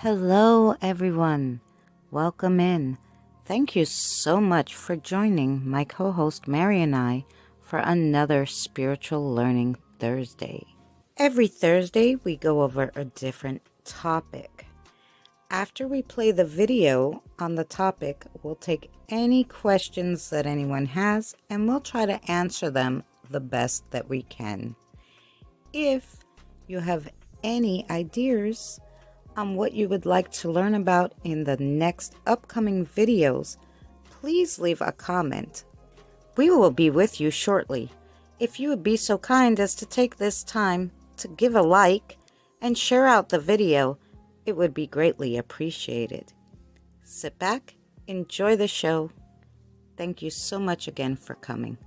Hello, everyone. Welcome in. Thank you so much for joining my co host Mary and I for another Spiritual Learning Thursday. Every Thursday, we go over a different topic. After we play the video on the topic, we'll take any questions that anyone has and we'll try to answer them the best that we can. If you have any ideas on what you would like to learn about in the next upcoming videos, please leave a comment. We will be with you shortly. If you would be so kind as to take this time to give a like and share out the video, it would be greatly appreciated. Sit back, enjoy the show. Thank you so much again for coming.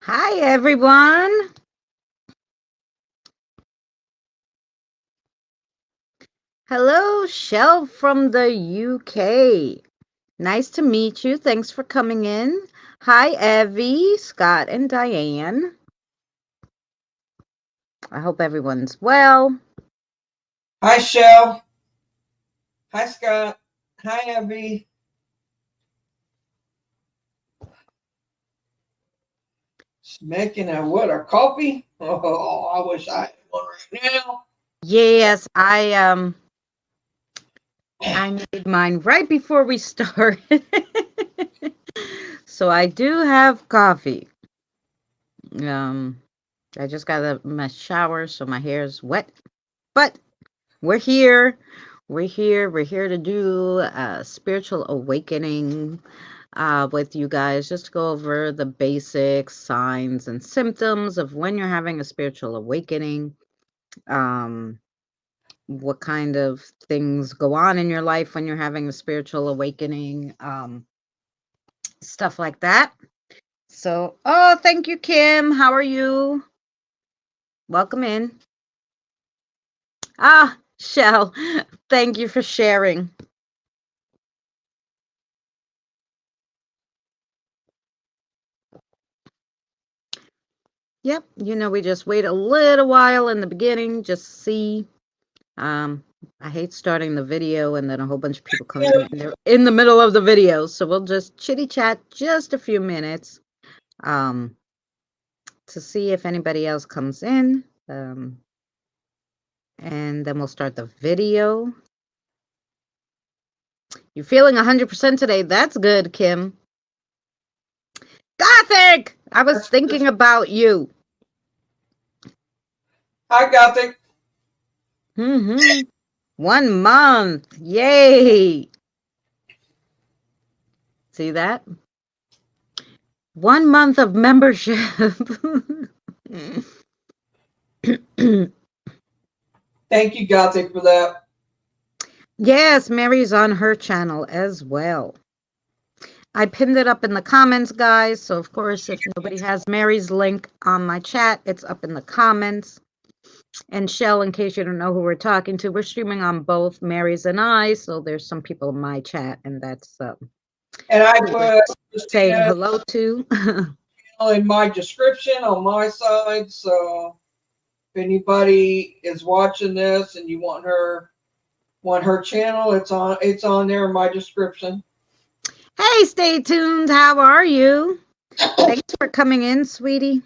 Hi, everyone. Hello, Shell from the UK. Nice to meet you. Thanks for coming in. Hi, Evie, Scott, and Diane. I hope everyone's well. Hi, Shell. Hi, Scott. Hi, Abby. Making a coffee? Oh, I wish I had one right now. Yes, I made mine right before we started. So I do have coffee. I just got my shower, so my hair is wet. But we're here. We're here to do a spiritual awakening with you guys, just to go over the basic signs and symptoms of when you're having a spiritual awakening. What kind of things go on in your life when you're having a spiritual awakening, stuff like that. So, oh, thank you, Kim. How are you? Welcome in. Ah, Shell, thank you for sharing. Yep, we just wait a little while in the beginning, just see. I hate starting the video and then a whole bunch of people come in and they're in the middle of the video. So we'll just chitty chat just a few minutes to see if anybody else comes in. And then we'll start the video. You're feeling 100% today. That's good, Kim. Gothic! I was thinking about you. Hi, Gothic. 1 month. Yay. See that? 1 month of membership. Thank you, Gothic, for that. Yes, Mary's on her channel as well. I pinned it up in the comments, guys. So, of course, if nobody has Mary's link on my chat, it's up in the comments. And Shell, in case you don't know who we're talking to, we're streaming on both Mary's and I. So there's some people in my chat, and that's and I put saying hello to in my description on my side. So if anybody is watching this and you want her channel, it's on there in my description. Hey, stay tuned. How are you? Thanks for coming in, sweetie.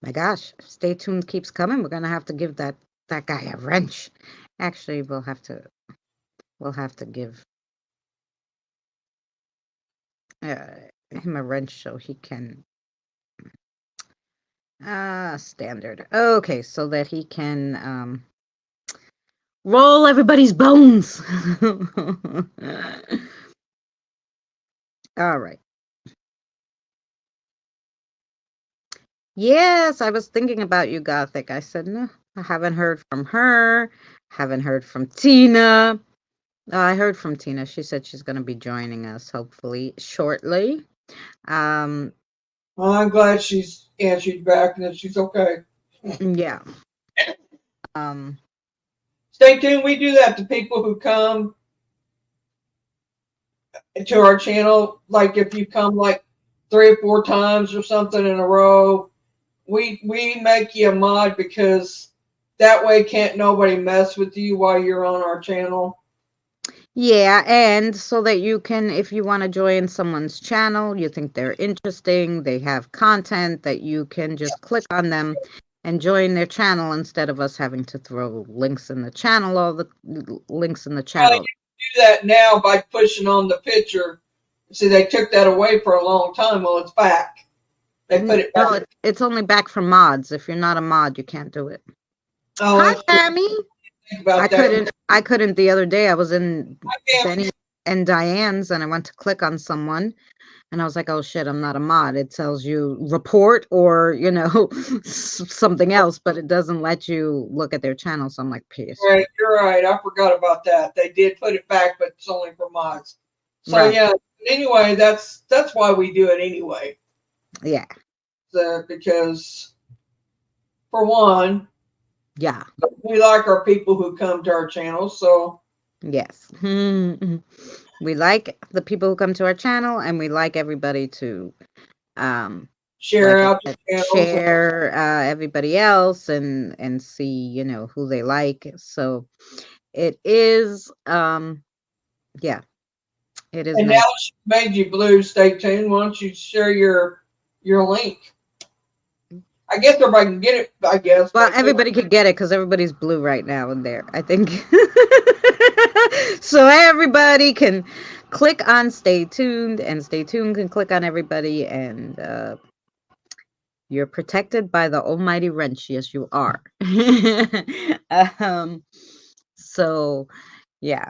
My gosh, stay tuned keeps coming. We're gonna have to give that guy a wrench. Actually, we'll have to give him a wrench so he can standard. Okay, so that he can roll everybody's bones. All right. Yes, I was thinking about you, Gothic. I said, no, I haven't heard from her. Haven't heard from Tina. I heard from Tina. She said she's going to be joining us hopefully shortly. Um, Well, I'm glad she's answered back and that she's okay. yeah. Um, Stay tuned. We do that to people who come to our channel. Like if you come like 3 or 4 times or something in a row, we make you a mod because that way can't nobody mess with you while you're on our channel. yeah, and so that you can, if you want to join someone's channel, you think they're interesting, they have content that you can just click on them and join their channel instead of us having to throw links in the channel, all the links in the chat. Well, you can do that now by pushing on the picture. See, they took that away for a long time. Well, it's back. They put it back. No, it's only back for mods. If you're not a mod, you can't do it. Oh, Hi, that's cool. Tammy. Think I about that. couldn't. I couldn't the other day. I was in I can't. Benny and Diane's, and I went to click on someone, and I was like, "Oh shit, I'm not a mod." It tells you report or something else, but it doesn't let you look at their channel. So I'm like pissed. Right, you're right. I forgot about that. They did put it back, but it's only for mods. So Right? yeah. Anyway, that's why we do it anyway. Yeah. Because for one, Yeah. we like our people who come to our channel. So Yes. We like the people who come to our channel, and we like everybody to um share like I out the said, channels. share everybody else and see, who they like. So it is yeah, it is And now nice. she made you blue. Stay tuned. Why don't you share your link? I guess everybody can get it. I guess, Well, but everybody could get it because everybody's blue right now in there, I think. So everybody can click on stay tuned, and stay tuned can click on everybody, and you're protected by the almighty wrench. Yes, you are. um so yeah.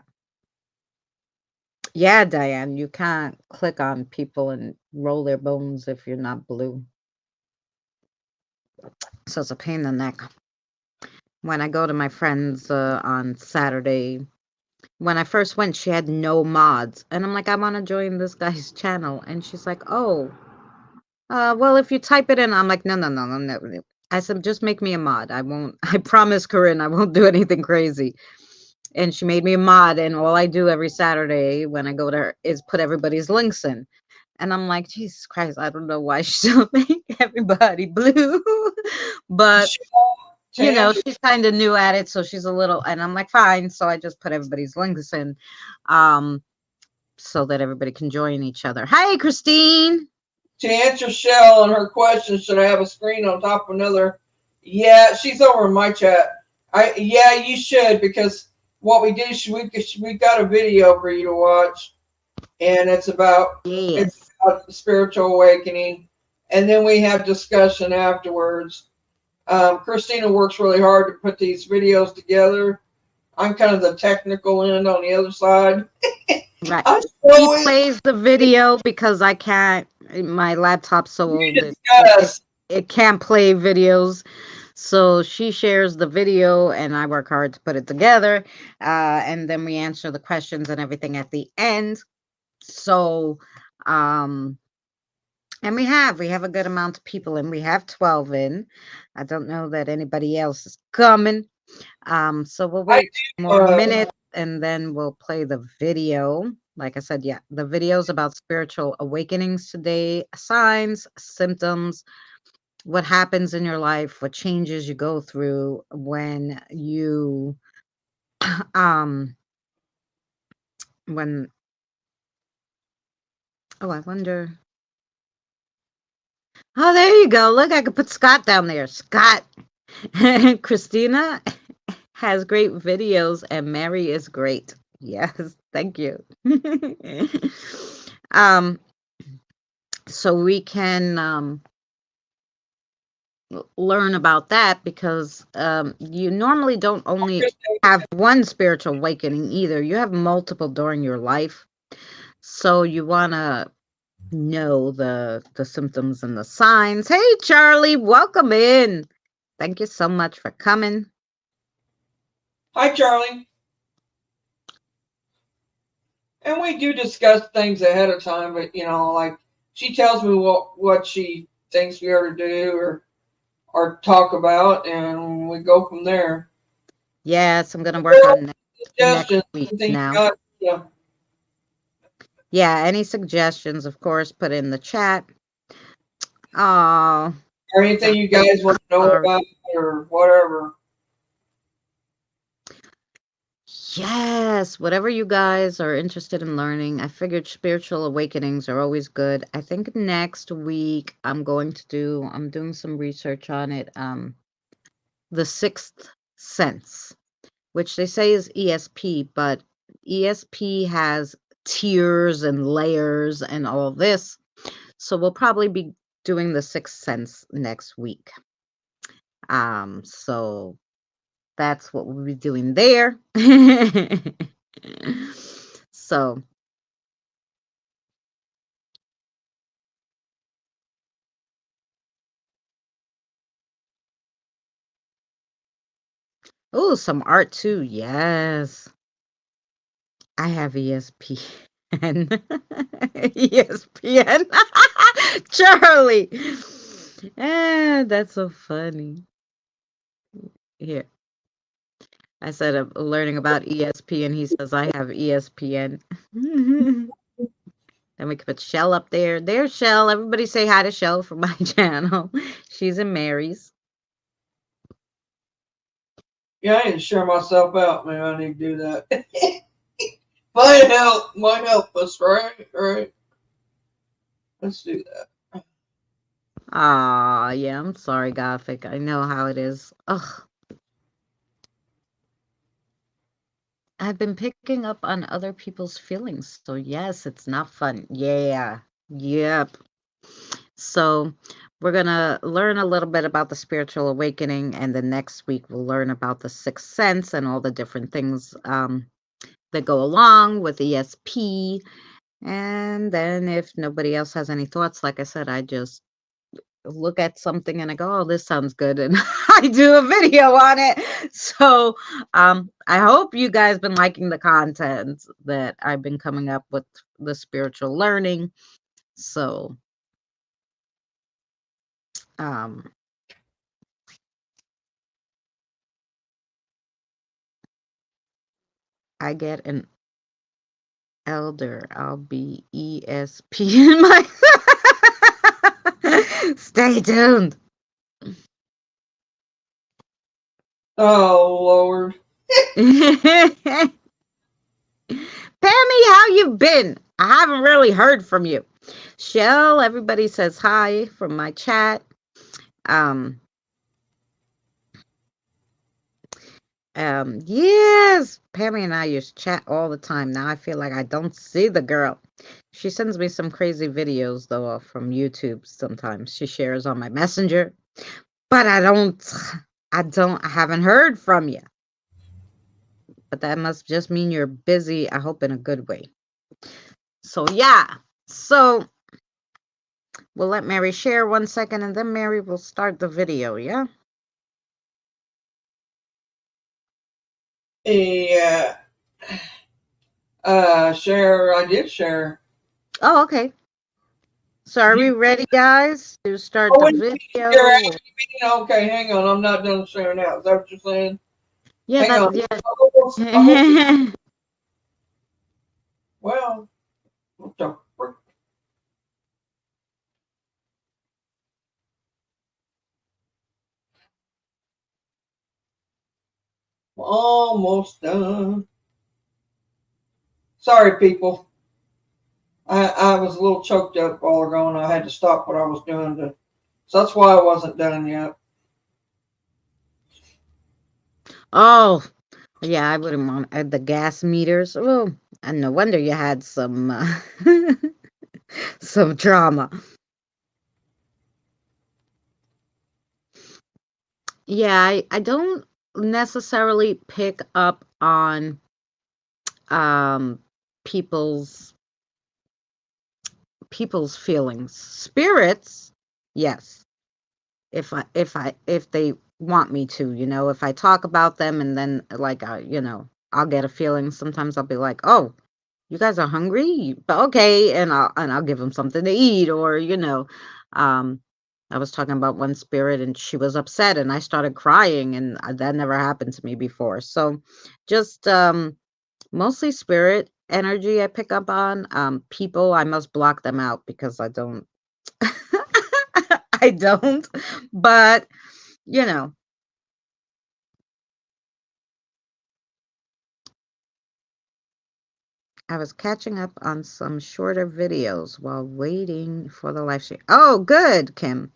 Yeah, Diane, you can't click on people and roll their bones if you're not blue. So it's a pain in the neck. When I go to my friend's on Saturday, when I first went, she had no mods. And I'm like, I want to join this guy's channel. And she's like, oh, well, if you type it in, I'm like, no, no, no, no, no. I said, just make me a mod. I won't, I promise, Corinne, I won't do anything crazy. And she made me a mod. And all I do every Saturday when I go to her is put everybody's links in. And I'm like, Jesus Christ, I don't know why she don't make everybody blue. But, to answer, she's kind of new at it. So she's a little, and I'm like, fine. So I just put everybody's links in so that everybody can join each other. Hey, Christine. Shell and her question, should I have a screen on top of another? Yeah, she's over in my chat. Yeah, you should, because what we did is we got a video for you to watch, and it's Yes. about spiritual awakening, and then we have discussion afterwards. Christina works really hard to put these videos together. I'm kind of the technical end on the other side. Right. I'm He so plays the video because I can't, my laptop's so we old, discuss. it can't play videos. So she shares the video and I work hard to put it together. And then we answer the questions and everything at the end. So, um, and we have a good amount of people and we have 12 in. I don't know that anybody else is coming. So we'll I wait more do. minutes and then we'll play the video. Like I said, yeah, the video's about spiritual awakenings today, signs, symptoms, what happens in your life, what changes you go through when you um when Oh, I wonder. Oh, there you go. Look, I could put Scott down there. Scott. Christina has great videos and Mary is great. Yes, thank you. um, so we can learn about that because you normally don't only have one spiritual awakening either. You have multiple during your life. So you want to know the symptoms and the signs. Hey Charlie, welcome in. Thank you so much for coming. Hi, Charlie. And we do discuss things ahead of time, but like she tells me what she thinks we ought to do or talk about, and we go from there. Yes, I'm gonna work on next Suggestions, week anything you now. got, yeah, Yeah, any suggestions, of course, put in the chat. Oh, or anything you guys want to know sorry. about or whatever. Yes, whatever you guys are interested in learning. I figured spiritual awakenings are always good. I think next week I'm doing some research on it. The sixth sense, which they say is ESP, but ESP has tiers and layers and all this. So we'll probably be doing the sixth sense next week. So that's what we'll be doing there. So, oh, some art too. Yes. I have ESPN. ESPN. Charlie. That's so funny. Here. I said I'm learning about ESP and he says I have ESPN. Then we could put Shell up there. There's Shell. Everybody say hi to Shell from my channel. She's in Mary's. Yeah, I need to share myself out, man. I need to do that. Might help us, right? Right. Let's do that. Ah, yeah, I'm sorry, Gothic. I know how it is. Ugh. I've been picking up on other people's feelings. So, yes, it's not fun. Yeah. Yep. So, we're going to learn a little bit about the spiritual awakening. And the next week, we'll learn about the sixth sense and all the different things that go along with ESP. And then, if nobody else has any thoughts, like I said, I just look at something and I go, oh, this sounds good. And I do a video on it. So I hope you guys been liking the content that I've been coming up with the spiritual learning. So um I get an elder. I'll be ESP in my stay tuned. Oh Lord. Pammy, how you been? I haven't really heard from you. Shell, everybody says hi from my chat. Um, yes, Pammy and I used to chat all the time. Now I feel like I don't see the girl. She sends me some crazy videos though from YouTube sometimes. She shares on my messenger, but I haven't heard from you. But that must just mean you're busy. I hope in a good way. So yeah. So we'll let Mary share 1 second and then Mary will start the video, yeah? Yeah. Share. I did share. Oh, okay. So are we You. ready, guys, to start Oh, the when you share video? after me, okay, hang on. I'm not done sharing out. Is that what you're saying? Yeah, Hang that's on. yeah. Well, what the frick? Almost done. Sorry, people. I was was a little choked up while ago, and I had to stop what I was doing to. So that's why I wasn't done yet. Oh, yeah, I wouldn't want the gas meters. Oh, and no wonder you had some some trauma. Yeah, I don't necessarily pick up on um people's people's feelings. Spirits, yes. If they want me to, if I talk about them and then like I'll get a feeling. Sometimes I'll be like, "Oh, you guys are hungry? But okay," and I'll give them something to eat, or um I was talking about one spirit and she was upset and I started crying, and that never happened to me before. So just mostly spirit energy I pick up on. People, I must block them out because I don't I don't. But, you know, I was catching up on some shorter videos while waiting for the live stream. Oh, good, Kim.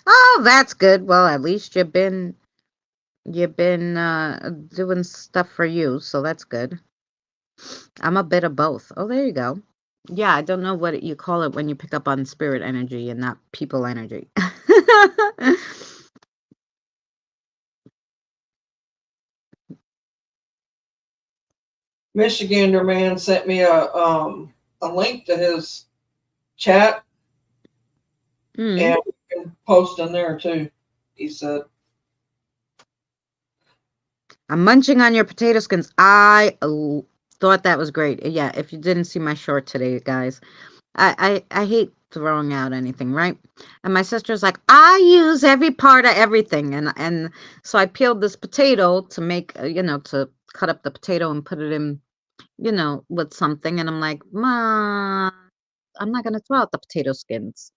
Oh, that's good. Well, at least you've been doing stuff for you, so that's good. I'm a bit of both. Oh, there you go. Yeah, I don't know what you call it when you pick up on spirit energy and not people energy. Michigander man sent me a link to his chat, Mm. and we can post in there too. He said, I'm munching on your potato skins. I thought that was great. Yeah, if you didn't see my short today, guys, I hate throwing out anything, right? And my sister's like, I use every part of everything, and so I peeled this potato to make, to cut up the potato and put it in, with something, and I'm like, Ma, I'm not gonna throw out the potato skins.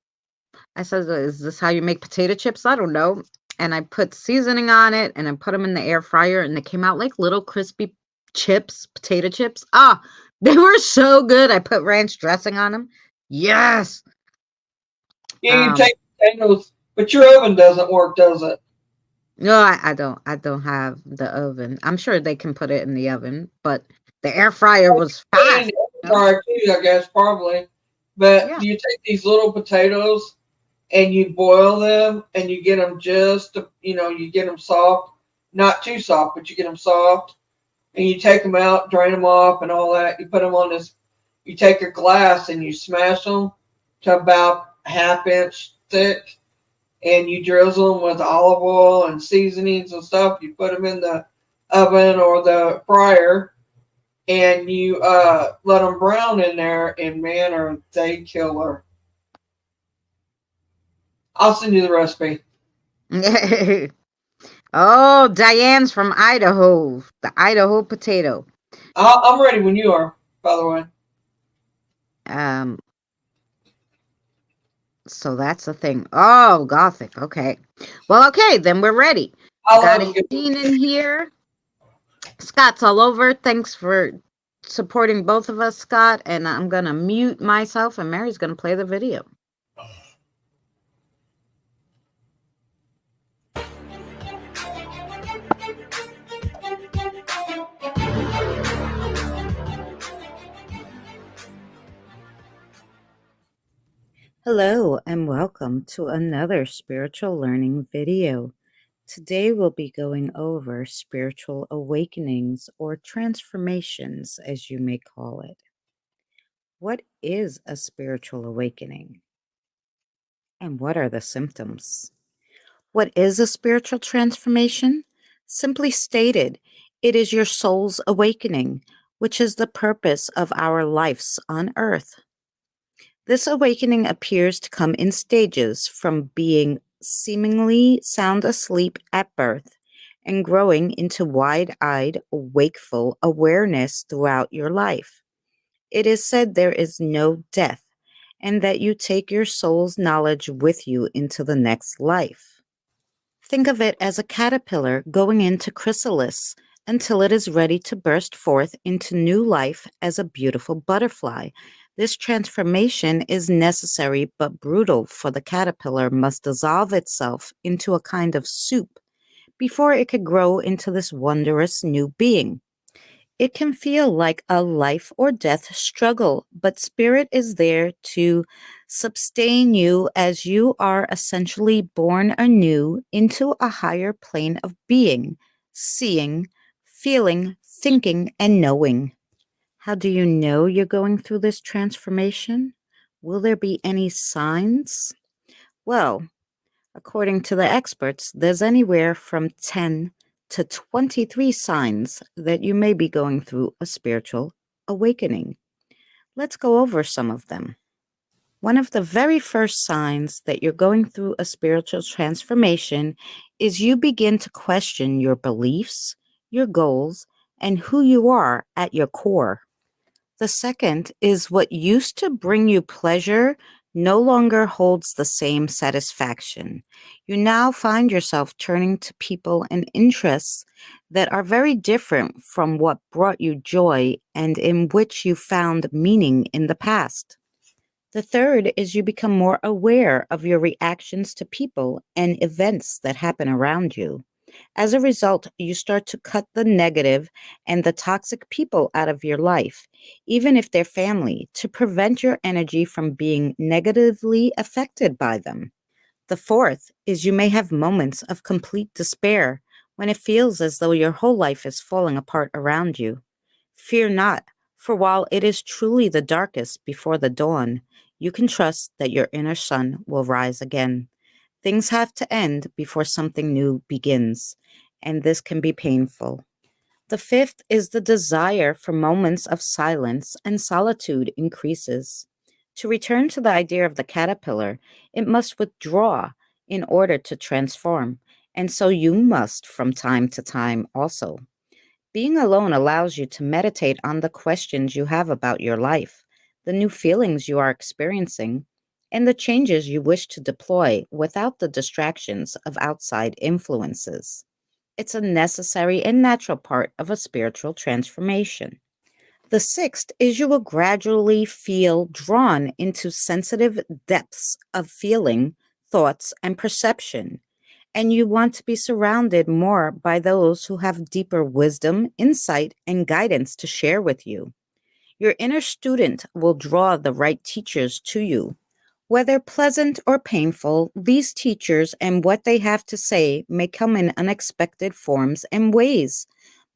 I said, "Is this how you make potato chips? I don't know." And I put seasoning on it and I put them in the air fryer and they came out like little crispy chips, potato chips. Ah, they were so good. I put ranch dressing on them. Yes. "Yeah, you Um, take potatoes, but your oven doesn't work, does it?" no, I don't have the oven. I'm sure they can put it in the oven, but the air fryer was Put it in fast, the air you know? fryer too, I guess probably. But Yeah. you take these little potatoes and you boil them, and you get them just, you get them soft, not too soft, but you get them soft, and you take them out, drain them off, and all that. You put them on this. You take a glass and you smash them to about half inch thick, and you drizzle them with olive oil and seasonings and stuff. You put them in the oven or the fryer, and you let them brown in there. And man, are they killer! I'll send you the recipe. Oh, Diane's from Idaho. The Idaho potato. I'm ready when you are. By the way, Um, so that's the thing. Oh, Gothic. Okay. Well, okay, then we're ready. I Got love a a good. scene in here. Scott's all over. Thanks for supporting both of us, Scott. And I'm gonna mute myself, and Mary's gonna play the video. Hello, and welcome to another spiritual learning video. Today we'll be going over spiritual awakenings or transformations, as you may call it. What is a spiritual awakening? And what are the symptoms? What is a spiritual transformation? Simply stated, it is your soul's awakening, which is the purpose of our lives on earth. This awakening appears to come in stages from being seemingly sound asleep at birth and growing into wide eyed, wakeful awareness throughout your life. It is said there is no death and that you take your soul's knowledge with you into the next life. Think of it as a caterpillar going into chrysalis until it is ready to burst forth into new life as a beautiful butterfly. This transformation is necessary but brutal, for the caterpillar must dissolve itself into a kind of soup before it could grow into this wondrous new being. It can feel like a life or death struggle, but spirit is there to sustain you as you are essentially born anew into a higher plane of being, seeing, feeling, thinking, and knowing. How do you know you're going through this transformation? Will there be any signs? Well, according to the experts, there's anywhere from 10 to 23 signs that you may be going through a spiritual awakening. Let's go over some of them. One of the very first signs that you're going through a spiritual transformation is you begin to question your beliefs, your goals, and who you are at your core. The second is what used to bring you pleasure no longer holds the same satisfaction. You now find yourself turning to people and interests that are very different from what brought you joy and in which you found meaning in the past. The third is you become more aware of your reactions to people and events that happen around you. As a result, you start to cut the negative and the toxic people out of your life, even if they're family, to prevent your energy from being negatively affected by them. The fourth is you may have moments of complete despair when it feels as though your whole life is falling apart around you. Fear not, for while it is truly the darkest before the dawn, you can trust that your inner sun will rise again. Things have to end before something new begins, and this can be painful. The fifth is the desire for moments of silence and solitude increases. To return to the idea of the caterpillar, it must withdraw in order to transform, and so you must from time to time also. Being alone allows you to meditate on the questions you have about your life, the new feelings you are experiencing, and the changes you wish to deploy without the distractions of outside influences. It's a necessary and natural part of a spiritual transformation. The sixth is you will gradually feel drawn into sensitive depths of feeling, thoughts, and perception, and you want to be surrounded more by those who have deeper wisdom, insight, and guidance to share with you. Your inner student will draw the right teachers to you. Whether pleasant or painful, these teachers and what they have to say may come in unexpected forms and ways,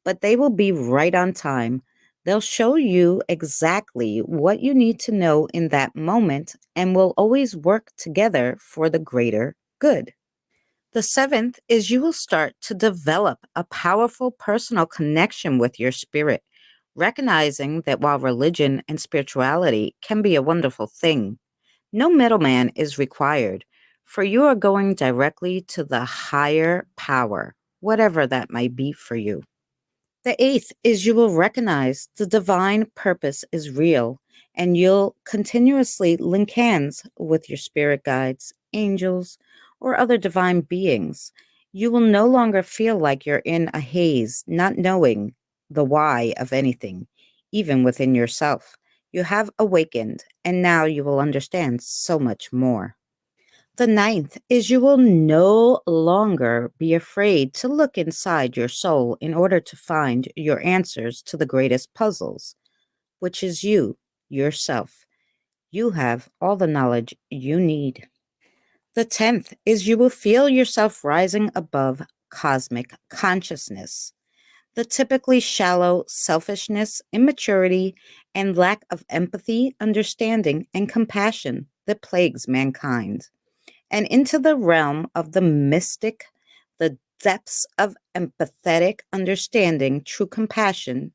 but they will be right on time. They'll show you exactly what you need to know in that moment and will always work together for the greater good. The seventh is you will start to develop a powerful personal connection with your spirit, recognizing that while religion and spirituality can be a wonderful thing, no middleman is required, for you are going directly to the higher power, whatever that might be for you. The eighth is you will recognize the divine purpose is real, and you'll continuously link hands with your spirit guides, angels, or other divine beings. You will no longer feel like you're in a haze, not knowing the why of anything, even within yourself. You have awakened, and now you will understand so much more. The ninth is you will no longer be afraid to look inside your soul in order to find your answers to the greatest puzzles, which is you, yourself. You have all the knowledge you need. The 10th is you will feel yourself rising above cosmic consciousness. The typically shallow selfishness, immaturity, and lack of empathy, understanding, and compassion that plagues mankind, and into the realm of the mystic, the depths of empathetic understanding, true compassion,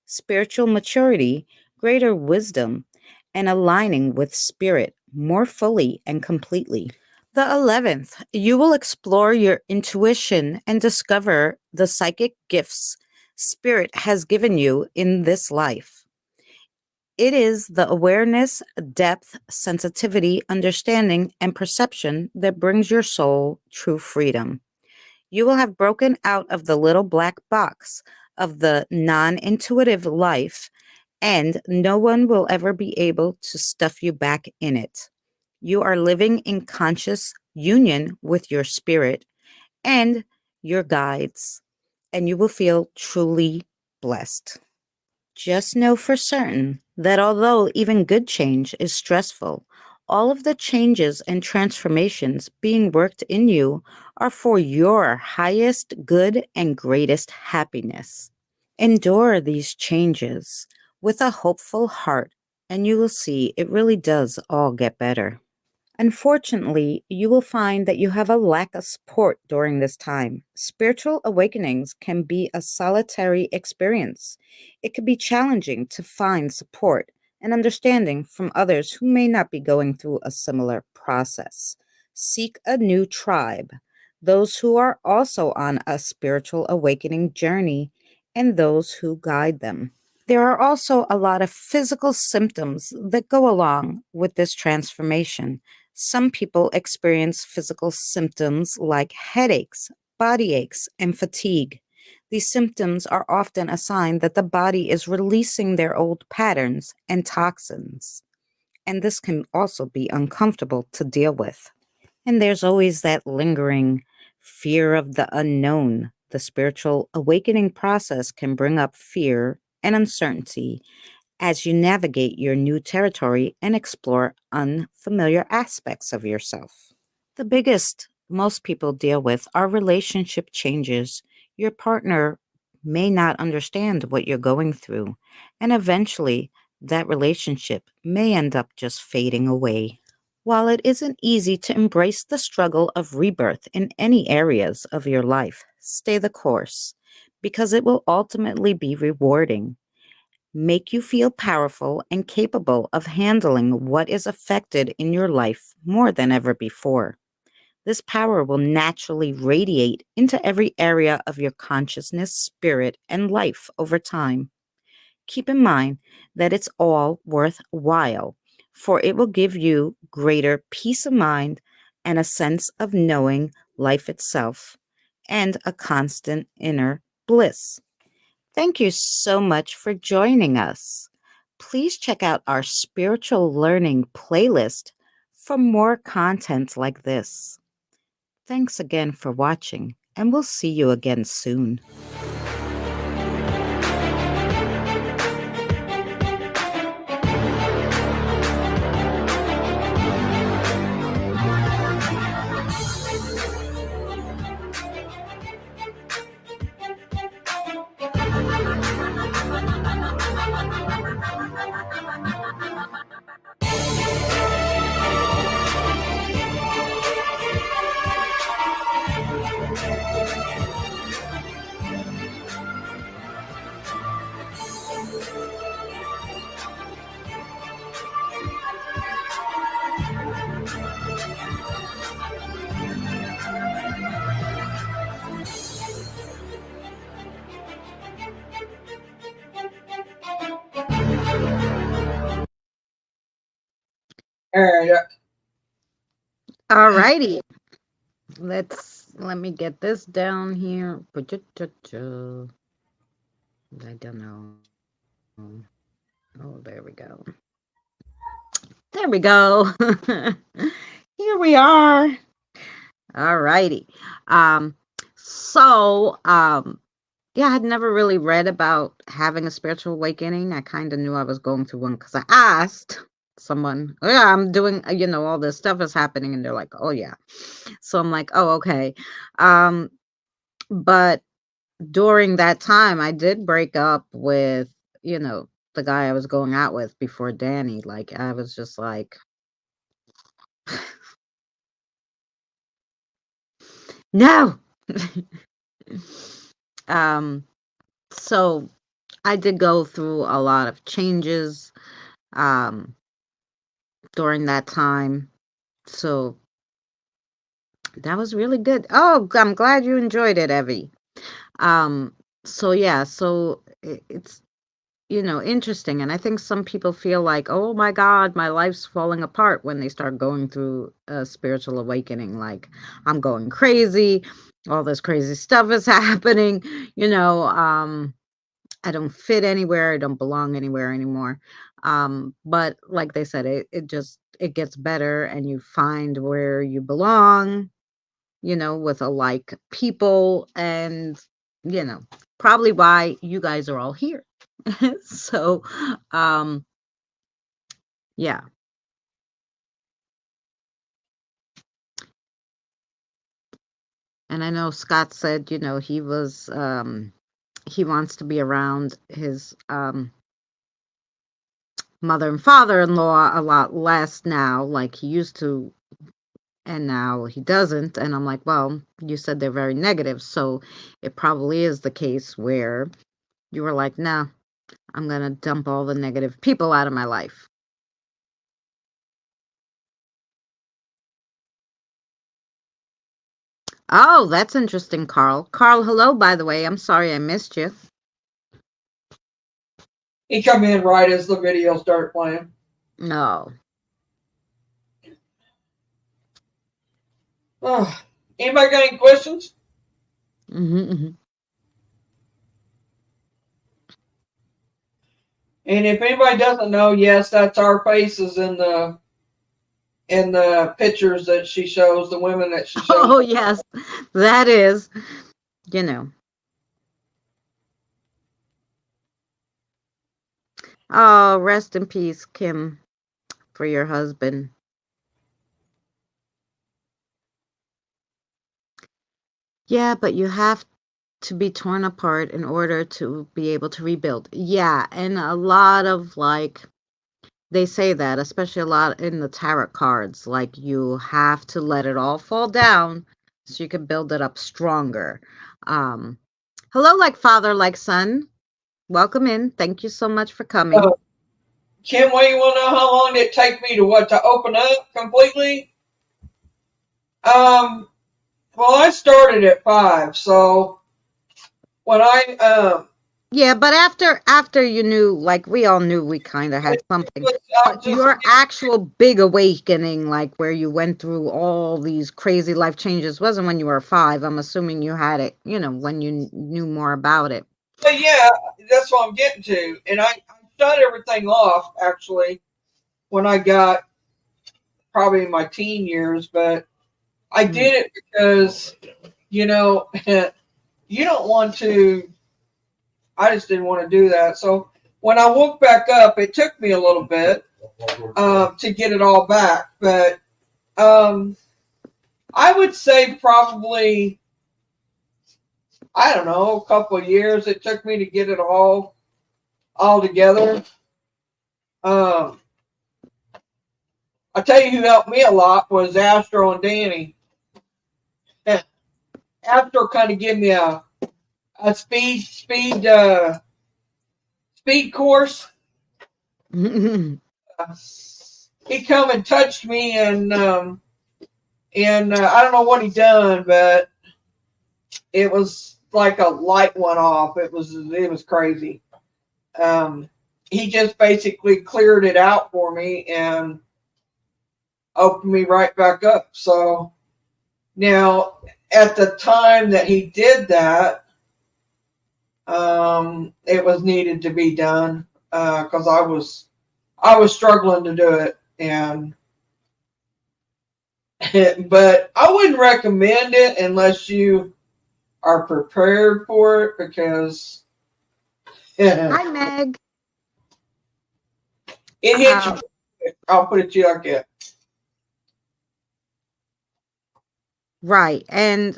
spiritual maturity, greater wisdom, and aligning with spirit more fully and completely. The 11th, you will explore your intuition and discover the psychic gifts spirit has given you in this life. It is the awareness, depth, sensitivity, understanding, and perception that brings your soul true freedom. You will have broken out of the little black box of the non intuitive life, and no one will ever be able to stuff you back in it. You are living in conscious union with your spirit and your guides, and you will feel truly blessed. Just know for certain that although even good change is stressful, all of the changes and transformations being worked in you are for your highest good and greatest happiness. Endure these changes with a hopeful heart, and you will see it really does all get better. Unfortunately, you will find that you have a lack of support during this time. Spiritual awakenings can be a solitary experience. It can be challenging to find support and understanding from others who may not be going through a similar process. Seek a new tribe, those who are also on a spiritual awakening journey, and those who guide them. There are also a lot of physical symptoms that go along with this transformation. Some people experience physical symptoms like headaches, body aches, and fatigue. These symptoms are often a sign that the body is releasing their old patterns and toxins, and this can also be uncomfortable to deal with. And there's always that lingering fear of the unknown. The spiritual awakening process can bring up fear and uncertainty as you navigate your new territory and explore unfamiliar aspects of yourself. The biggest most people deal with are relationship changes. Your partner may not understand what you're going through, and eventually that relationship may end up just fading away. While it isn't easy to embrace the struggle of rebirth in any areas of your life, stay the course because it will ultimately be rewarding, make you feel powerful and capable of handling what is affected in your life more than ever before. This power will naturally radiate into every area of your consciousness, spirit, and life over time. Keep in mind that it's all worthwhile, for it will give you greater peace of mind and a sense of knowing life itself and a constant inner bliss. Thank you so much for joining us. Please check out our spiritual learning playlist for more content like this. Thanks again for watching, and we'll see you again soon. All right. Alrighty, let me get this down here. I don't know. Oh, there we go. There we go. Here we are. Alrighty. Um, so yeah, I had never really read about having a spiritual awakening. I kind of knew I was going through one because I asked someone, oh, yeah, I'm doing, all this stuff is happening. And they're like, oh, yeah. So I'm like, oh, okay. Um, but during that time, I did break up with, the guy I was going out with before Danny. Like, I was just like, no. um, so I did go through a lot of changes um, during that time. So that was really good. Oh, I'm glad you enjoyed it, Evie. Um, so yeah, so it's interesting. And I think some people feel like, oh my God, my life's falling apart when they start going through a spiritual awakening. Like, I'm going crazy, all this crazy stuff is happening, I don't fit anywhere, I don't belong anywhere anymore. But like they said, it gets better and you find where you belong, with alike people, and you know, probably why you guys are all here. So, um, yeah. And I know Scott said, he wants to be around his mother and father-in-law a lot less now, like he used to, and now he doesn't. And I'm like, well, you said they're very negative, so it probably is the case where you were like, nah, I'm gonna dump all the negative people out of my life. Oh, that's interesting, Carl. Carl, hello, by the way. I'm sorry I missed you. He come in right as the video started playing. No. Oh, anybody got any questions? Mm-hmm. And if anybody doesn't know, yes, that's our faces in the pictures that she shows, the women that she shows. Oh, yes, that is, you know. Oh, rest in peace, Kim, for your husband. Yeah, but you have to be torn apart in order to be able to rebuild. Yeah, and a lot of like they say that, especially a lot in the tarot cards, like you have to let it all fall down so you can build it up stronger. Um, hello, like father, like son. Welcome in. Thank you so much for coming. Kim, what do you want to know? How long did it take me to open up completely? Um, well, I started at 5, so when I Yeah, but after you knew, like we all knew we kind of had something. I But just your actual big awakening, like where you went through all these crazy life changes, wasn't when you were 5. I'm assuming you had it, when you knew more about it. but yeah, that's what I'm getting to, and I shut everything off actually when I got probably in my teen years, but I Mm. did it because you know you don't want to. I just didn't want to do that. So when I woke back up, it took me a little bit to get it all back, but um, I would say probably I don't know a couple of years it took me to get it all together. Um, I tell you who helped me a lot was Astro and Danny. Astro kind of gave me a speed course. He come and touched me, and I don't know what he done, but it was like a light went off. It was crazy. Um, he just basically cleared it out for me and opened me right back up. So now, at the time that he did that, it was needed to be done because I was struggling to do it, and but I wouldn't recommend it unless you are prepared for it because it Hi, Meg. hits you. Um, I'll put it to you like that. right, and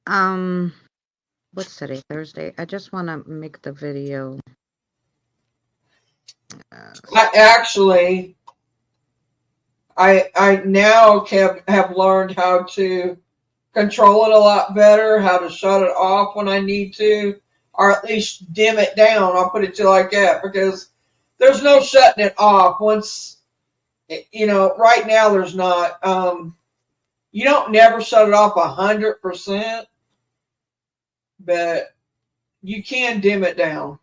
um, what's today? Thursday. I just want to make the video. Uh, I actually, I now have learned how to control it a lot better, how to shut it off when I need to, or at least dim it down. I'll put it to you like that because there's no shutting it off once. Right now there's not. You don't never shut it off 100%, but you can dim it down,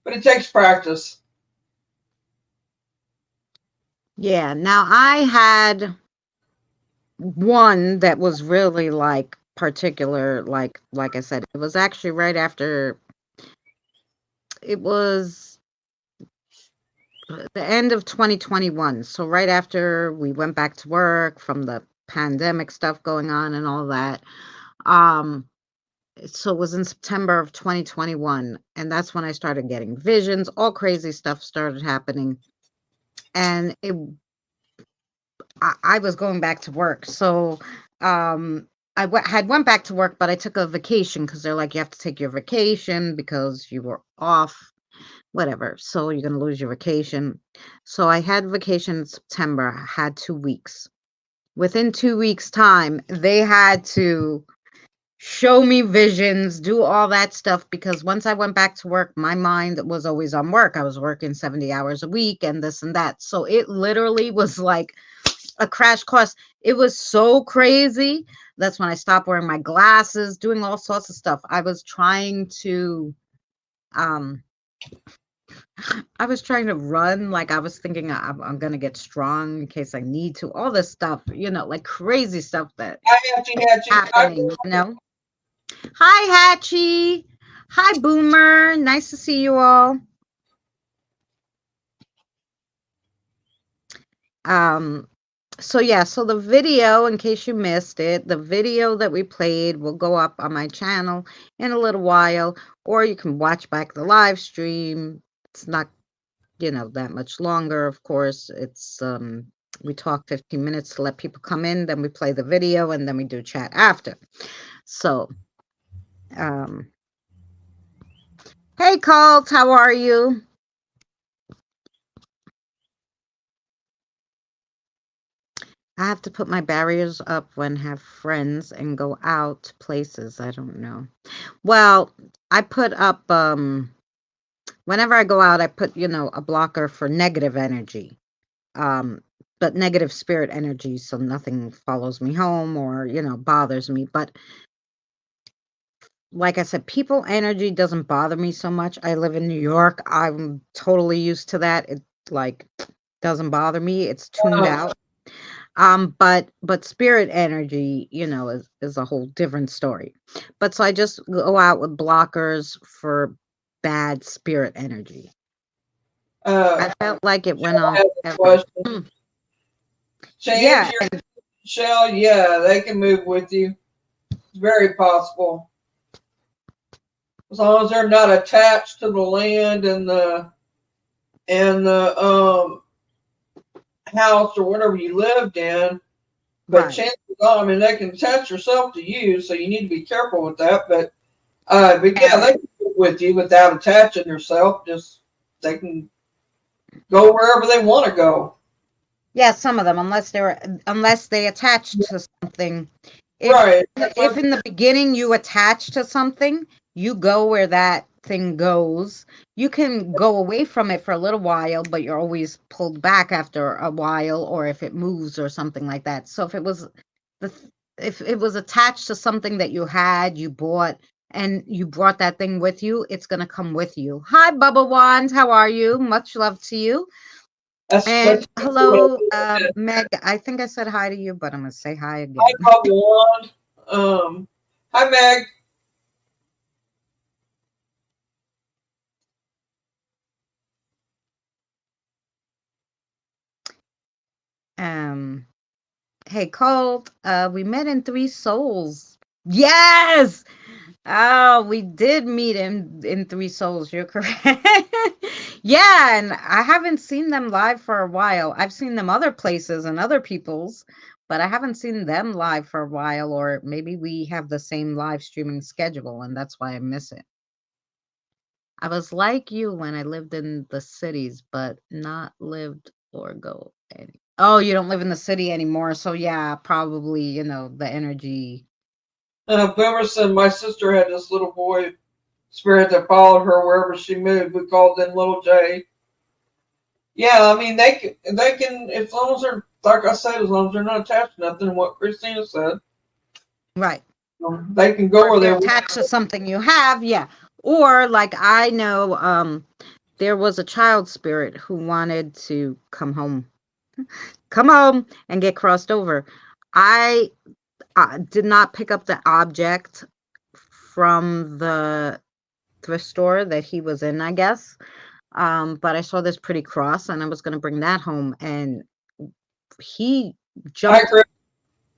but it takes practice. Yeah. Now I had one that was really like particular, like I said, it was actually right after it was the end of 2021. So right after we went back to work from the pandemic stuff going on and all that. Um so it was in September of 2021, and that's when I started getting visions, all crazy stuff started happening. And I was going back to work. So had went back to work, but I took a vacation because they're like, you have to take your vacation because you were off, whatever. So you're going to lose your vacation. So I had vacation in September, I had 2 weeks. Within 2 weeks' time, they had to show me visions, do all that stuff, because once I went back to work, my mind was always on work. I was working 70 hours a week and this and that. So it literally was like a crash course. It was so crazy. That's when I stopped wearing my glasses, doing all sorts of stuff. Um I was trying to run, like I was thinking I'm gonna get strong in case I need to. All this stuff, like crazy stuff that Hatchie. happening, Hi, Hatchie. Hi, Boomer. Nice to see you all. So yeah, so the video, in case you missed it, the video that we played will go up on my channel in a little while, or you can watch back the live stream. It's not, that much longer, of course. It's we talk 15 minutes to let people come in, then we play the video, and then we do chat after. So hey Colt, how are you? I have to put my barriers up when have friends and go out places. I don't know. Well, I put up whenever I go out, I put, a blocker for negative energy. Um but negative spirit energy, so nothing follows me home or, bothers me. But like I said, people energy doesn't bother me so much. I live in New York. I'm totally used to that. It like doesn't bother me. It's tuned out. But spirit energy, is a whole different story. But so I just go out with blockers for bad spirit energy. Uh, I felt like it went on forever. question. Yeah, Change your shell. Yeah, they can move with you. It's very possible. As long as they're not attached to the land and the house or whatever you lived in. But right. chances are, I mean, they can attach yourself to you, so you need to be careful with that. But yeah, Yeah. they can move with you without attaching yourself. Just they can go wherever they want to go. Yeah, some of them, unless they attach to something. If Right. if in the beginning you attach to something, you go where that thing goes. You can go away from it for a little while, but you're always pulled back after a while, or if it moves or something like that. So the if it was attached to something that you bought, and you brought that thing with you, it's gonna come with you. Hi, Bubba Wand, how are you? Much love to you. That's And hello, Meg. I think I said hi to you, but I'm gonna say hi I again. got one. Hi Meg. Um, hey, Colt. We met in Three Souls. Yes. Oh, we did meet in Three Souls. You're correct. Yeah, and I haven't seen them live for a while. I've seen them other places and other people's, but I haven't seen them live for a while, or maybe we have the same live streaming schedule, and that's why I miss it. I was like you when I lived in the cities, but not lived or go any. Oh, you don't live in the city anymore, so yeah, probably, the energy. Boomer said my sister had this little boy spirit that followed her wherever she moved. We called them Little J. Yeah, I mean they can as long as they're like I said, as long as they're not attached to nothing. What Christina said. Right. They can Or go if where they they're want. attached to something you have, yeah. Or like I know there was a child spirit who wanted to come home and get crossed over. I did not pick up the object from the thrift store that he was in, I guess. But I saw this pretty cross and I was going to bring that home, and he I jumped agree.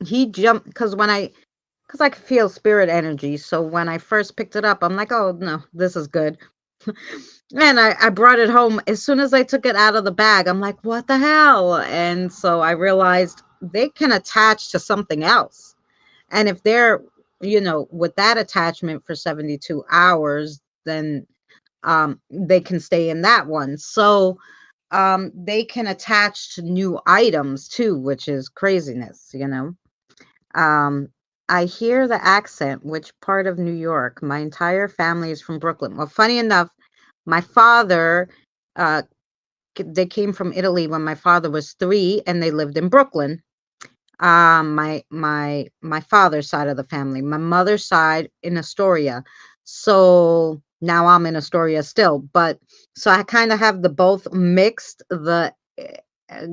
he jumped because I could feel spirit energy. So when I first picked it up, I'm like, oh no, this is good. And I brought it home. As soon as I took it out of the bag, I'm like, what the hell? And so I realized they can attach to something else. And if they're, with that attachment for 72 hours, then they can stay in that one. So they can attach to new items too, which is craziness. Um, I hear the accent. Which part of New York? My entire family is from Brooklyn. Well, funny enough, my father, uh, they came from Italy when my father was 3, and they lived in Brooklyn. My father's side of the family. My mother's side in Astoria. So now I'm in Astoria still, but so I kind of have the both mixed. The uh,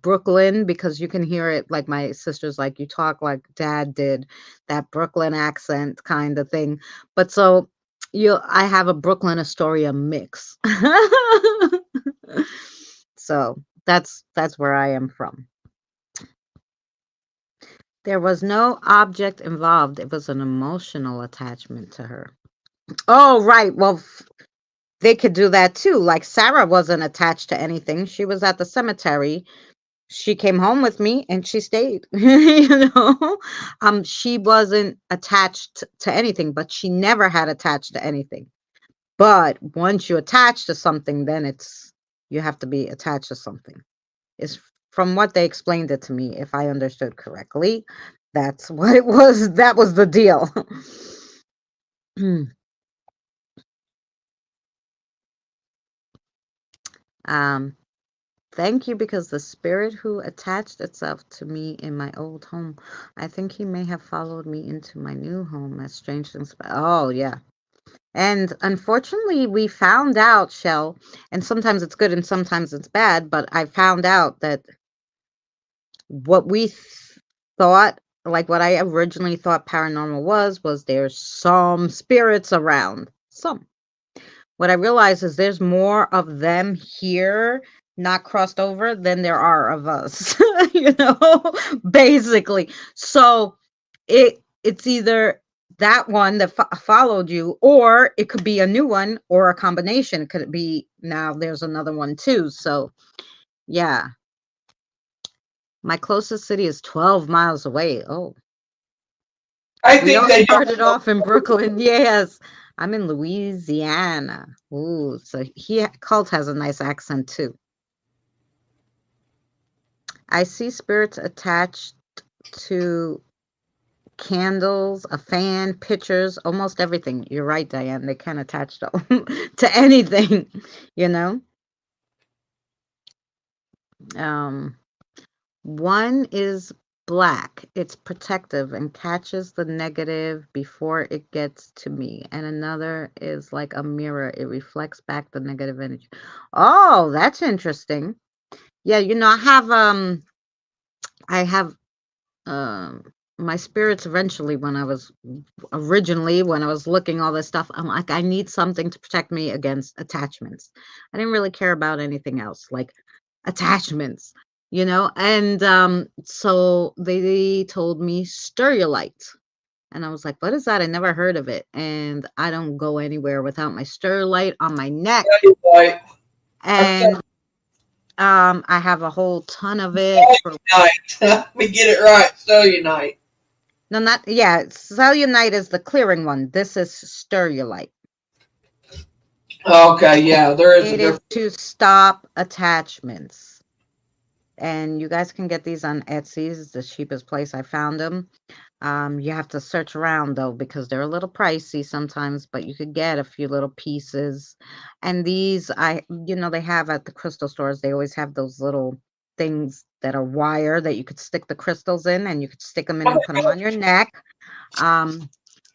Brooklyn, because you can hear it, like my sister's like, you talk like dad did, that Brooklyn accent kind of thing. But so I have a Brooklyn Astoria mix. So that's where I am from. There was no object involved. It was an emotional attachment to her. Oh, right. Well, they could do that too. Like Sarah wasn't attached to anything. She was at the cemetery. She came home with me and she stayed. She wasn't attached to anything, but she never had attached to anything. But once you attach to something, then you have to be attached to something. Is from what they explained it to me, if I understood correctly. That's what it was. That was the deal. um, Thank you, because the spirit who attached itself to me in my old home, I think he may have followed me into my new home, as strange things. Oh, yeah. And unfortunately, we found out, Shell, and sometimes it's good and sometimes it's bad, but I found out that what we thought, like what I originally thought paranormal was there's some spirits around. Some. What I realize is there's more of them here, not crossed over, than there are of us, basically. So it's either that one that followed you, or it could be a new one, or a combination. Could it be now there's another one too? So yeah, my closest city is 12 miles away. Oh, I we think all they don't started off in Brooklyn. Yes, I'm in Louisiana. Ooh, so Colt has a nice accent too. I see spirits attached to candles, a fan, pictures, almost everything. You're right, Diane. They can attach to to anything, you know. Um, One is black. It's protective and catches the negative before it gets to me. And another is like a mirror. It reflects back the negative energy. Oh, that's interesting. Yeah, I have um my spirits eventually, when I was looking all this stuff, I'm like, I need something to protect me against attachments. I didn't really care about anything else, like attachments, and so they told me sterulite, and I was like, what is that? I never heard of it, and I don't go anywhere without my sterulite on my neck. tell you right. I'm And I have a whole ton of it for. cellulite. We get it right. Cellulite. No, not, yeah, cellulite is the clearing one. This is sterulite. Okay, yeah, there is a It is difference. to stop attachments. And you guys can get these on Etsy. It's the cheapest place I found them. You have to search around though, because they're a little pricey sometimes, but you could get a few little pieces. And these, they have at the crystal stores, they always have those little things that are wire that you could stick the crystals in, and you could stick them in and put them on your neck.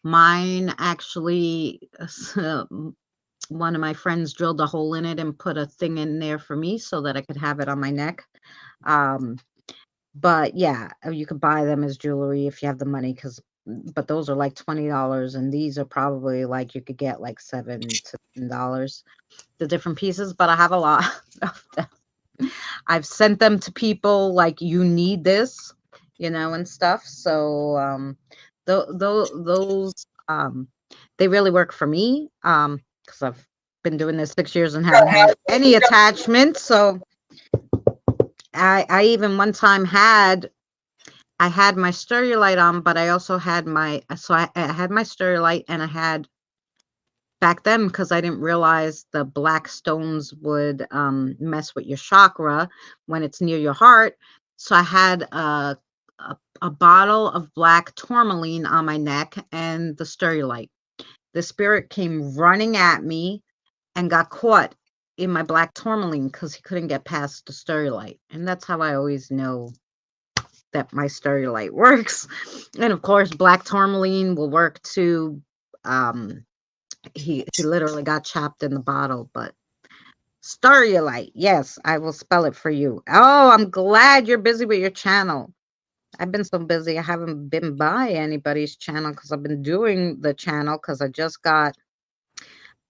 Mine actually, one of my friends drilled a hole in it and put a thing in there for me so that I could have it on my neck. But yeah, you could buy them as jewelry if you have the money, but those are like $20, and these are probably like you could get like $7 to $10, the different pieces. But I have a lot of them. I've sent them to people like, you need this, and stuff. So those they really work for me, because I've been doing this 6 years and haven't had any attachments. So I even one time I had my Stereolite on, but I also had I had my Stereolite, and I had back then, because I didn't realize the black stones would mess with your chakra when it's near your heart. So I had a bottle of black tourmaline on my neck and the Stereolite. The spirit came running at me and got caught in my black tourmaline because he couldn't get past the Stereolite. And that's how I always know that my Stereolite works. And of course, black tourmaline will work too. He literally got chopped in the bottle, but Stereolite, yes, I will spell it for you. Oh, I'm glad you're busy with your channel. I've been so busy, I haven't been by anybody's channel because I've been doing the channel because I just got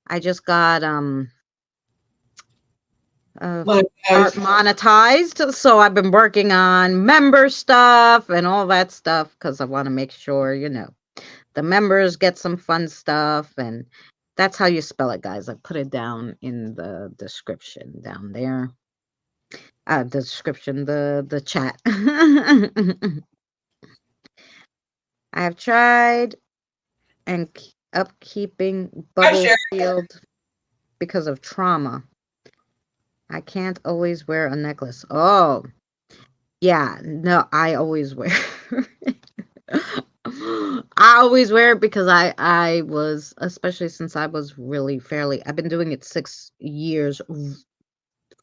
art monetized. So I've been working on member stuff and all that stuff because I want to make sure, the members get some fun stuff. And that's how you spell it, guys. I put it down in the description down there. The description, the chat. I have tried and upkeeping bubble field because of trauma. I can't always wear a necklace. Oh, yeah. No, I always wear. I always wear it because I was, especially since I was really fairly. I've been doing it 6 years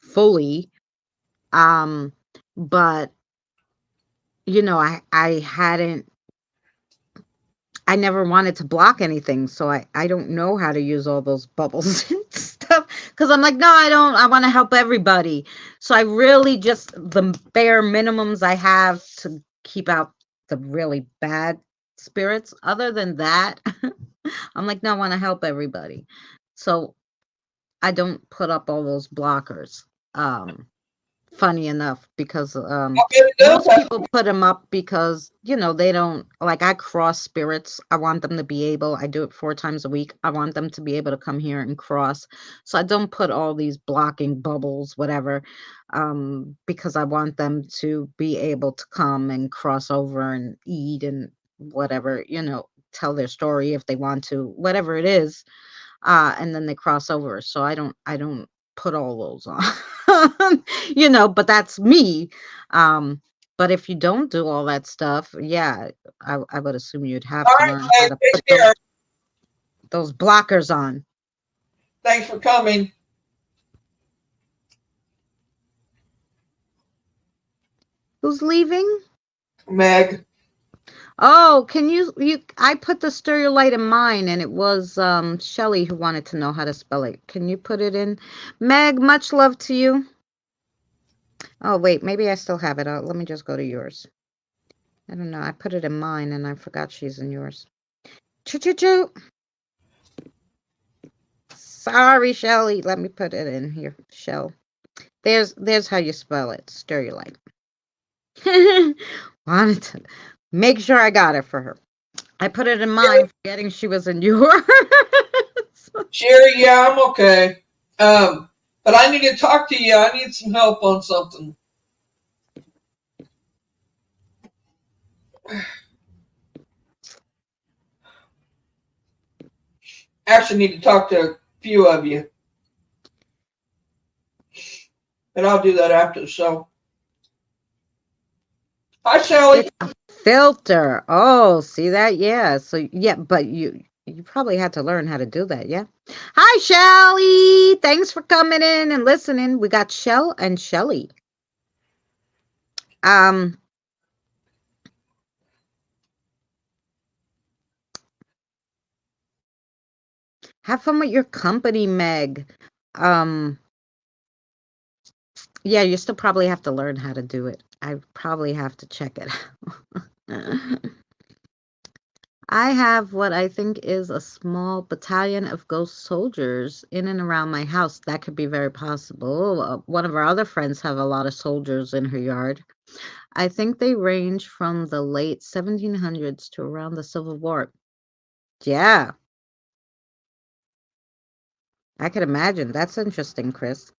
fully. But I hadn't. I never wanted to block anything, so I don't know how to use all those bubbles and stuff, because I'm like, no, I don't. I want to help everybody. So I really just the bare minimums I have to keep out the really bad spirits. Other than that, I'm like, no, I want to help everybody. So I don't put up all those blockers. Funny enough, because most people put them up because they don't like. I cross spirits. I want them to be able. I do it 4 times a week. I want them to be able to come here and cross. So I don't put all these blocking bubbles, whatever, because I want them to be able to come and cross over and eat and whatever, tell their story if they want to, whatever it is, and then they cross over. So I don't put all those on. But that's me. But if you don't do all that stuff, yeah, I would assume you'd have to learn how to put those blockers on. Thanks for coming. Who's leaving? Meg. Oh, can you I put the Stereolite in mine, and it was Shelly who wanted to know how to spell it. Can you put it in? Meg, much love to you. Oh, wait, maybe I still have it. Let me just go to yours. I don't know. I put it in mine, and I forgot she's in yours. Choo-choo-choo. Sorry, Shelly. Let me put it in here. Shell. There's how you spell it. Stereolite. Wanted to make sure I got it for her. I put it in mine, forgetting she was in yours. Sherry, yeah, I'm okay. But I need to talk to you. I need some help on something. Actually, need to talk to a few of you. And I'll do that after the show. Hi, Shelly. It's a filter. Oh, see that? Yeah. So yeah, but you probably had to learn how to do that, yeah? Hi, Shelly. Thanks for coming in and listening. We got Shell and Shelly. Have fun with your company, Meg. Um, yeah, you still probably have to learn how to do it. I probably have to check it out. I have what I think is a small battalion of ghost soldiers in and around my house. That could be very possible. One of our other friends have a lot of soldiers in her yard. I think they range from the late 1700s to around the Civil War. Yeah, I could imagine. That's interesting, Chris.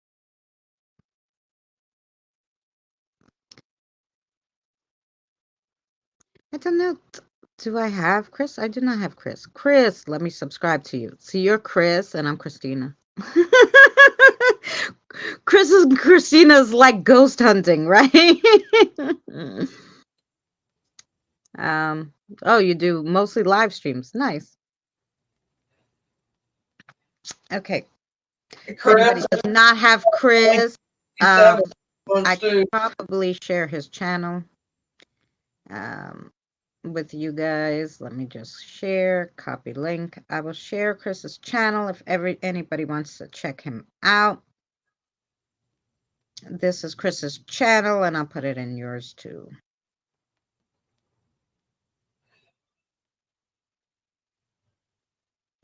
I don't know. Do I have Chris? I do not have Chris. Chris, let me subscribe to you. See, you're Chris, and I'm Christina. Chris and Christina's like ghost hunting, right? um. Oh, you do mostly live streams. Nice. Okay. If anybody Chris, does not have Chris, um, 57 I ones can too. probably share his channel um, with you guys. Let me just share, copy link. I will share Chris's channel if anybody wants to check him out. This is Chris's channel, and I'll put it in yours too.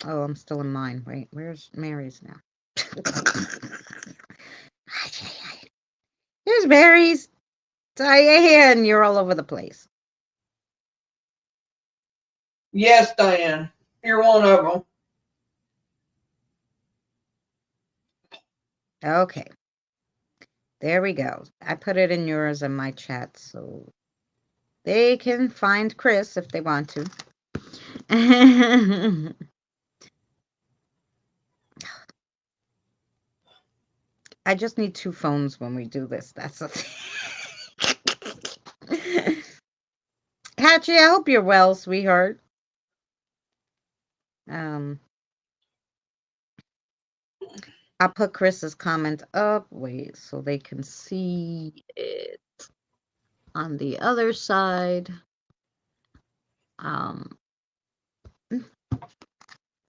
Oh, I'm still in mine. Wait, where's Mary's now? Here's Mary's. Diane, you're all over the place. Yes, Diane. You're one of them. Okay. There we go. I put it in yours and my chat so they can find Chris if they want to. I just need 2 phones when we do this. That's the thing. Hatchie, I hope you're well, sweetheart. Um, I'll put Chris's comment up. Wait, so they can see it on the other side.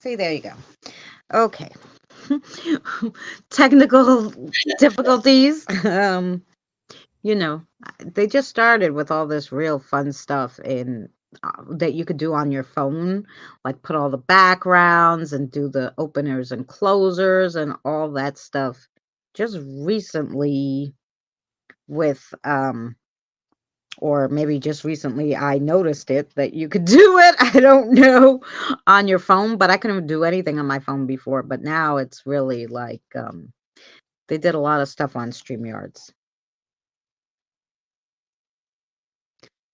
See, there you go. Okay. Technical difficulties. You know, they just started with all this real fun stuff in that you could do on your phone, like put all the backgrounds and do the openers and closers and all that stuff. Just recently with or maybe just recently I noticed it that you could do it. I don't know on your phone, but I couldn't do anything on my phone before. But now it's really like they did a lot of stuff on StreamYards.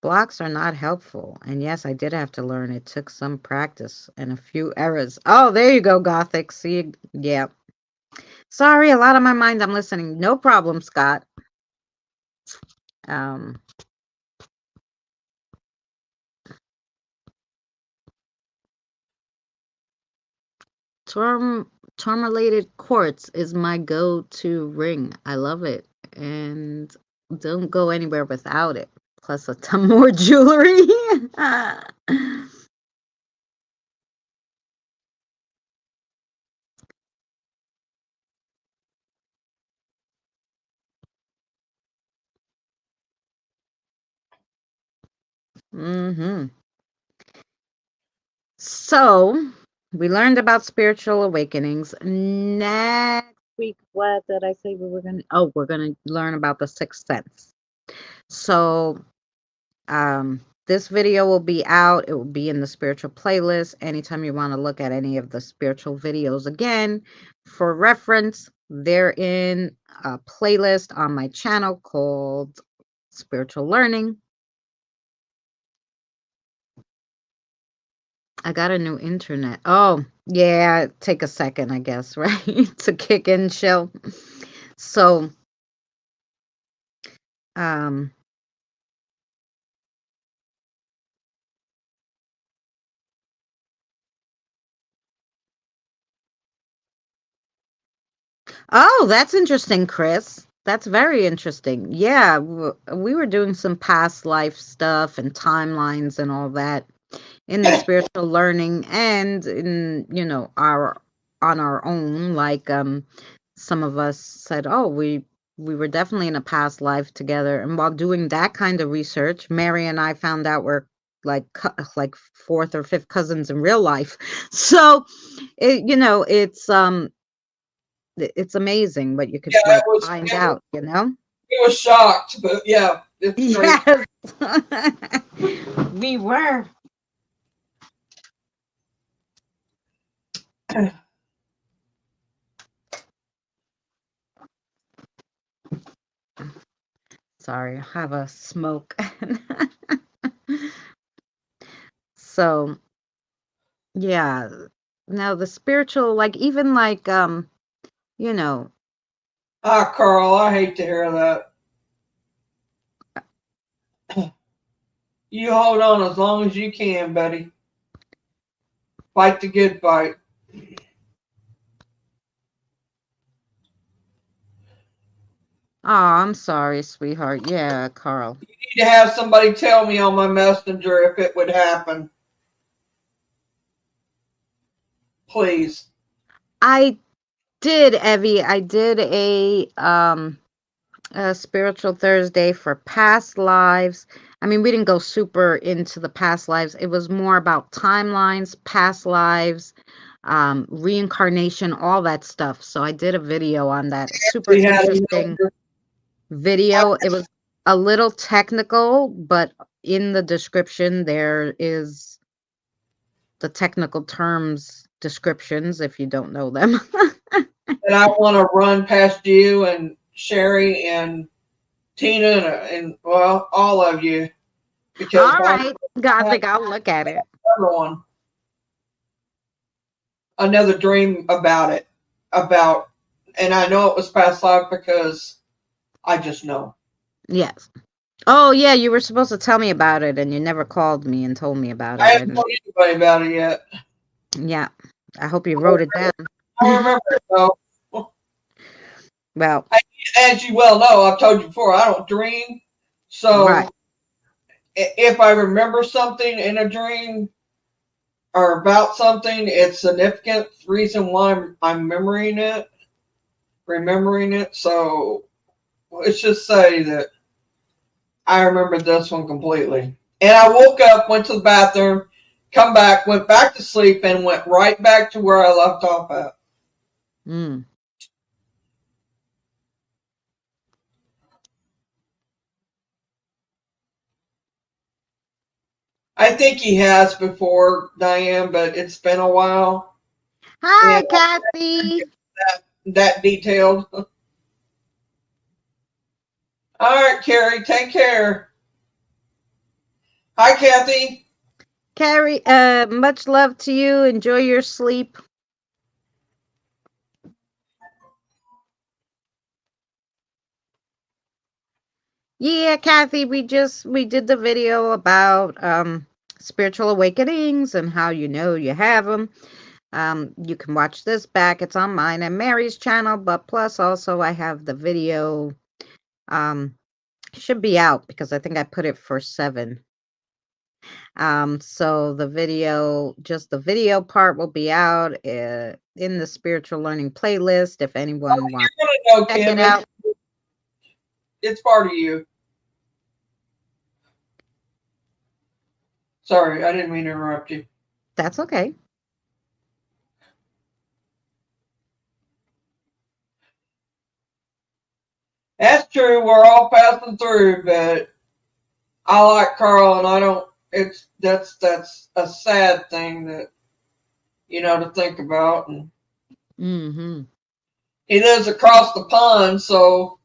Blocks are not helpful. And yes, I did have to learn. It took some practice and a few errors. Oh, there you go, Gothic. See, yeah. Sorry, a lot on my mind. I'm listening. No problem, Scott. Um, Tourmalated quartz is my go-to ring. I love it and don't go anywhere without it. Plus a ton more jewelry. Mm-hmm. So we learned about spiritual awakenings. Next week, what did I say we were gonna? Oh, we're gonna learn about the sixth sense. So, this video will be out. It will be in the spiritual playlist. Anytime you want to look at any of the spiritual videos again, for reference, they're in a playlist on my channel called Spiritual Learning. I got a new internet. Oh, yeah, take a second, I guess, right? To kick in chill. So, um, oh, that's interesting, Chris. That's very interesting. Yeah, we were doing some past life stuff and timelines and all that in the spiritual learning and in, our on our own. Like some of us said, oh, we were definitely in a past life together. And while doing that kind of research, Mary and I found out we're like fourth or fifth cousins in real life. So it's amazing what you could Yeah, like find out, it was shocked, but yeah, it's crazy. Yes. We were. Sorry, I have a smoke. So, yeah. Now the spiritual, like even like you know, Ah, Carl, I hate to hear that. You hold on as long as you can, buddy. Fight the good fight. oh, I'm sorry, sweetheart. Yeah, Carl. You need to have somebody tell me on my messenger if it would happen. Please. I did, Evie. I did a spiritual Thursday for past lives. I mean, we didn't go super into the past lives. It was more about timelines, past lives, reincarnation, all that stuff. So I did a video on that. Super We had interesting video. It was a little technical, but in the description there is the technical terms descriptions if you don't know them. and I want to run past you and Sherry and Tina and well, all of you because All I right, have I think I'll look at it. another one, another dream about it, about, and I know it was past life because I just know. Yes. Oh yeah, you were supposed to tell me about it and you never called me and told me about I it. haven't And told anybody about it yet. yeah, I hope you wrote it down. I remember it though. Well, As you well know, I've told you before, I don't dream. right. So if I remember something in a dream or about something, it's significant reason why I'm remembering it. So let's just say that I remember this one completely. And I woke up, went to the bathroom, come back, went back to sleep, and went right back to where I left off at. Mm. I think he has before, Diane, but it's been a while. Hi, And Kathy. that detailed. All right, Carrie, take care. Hi, Kathy. Carrie, much love to you. Enjoy your sleep. Yeah, Kathy, we did the video about spiritual awakenings and how you know you have them. You can watch this back. It's on mine and Mary's channel, but plus also I have the video should be out because I think I put it for 7. So just the video part will be out in the spiritual learning playlist if anyone wants You're gonna know, to check it Kim. out. It's part of you. Sorry, I didn't mean to interrupt you. That's okay. That's true. We're all passing through, but I like Carl, and I don't. It's that's a sad thing that to think about. And Mm-hmm. he lives across the pond, so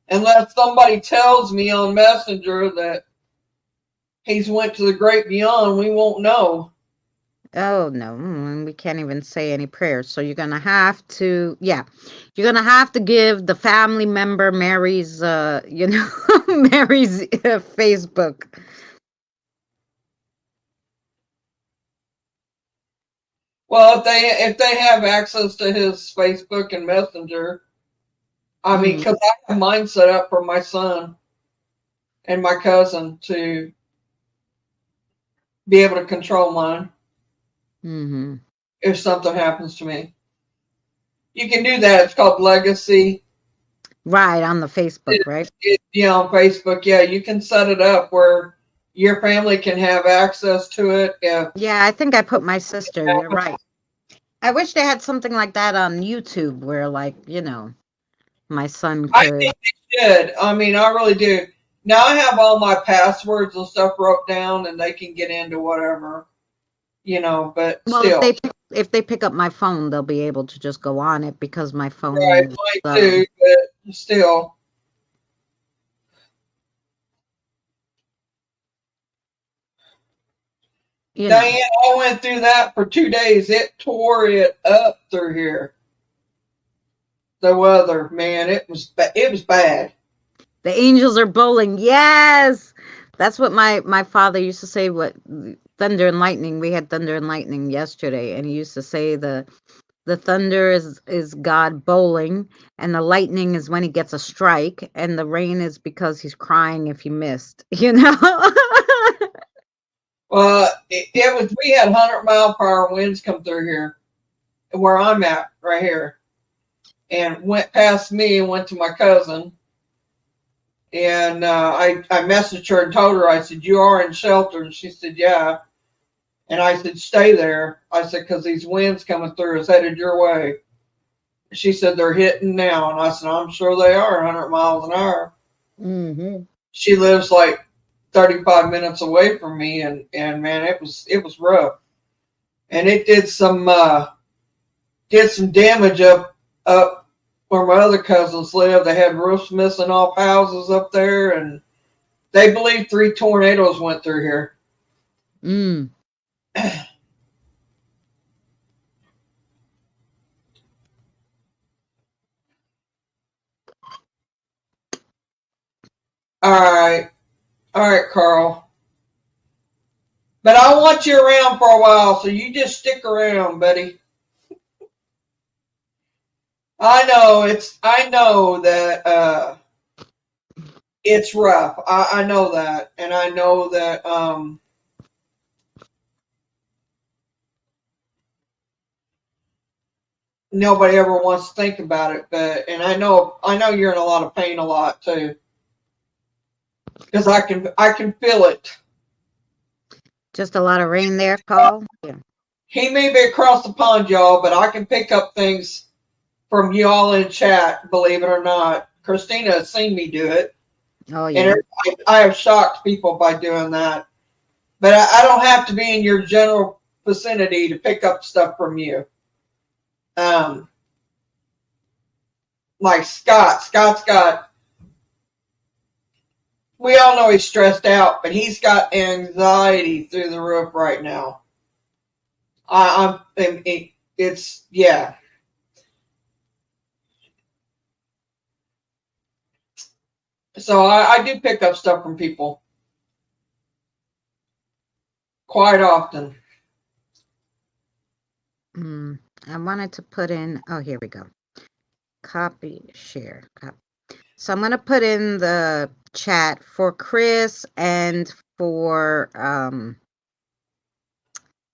unless somebody tells me on Messenger that he's went to the great beyond, we won't know. Oh no, we can't even say any prayers. So you're gonna have to, yeah, you're gonna have to give the family member Mary's, Mary's Facebook. Well, if they have access to his Facebook and Messenger, I mean, Mm, because I have mine set up for my son and my cousin to be able to control mine mm-hmm. if something happens to me. You can do that. It's called Legacy. Right, on the Facebook, right? On Facebook, yeah, you can set it up where your family can have access to it. Yeah, I think I put my sister. You're right. I wish they had something like that on YouTube where, like, my son I could. think they should. I mean, I really do. Now I have all my passwords and stuff wrote down, and they can get into whatever, but Well, still. if they pick up my phone, they'll be able to just go on it because my phone Right, is, mine too, but still. you know. Diane, I went through that for 2 days. It tore it up through here. The weather, man, it was bad. The angels are bowling. Yes. That's what my father used to say, what thunder and lightning. We had thunder and lightning yesterday, and he used to say the thunder is God bowling, and the lightning is when he gets a strike, and the rain is because he's crying if he missed, Well, it was. We had 100-mile-per-hour winds come through here, where I'm at, right here, and went past me and went to my cousin. And I messaged her and told her, I said, "You are in shelter," and she said, "Yeah." And I said, "Stay there." I said, "Because these winds coming through is headed your way." She said, "They're hitting now," and I said, "I'm sure they are 100 miles an hour." Mm-hmm. She lives like 35 minutes away from me, and man, it was rough, and it did some damage up where my other cousins live. They had roofs missing off houses up there, and they believe 3 tornadoes went through here. Mm. All right, Carl. But I want you around for a while, so you just stick around, buddy. I know that it's rough. I know that, and I know that nobody ever wants to think about it. But and I know you're in a lot of pain a lot too, because I can feel it. Just a lot of rain there, Paul. Yeah. He may be across the pond, y'all, but I can pick up things from y'all in chat. Believe it or not, Christina has seen me do it, Oh and yeah. I have shocked people by doing that. But I don't have to be in your general vicinity to pick up stuff from you. Um, like Scott. We all know he's stressed out, but he's got anxiety through the roof right now. It's yeah. So I do pick up stuff from people quite often. I wanted to put in. Oh, here we go. Copy, share. Copy. So I'm gonna put in the chat for Chris and for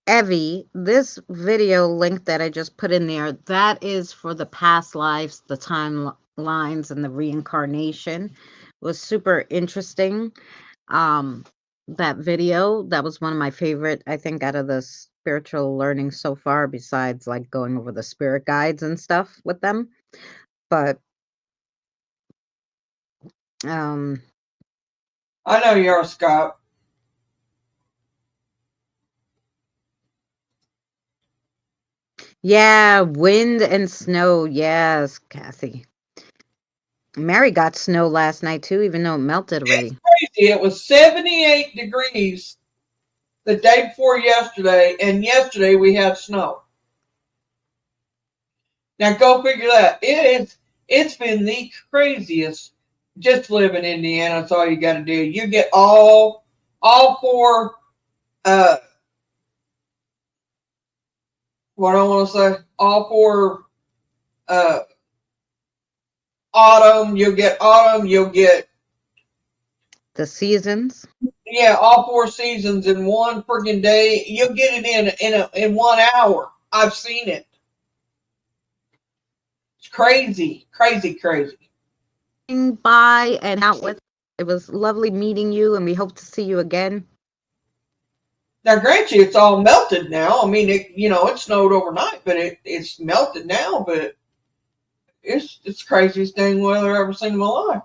Evie. This video link that I just put in there, that is for the past lives, the timelines, and the reincarnation. It was super interesting. Um, that video, that was one of my favorite, I think, out of the spiritual learning so far, besides like going over the spirit guides and stuff with them. But um I know you are, Scott. yeah, wind and snow. Yes, Kathy. Mary got snow last night too, even though it melted It's already. crazy. It was 78 degrees the day before yesterday, and yesterday we had snow. Now go figure that. It's been the craziest. Just live in Indiana. That's all you got to do. You get all four. What I want to say. All four. Uh, autumn. You'll get autumn. You'll get The seasons. all 4 seasons in one freaking day. You'll get it in 1 hour. I've seen it. crazy, crazy, crazy. By and out with. It was lovely meeting you, and we hope to see you again. Now, grant you, it's all melted now. I mean, it snowed overnight, but it's melted now. But it's craziest dang weather I've ever seen in my life.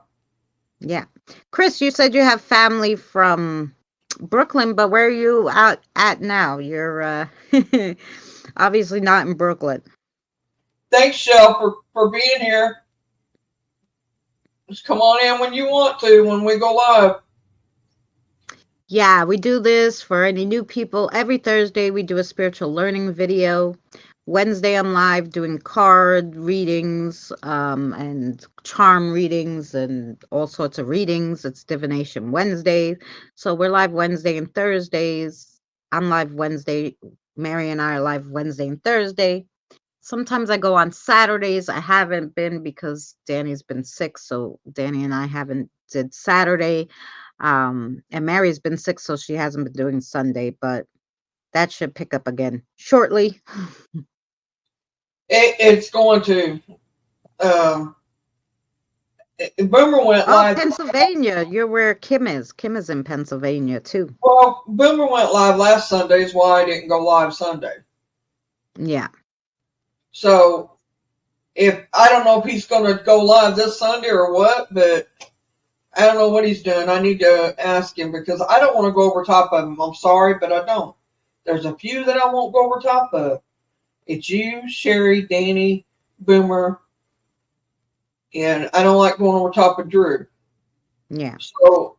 Yeah. Chris, you said you have family from Brooklyn, but where are you out at now? You're obviously not in Brooklyn. Thanks, Shell, for being here. Just come on in when you want to, when we go live. Yeah, we do this for any new people. Every Thursday, we do a spiritual learning video. Wednesday, I'm live doing card readings and charm readings and all sorts of readings. It's Divination Wednesday. So we're live Wednesday and Thursdays. I'm live Wednesday. Mary and I are live Wednesday and Thursday. Sometimes I go on Saturdays. I haven't been because Danny's been sick. So Danny and I haven't did Saturday. And Mary's been sick, so she hasn't been doing Sunday, but that should pick up again shortly. It's going to. Boomer went live. Pennsylvania. You're where Kim is. Kim is in Pennsylvania too. Well, Boomer went live last Sunday, is why I didn't go live Sunday. Yeah. So, I don't know if he's going to go live this Sunday or what, but I don't know what he's doing. I need to ask him because I don't want to go over top of him. I'm sorry, but I don't. There's a few that I won't go over top of. It's you, Sherry, Danny, Boomer, and I don't like going over top of Drew. Yeah. So,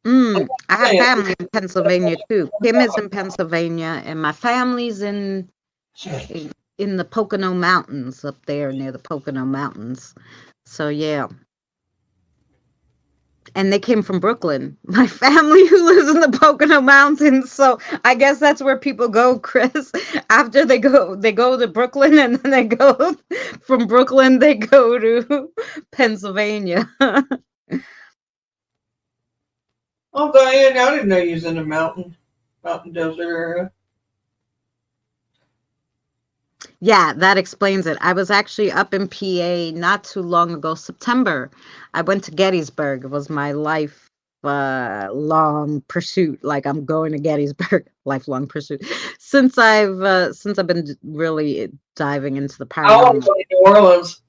I have family in Pennsylvania too. Kim is in Pennsylvania, and my family's in the Pocono Mountains up there near the Pocono Mountains. So yeah. And they came from Brooklyn. My family who lives in the Pocono Mountains. So I guess that's where people go, Chris. After they go to Brooklyn, and then they go from Brooklyn, they go to Pennsylvania. Oh, Diane, I didn't know you was in the mountain desert area. Yeah, that explains it. I was actually up in PA not too long ago, September. I went to Gettysburg. It was my life long pursuit. Like I'm going to Gettysburg, lifelong pursuit. Since I've been really diving into the I want to paranormal. go to New Orleans.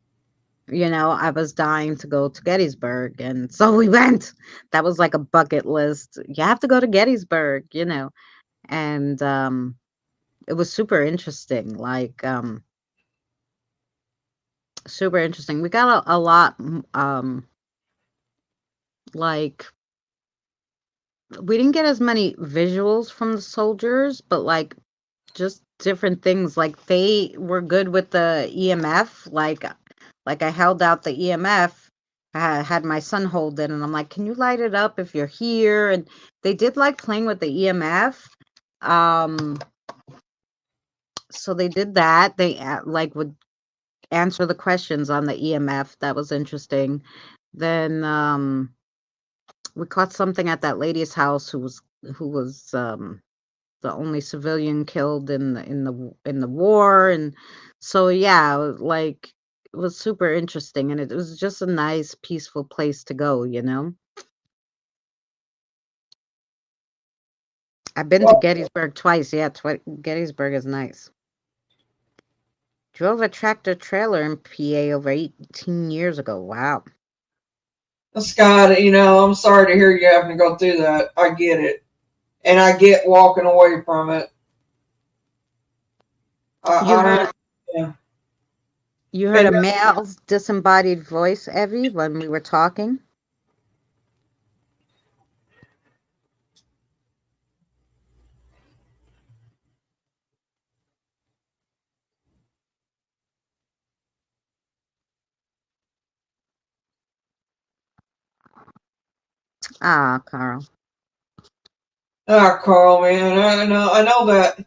I was dying to go to Gettysburg, and so we went. That was like a bucket list. You have to go to Gettysburg, and it was super interesting. Like super interesting. We got a lot like we didn't get as many visuals from the soldiers, but like just different things. Like they were good with the EMF. Like I held out the EMF. I had my son hold it, and I'm like, "Can you light it up if you're here?" And they did like playing with the EMF. So they did that. They like would answer the questions on the EMF. That was interesting. Then we caught something at that lady's house who was the only civilian killed in the war, and so yeah, like it was super interesting, and it was just a nice peaceful place to go. I've been to Gettysburg twice. Yeah, Gettysburg is nice. Drove a tractor trailer in PA over 18 years ago. Wow. Scott, I'm sorry to hear you having to go through that. I get it. And I get walking away from it. You heard a male's disembodied voice, Evie, when we were talking? Ah, Carl. Ah, Carl, man, I know that.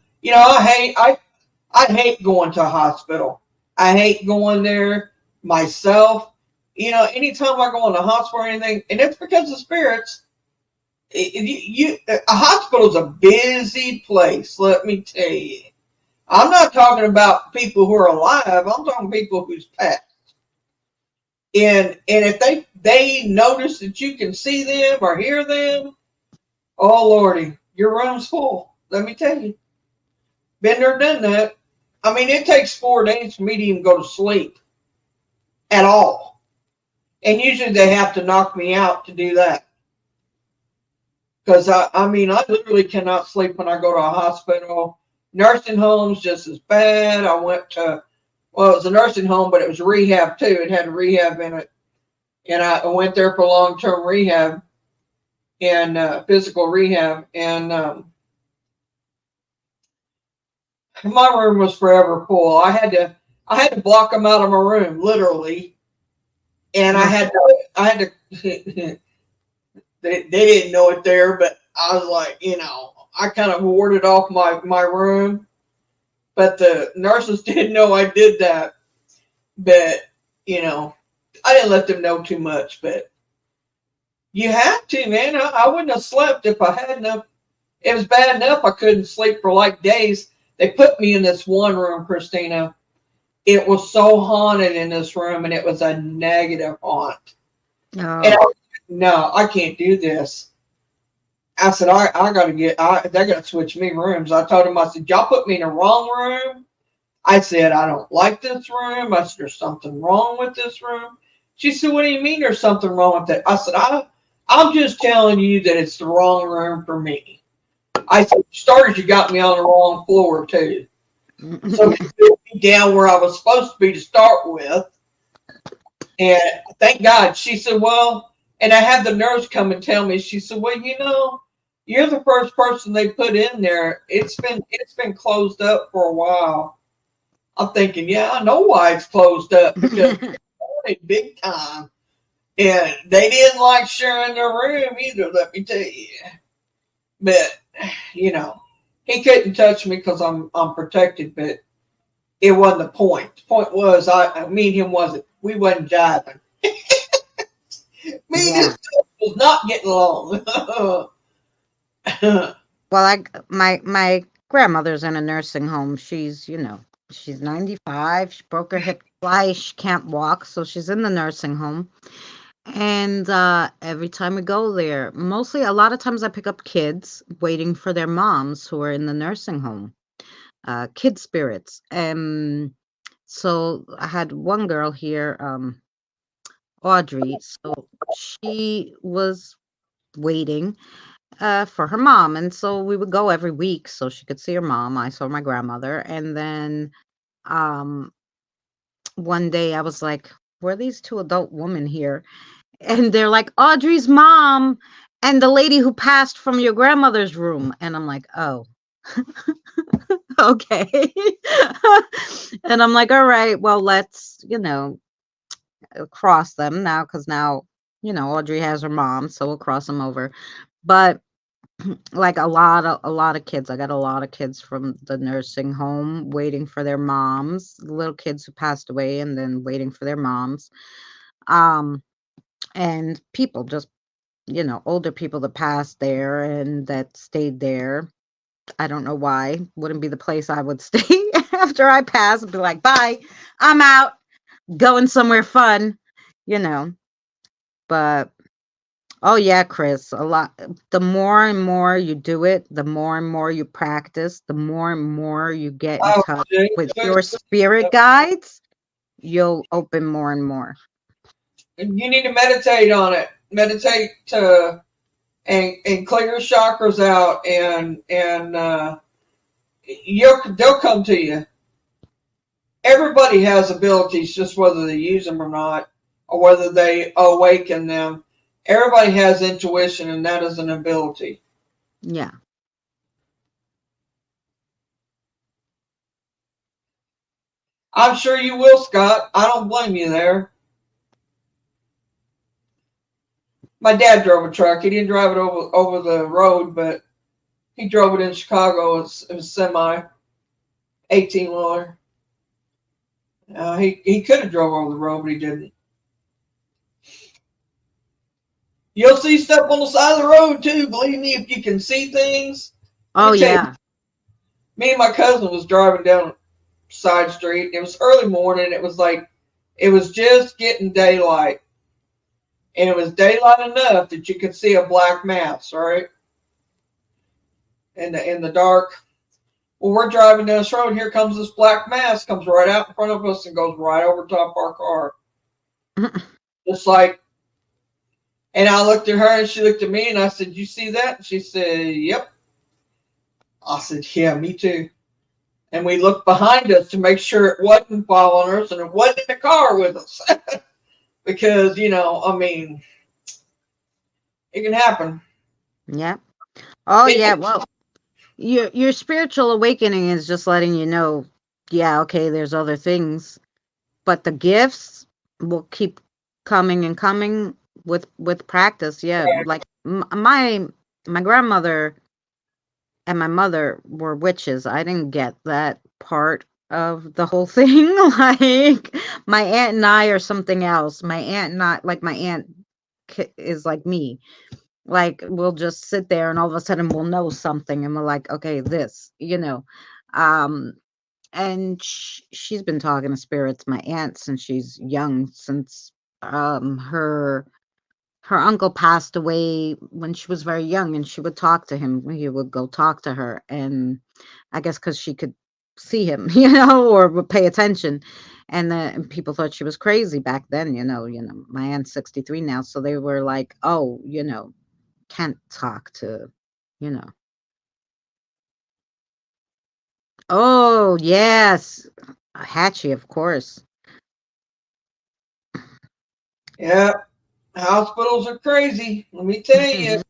I hate going to a hospital. I hate going there myself. Anytime I go in the hospital or anything, and it's because of spirits. A hospital is a busy place. Let me tell you. I'm not talking about people who are alive. I'm talking people who's passed. And if they notice that you can see them or hear them, oh Lordy, your room's full. Let me tell you. Been there, done that. I mean, it takes 4 days for me to even go to sleep at all. And usually they have to knock me out to do that. Because I literally cannot sleep when I go to a hospital. Nursing homes just as bad. I went to, well, it was a nursing home, but it was rehab too. It had a rehab in it. And I went there for long-term rehab and physical rehab. And my room was forever full. I had to block them out of my room, literally. And I had to they didn't know it there, but I was like, I kind of warded off my room. But the nurses didn't know I did that. But, I didn't let them know too much. But you have to, man. I wouldn't have slept if I hadn't have. It was bad enough I couldn't sleep for like days. They put me in this one room, Christina. It was so haunted in this room, and it was a negative haunt. Oh. And no, I can't do this. I said, I got to they're going to switch me rooms. I told them, I said, y'all put me in the wrong room. I said, I don't like this room. I said, there's something wrong with this room. She said, what do you mean there's something wrong with it? I said, I'm just telling you that it's the wrong room for me. I said, starters, you got me on the wrong floor, too. So they put me down where I was supposed to be to start with. And thank God. She said, well, and I had the nurse come and tell me, she said, well, you're the first person they put in there. It's been closed up for a while. I'm thinking, yeah, I know why it's closed up, because it's big time. And they didn't like sharing their room either, let me tell you. But, he couldn't touch me because I'm protected, but it wasn't the point. The point was me and him we wasn't jiving. Me and his was not getting along. Well, my grandmother's in a nursing home. She's 95. She broke her hip twice. She can't walk, so she's in the nursing home. And every time we go there, mostly a lot of times I pick up kids waiting for their moms who are in the nursing home, kid spirits. And so I had one girl here, Audrey. So she was waiting for her mom. And so we would go every week so she could see her mom. I saw my grandmother. And then um, one day I was like, were these two adult women here? And they're like, Audrey's mom and the lady who passed from your grandmother's room. And I'm like, oh, okay. And I'm like, all right, well, let's, cross them now, because now, Audrey has her mom, so we'll cross them over. But like a lot of kids, I got a lot of kids from the nursing home waiting for their moms, little kids who passed away and then waiting for their moms. And people just, older people that passed there and that stayed there. I don't know why. Wouldn't be the place I would stay after I pass. I'd be like, bye, I'm out, going somewhere fun, you know. But oh yeah, Chris, a lot. The more and more you do it, the more and more you practice, the more and more you get in touch with your spirit guides, you'll open more and more. You need to meditate on it. Meditate and clear your chakras out, and they'll come to you. Everybody has abilities, just whether they use them or not, or whether they awaken them. Everybody has intuition, and that is an ability. Yeah. I'm sure you will, Scott. I don't blame you there. My dad drove a truck. He didn't drive it over the road, but he drove it in Chicago. It was a semi 18-wheeler. He could have drove over the road, but he didn't. You'll see stuff on the side of the road too. Believe me, if you can see things. Oh yeah. Me and my cousin was driving down side street. It was early morning. It was like it was just getting daylight, and it was daylight enough that you could see a black mass, right, in the dark. Well, we're driving down this road. Here comes this black mass, comes right out in front of us and goes right over top our car. It's like, and I looked at her and she looked at me and I said, "You see that?" And she said, "Yep." I said, "Yeah, me too." And we looked behind us to make sure it wasn't following us and it wasn't in the car with us. Because, I mean, it can happen. Yeah. Oh yeah. Well, your spiritual awakening is just letting you know, yeah, okay, there's other things, but the gifts will keep coming and coming with practice. Yeah, like my grandmother and my mother were witches. I didn't get that part of the whole thing. Like my aunt and I are something else. My aunt not like my aunt is like me. Like we'll just sit there and all of a sudden we'll know something and we're like, okay, this. Um and she's been talking to spirits, my aunt, since she's young, since her uncle passed away when she was very young, and she would talk to him. He would go talk to her, and I guess because she could see him, or would pay attention. And people thought she was crazy back then. My aunt's 63 now, so they were like, "Oh, can't talk to, you know." Oh yes, Hatchie, of course. Yeah, hospitals are crazy. Let me tell you,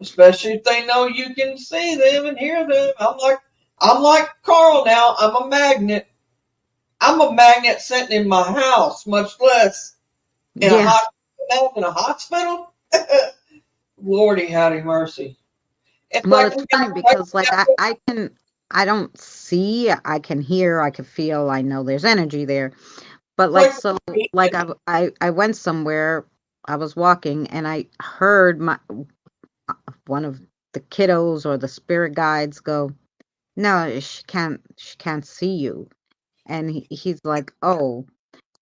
especially if they know you can see them and hear them. I'm like Carl now. I'm a magnet. I'm a magnet sitting in my house, much less in a Yeah. hospital. Lordy, howdy mercy. It's Well, like it's funny because like I don't see, I can hear, I can feel, I know there's energy there. But it's like like so like I went somewhere, I was walking and I heard my one of the kiddos or the spirit guides go, "No, she can't see you." And he's like, "Oh."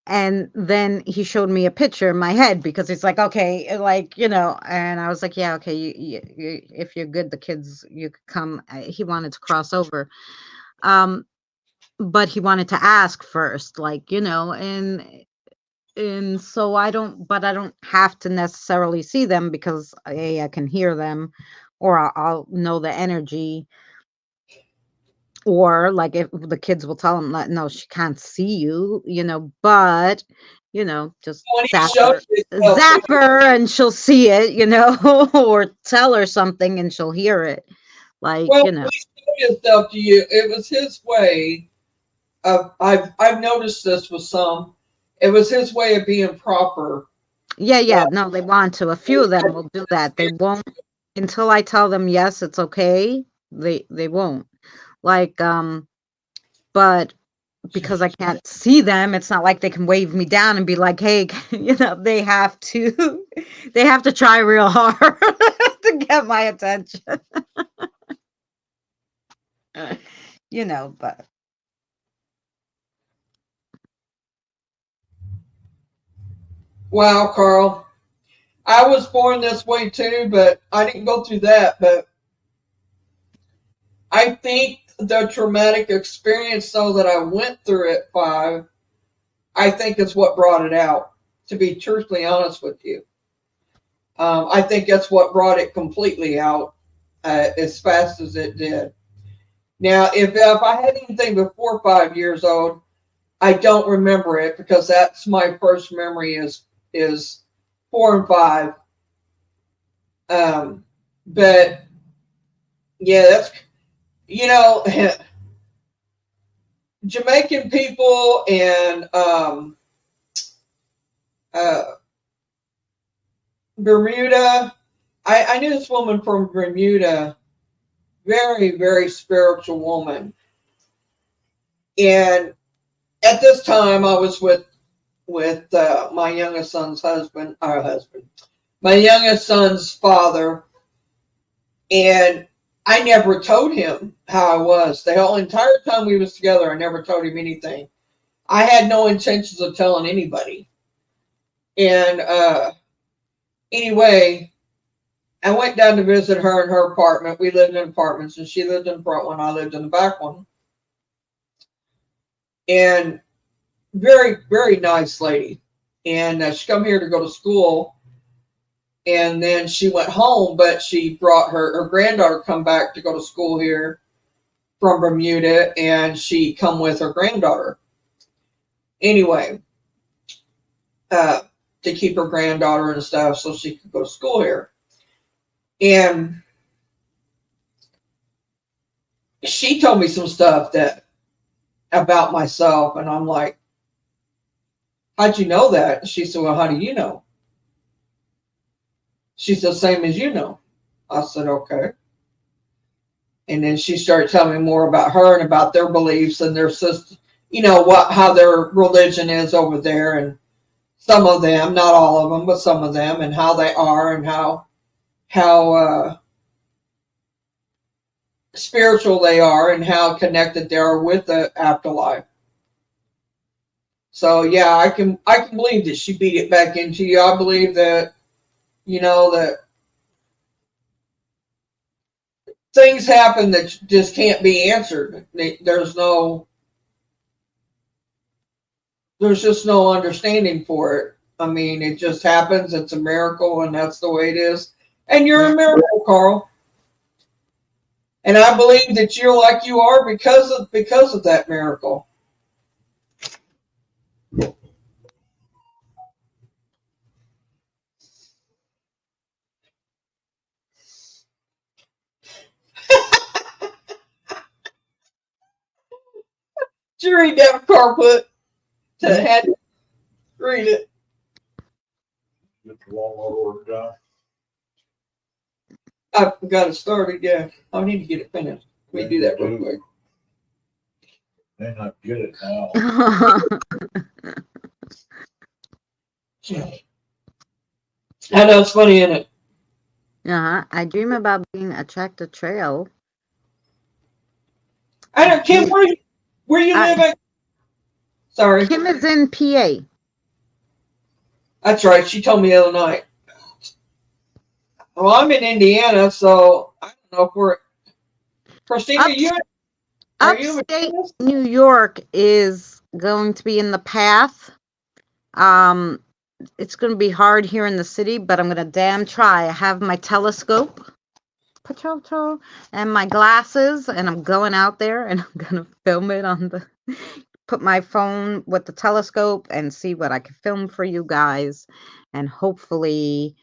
And then he showed me a picture in my head because it's like, okay, like, and I was like, yeah, okay, if you're good, the kids, you could come. He wanted to cross over. Um, but he wanted to ask first, like, and so I don't have to necessarily see them because I can hear them, or I'll know the energy, or like if the kids will tell him like, no, she can't see you, but just when you zap show her, yourself to and she'll see it, or tell her something and she'll hear it, like, well, when he showed himself to you, it was his way of I've noticed this with some. It was his way of being proper. yeah, Uh, yeah, no, they want to. A few of them will do that. They won't until I tell them yes, it's okay. They won't. Like, but because I can't see them, it's not like they can wave me down and be like, "Hey," they have to they have to try real hard to get my attention. But wow, Carl. I was born this way too, but I didn't go through that. But I think the traumatic experience, though, that I went through at 5, I think is what brought it out. To be truthfully honest with you, I think that's what brought it completely out as fast as it did. Now, if I had anything before 5 years old, I don't remember it because that's my first memory is 4 and 5. But yeah, that's you know Jamaican people and uh, Bermuda. I knew this woman from Bermuda, very very spiritual woman, and at this time I was with my youngest son's husband, my youngest son's father, and I never told him how I was. The whole entire time we was together, I never told him anything. I had no intentions of telling anybody. And anyway, I went down to visit her in her apartment. We lived in apartments, and she lived in the front one. I lived in the back one. And very, very nice lady. And she come here to go to school. And then she went home, but she brought her granddaughter come back to go to school here from Bermuda, and she come with her granddaughter. Anyway, to keep her granddaughter and stuff so she could go to school here. And she told me some stuff that about myself, and I'm like, how'd you know that? She said, well, how do you know? She said, same as you know. I said, okay. And then she started telling me more about her and about their beliefs and their system, how their religion is over there, and some of them, not all of them, but some of them, and how they are, and how spiritual they are, and how connected they are with the afterlife. So yeah, I can believe that she beat it back into you. I believe that that things happen that just can't be answered. There's just no understanding for it. I mean, it just happens. It's a miracle, and that's the way it is. And you're a miracle, Carl. And I believe that you're like you are because of that miracle. Did you read that, Carpet? Had to read it. Get the Walmart order done. I've got it started, yeah. I need to get it finished. Let me do that real quick. May not get it now. I know it's funny, isn't it? I dream about being a tractor trail. I know, Kim, where you live at? Sorry. Kim is in PA. That's right. She told me the other night. Well, I'm in Indiana, so I don't know if we're. Christina, Upstate New York is going to be in the path. It's going to be hard here in the city, but I'm going to damn try. I have my telescope, and my glasses, and I'm going out there, and I'm going to film it put my phone with the telescope and see what I can film for you guys, and hopefully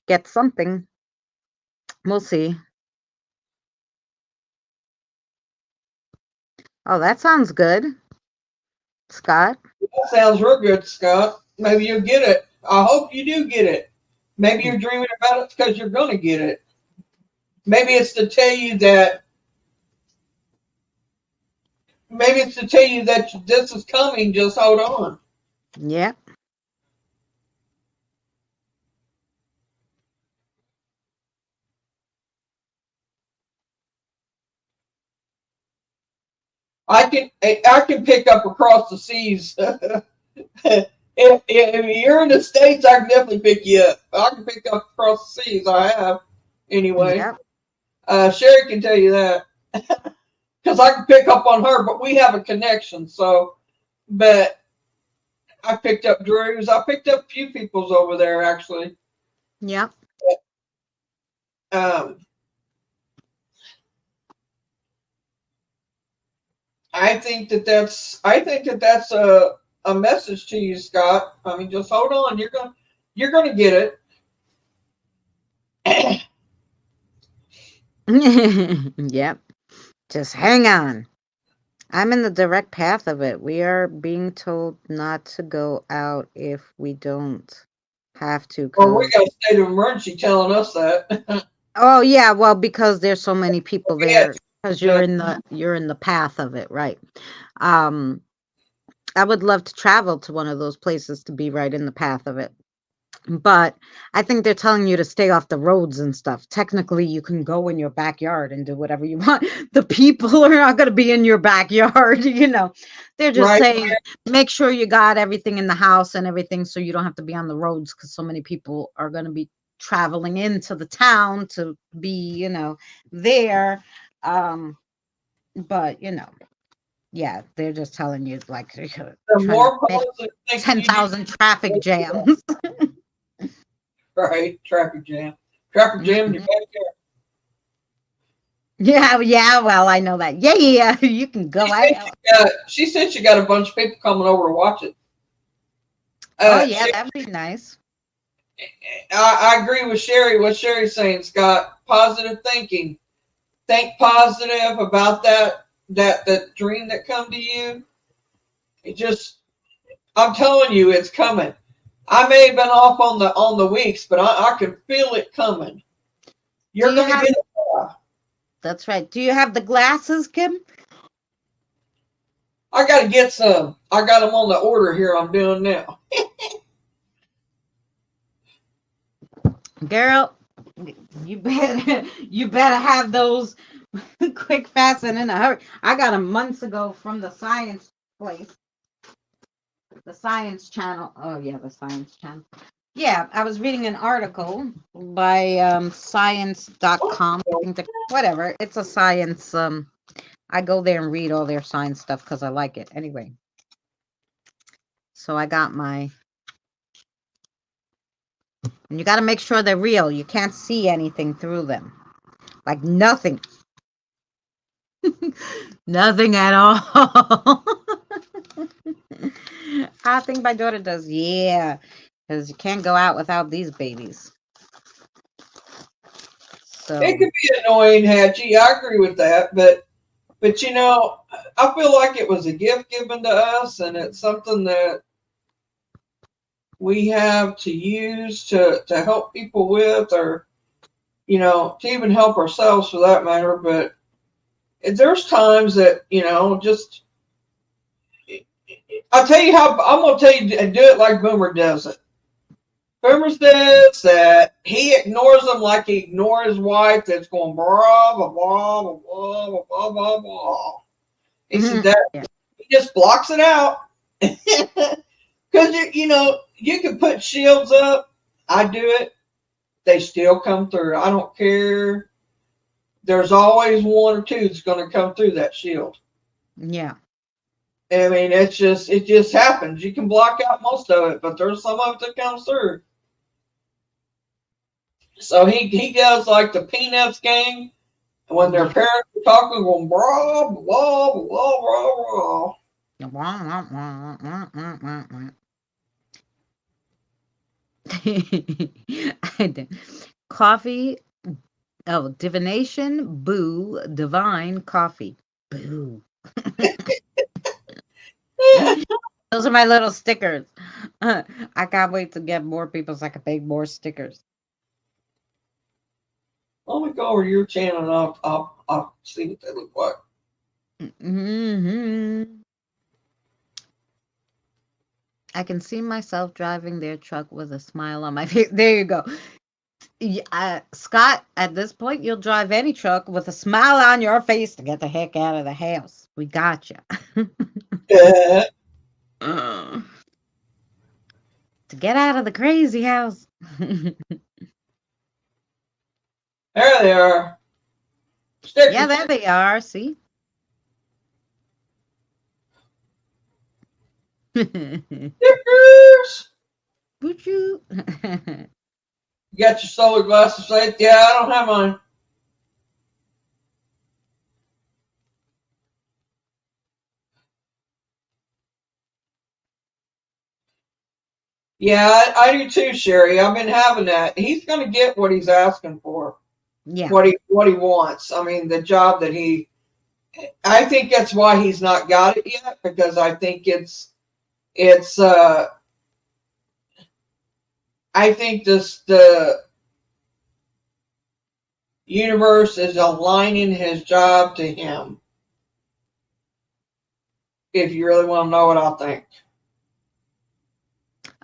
get something. We'll see. Oh, that sounds good, Scott. That sounds real good, Scott. Maybe you'll get it. I hope you do get it. Maybe you're dreaming about it because you're going to get it. Maybe it's to tell you that. Maybe it's to tell you that this is coming. Just hold on. Yeah. I can pick up across the seas. if you're in the States, I can definitely pick you up. I can pick up across the seas. I have anyway. Yep. Sherry can tell you that because I can pick up on her, but we have a connection. So, but I picked up Drew's. I picked up a few people's over there actually. Yep. I think that's a message to you, Scott. I mean, just hold on. You're gonna get it. Yep. Just hang on. I'm in the direct path of it. We are being told not to go out if we don't have to. Well, we got a state of emergency telling us that. Oh yeah, well, because there's so many people there. Yes. Because you're in the path of it, right? I would love to travel to one of those places to be right in the path of it. But I think they're telling you to stay off the roads and stuff. Technically, you can go in your backyard and do whatever you want. The people are not going to be in your backyard, you know. They're just Right. saying make sure you got everything in the house and everything so you don't have to be on the roads because so many people are going to be traveling into the town to be, you know, there. Um, but, you know, yeah, they're just telling you like The trying to more make positive thinking you 10,000 traffic jams. do, right? Traffic jam. Traffic jam in your backyard. Yeah, yeah, well, I know that. Yeah, yeah, you can go out. She said she got a bunch of people coming over to watch it. Oh, yeah, She, that'd be nice. I agree with Sherry. What Sherry's saying, Scott. Positive thinking. Think positive about that dream that come to you. It just, I'm telling you, it's coming. I may have been off on the weeks, but I can feel it coming. Do You're you gonna have, get it. that's right. Do you have the glasses, Kim? I gotta get some. I got them on the order here. I'm doing now. Girl, you better have those quick, fast, and in a hurry. I got them months ago from the science place, the science channel. Oh, yeah, the science channel. Yeah, I was reading an article by science.com. I think whatever. It's a science I go there and read all their science stuff because I like it. Anyway, so I got my, and you got to make sure they're real. You can't see anything through them. Like nothing. Nothing at all. I think my daughter does. Yeah. Because you can't go out without these babies. So, It could be annoying, Hatchie. I agree with that, but you know, I feel like it was a gift given to us, and it's something that we have to use to help people with, or you know, to even help ourselves for that matter. But there's times that you know, just I'll tell you how I'm gonna tell you do it like Boomer does it. Boomer says that he ignores them like he ignores his wife that's going blah blah blah blah blah blah blah blah. He said that yeah. he just blocks it out. Because you know, you can put shields up. I do it. They still come through. I don't care. There's always one or two that's going to come through that shield. Yeah. I mean, it just happens. You can block out most of it, but there's some of it that comes through. So he does like the Peanuts game when their parents are talking, going blah blah blah blah blah. I did. Coffee. Oh, divination. Boo. Divine coffee. Boo. Those are my little stickers. I can't wait to get more people so I can make more stickers. Let me go over to your channel and I'll see what they look like. Mm-hmm. I can see myself driving their truck with a smile on my face. There you go. Scott, at this point, you'll drive any truck with a smile on your face to get the heck out of the house. We got you. To get out of the crazy house. There they are. Stickers. Yeah, there they are. See? Stickers. Would you? You got your solar glasses, Faith? Yeah, I don't have mine. Yeah, I do too, Sherry. I've been having that. He's going to get what he's asking for. Yeah. What he wants. I mean, the job that he. I think that's why he's not got it yet, because I think it's. I think the universe is aligning his job to him. If you really want to know what I think.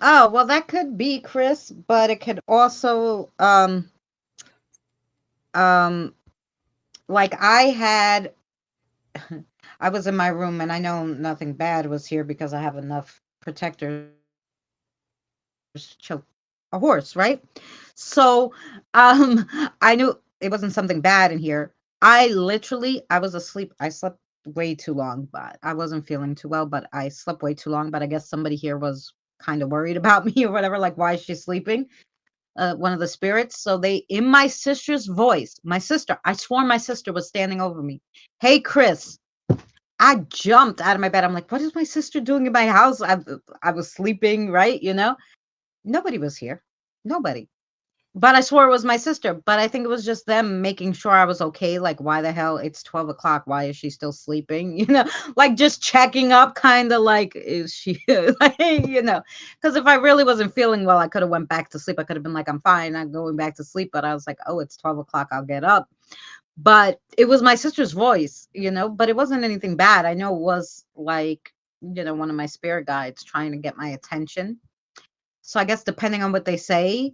Oh, well, that could be Chris, but it could also um like I was in my room and I know nothing bad was here because I have enough protectors to choke a horse, right? So I knew it wasn't something bad in here. I was asleep. I slept way too long, but I wasn't feeling too well, but I slept way too long. But I guess somebody here was kind of worried about me or whatever, like why is she sleeping? One of the spirits. So they, in my sister's voice, my sister, I swore my sister was standing over me. Hey, Chris. I jumped out of my bed. I'm like, what is my sister doing in my house? I was sleeping, right? Nobody was here. Nobody. But I swore it was my sister. But I think it was just them making sure I was okay. Like, why the hell? It's 12 o'clock. Why is she still sleeping? Like just checking up, kind of like, is she, like, because if I really wasn't feeling well, I could have went back to sleep. I could have been like, I'm fine. I'm going back to sleep. But I was like, oh, it's 12 o'clock. I'll get up. But it was my sister's voice, but it wasn't anything bad. I know it was like, one of my spirit guides trying to get my attention. So I guess depending on what they say,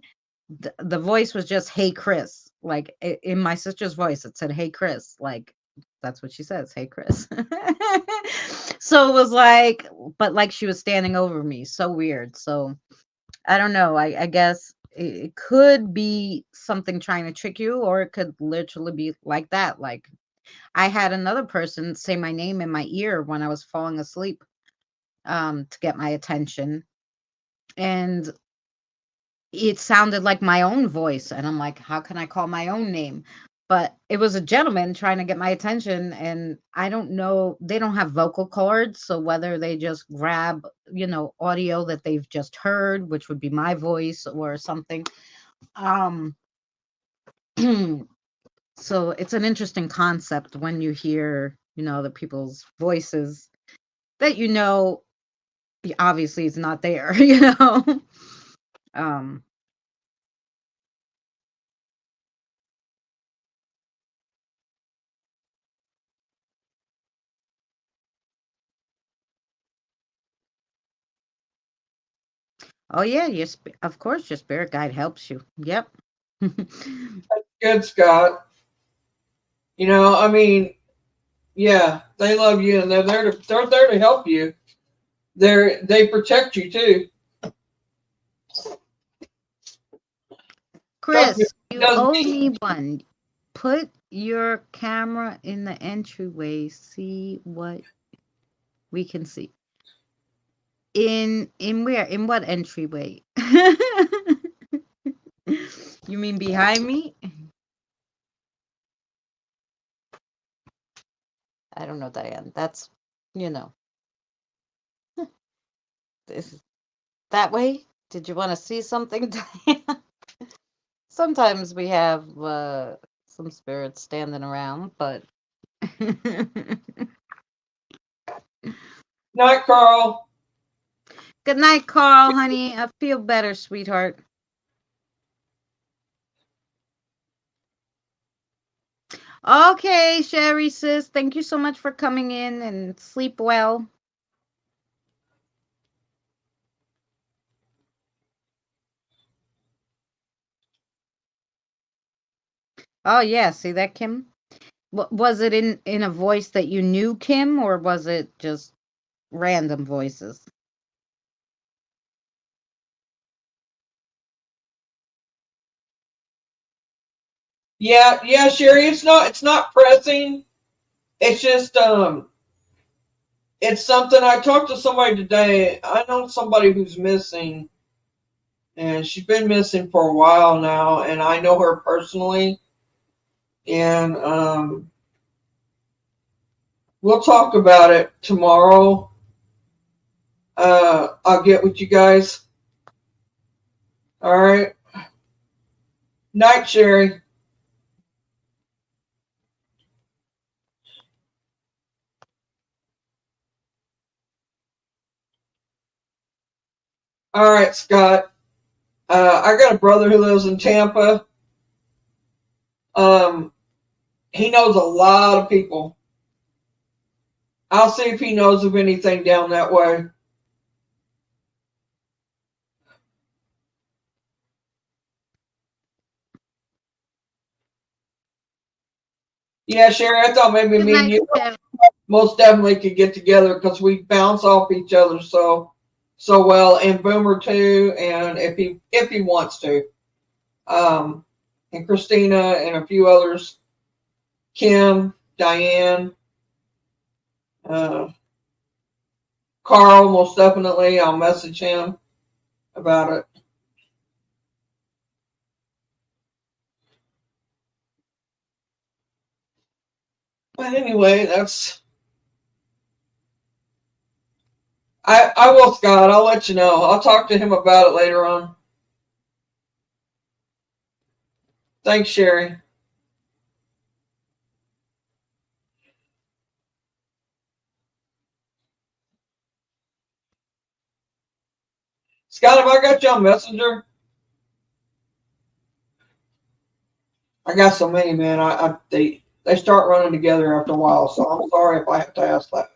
the voice was just, hey, Chris. Like in my sister's voice, it said, hey, Chris. Like that's what she says, hey, Chris. So it was like, but like she was standing over me. So weird. So I don't know. I guess it could be something trying to trick you, or it could literally be like that. Like I had another person say my name in my ear when I was falling asleep, to get my attention. And it sounded like my own voice. And I'm like, how can I call my own name? But it was a gentleman trying to get my attention. And I don't know, they don't have vocal cords. So whether they just grab, audio that they've just heard, which would be my voice or something. Um, so it's an interesting concept when you hear, the people's voices that obviously is not there, Um, oh yeah, of course your spirit guide helps you. Yep. Good, Scott. I mean, yeah, they love you and they're there to help you. They protect you too. Trust me, Chris, it you does owe me. me one. Put your camera in the entryway. See what we can see. In where? In what entryway? You mean behind me? I don't know, Diane. That's, you know, this that way. Did you want to see something, Diane? Sometimes we have some spirits standing around, but Night, Carl. good night, Carl, honey. I feel better, sweetheart. Okay, Sherry, sis. Thank you so much for coming in and sleep well. Oh yeah, see that, Kim? Was it in a voice that you knew, Kim, or was it just random voices? Yeah, Sherry. It's not pressing. It's just it's something. I talked to somebody today. I know somebody who's missing, and she's been missing for a while now, and I know her personally, and we'll talk about it tomorrow. I'll get with you guys. All right. Night, Sherry. All right, Scott. I got a brother who lives in Tampa. Um, he knows a lot of people. I'll see if he knows of anything down that way. Yeah, Sherry, I thought maybe Good me and night, you Chef. most definitely could get together because we bounce off each other so well, and Boomer too, and if he wants to, um, and Christina and a few others, Kim, Diane, uh, Carl, most definitely. I'll message him about it. But anyway, I will, Scott. I'll let you know. I'll talk to him about it later on. Thanks, Sherry. Scott, have I got you on Messenger? I got so many, man. They start running together after a while, so I'm sorry if I have to ask that.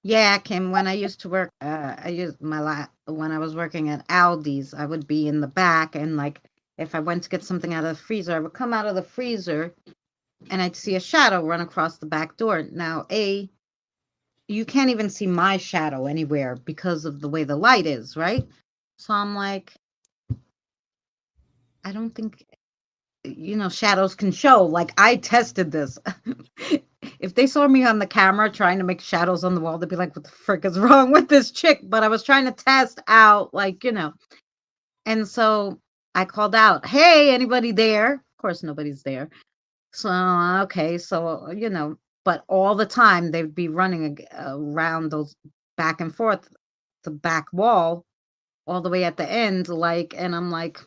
Yeah, Kim, when I used to work, I used when I was working at Aldi's, I would be in the back and like if I went to get something out of the freezer, I would come out of the freezer and I'd see a shadow run across the back door. Now, you can't even see my shadow anywhere because of the way the light is, right? So I'm like, I don't think shadows can show. Like I tested this. If they saw me on the camera trying to make shadows on the wall, they'd be like, "What the frick is wrong with this chick?" But I was trying to test out, and so I called out, "Hey, anybody there?" Of course, nobody's there. So okay, so but all the time they'd be running around those back and forth, the back wall, all the way at the end, and I'm like,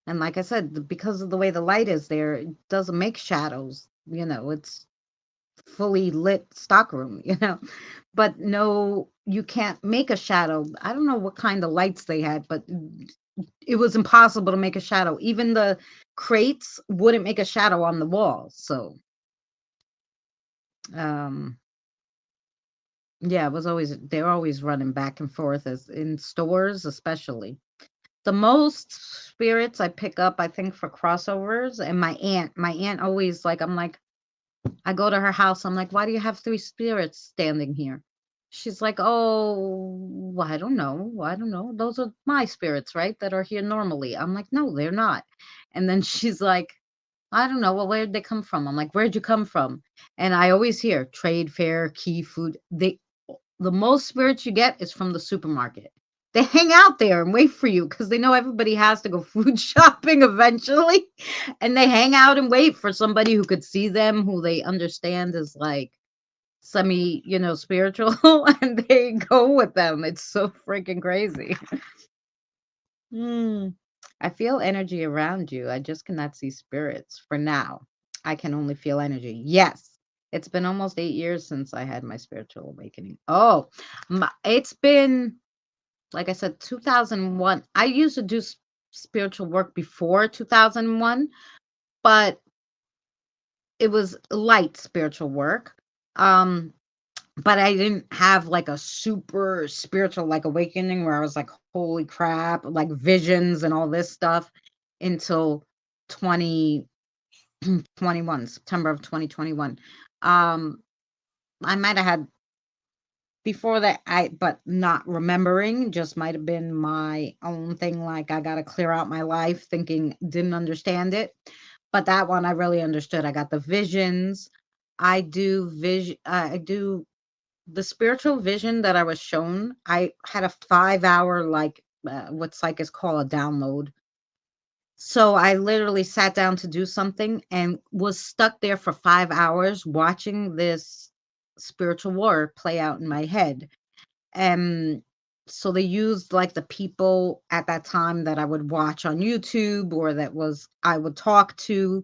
and like I said, because of the way the light is there, it doesn't make shadows. It's fully lit stockroom, but no, you can't make a shadow. I don't know what kind of lights they had, but it was impossible to make a shadow. Even the crates wouldn't make a shadow on the wall. So, um, yeah, they're always running back and forth as in stores, especially. The most spirits I pick up, I think, for crossovers, and my aunt always like, I'm like, I go to her house. I'm like, why do you have three spirits standing here? She's like, oh, I don't know. I don't know. Those are my spirits, right? That are here normally. I'm like, no, they're not. And then she's like, I don't know. Well, where'd they come from? I'm like, where'd you come from? And I always hear trade fair, key food. The most spirits you get is from the supermarket. They hang out there and wait for you because they know everybody has to go food shopping eventually. And they hang out and wait for somebody who could see them, who they understand is like semi, spiritual, and they go with them. It's so freaking crazy. Hmm. I feel energy around you. I just cannot see spirits for now. I can only feel energy. Yes. It's been almost 8 years since I had my spiritual awakening. Oh, it's been, like I said, 2001. I used to do spiritual work before 2001, but it was light spiritual work. Um, but I didn't have like a super spiritual like awakening where I was like, holy crap, like visions and all this stuff until 2021, September of 2021. Um, I might have had before that, but not remembering, just might have been my own thing. Like I got to clear out my life thinking, didn't understand it. But that one I really understood. I got the visions. I do the spiritual vision that I was shown. I had a 5 hour, like, what psychics call a download. So I literally sat down to do something and was stuck there for 5 hours watching this spiritual war play out in my head. And so they used like the people at that time that I would watch on YouTube or that was I would talk to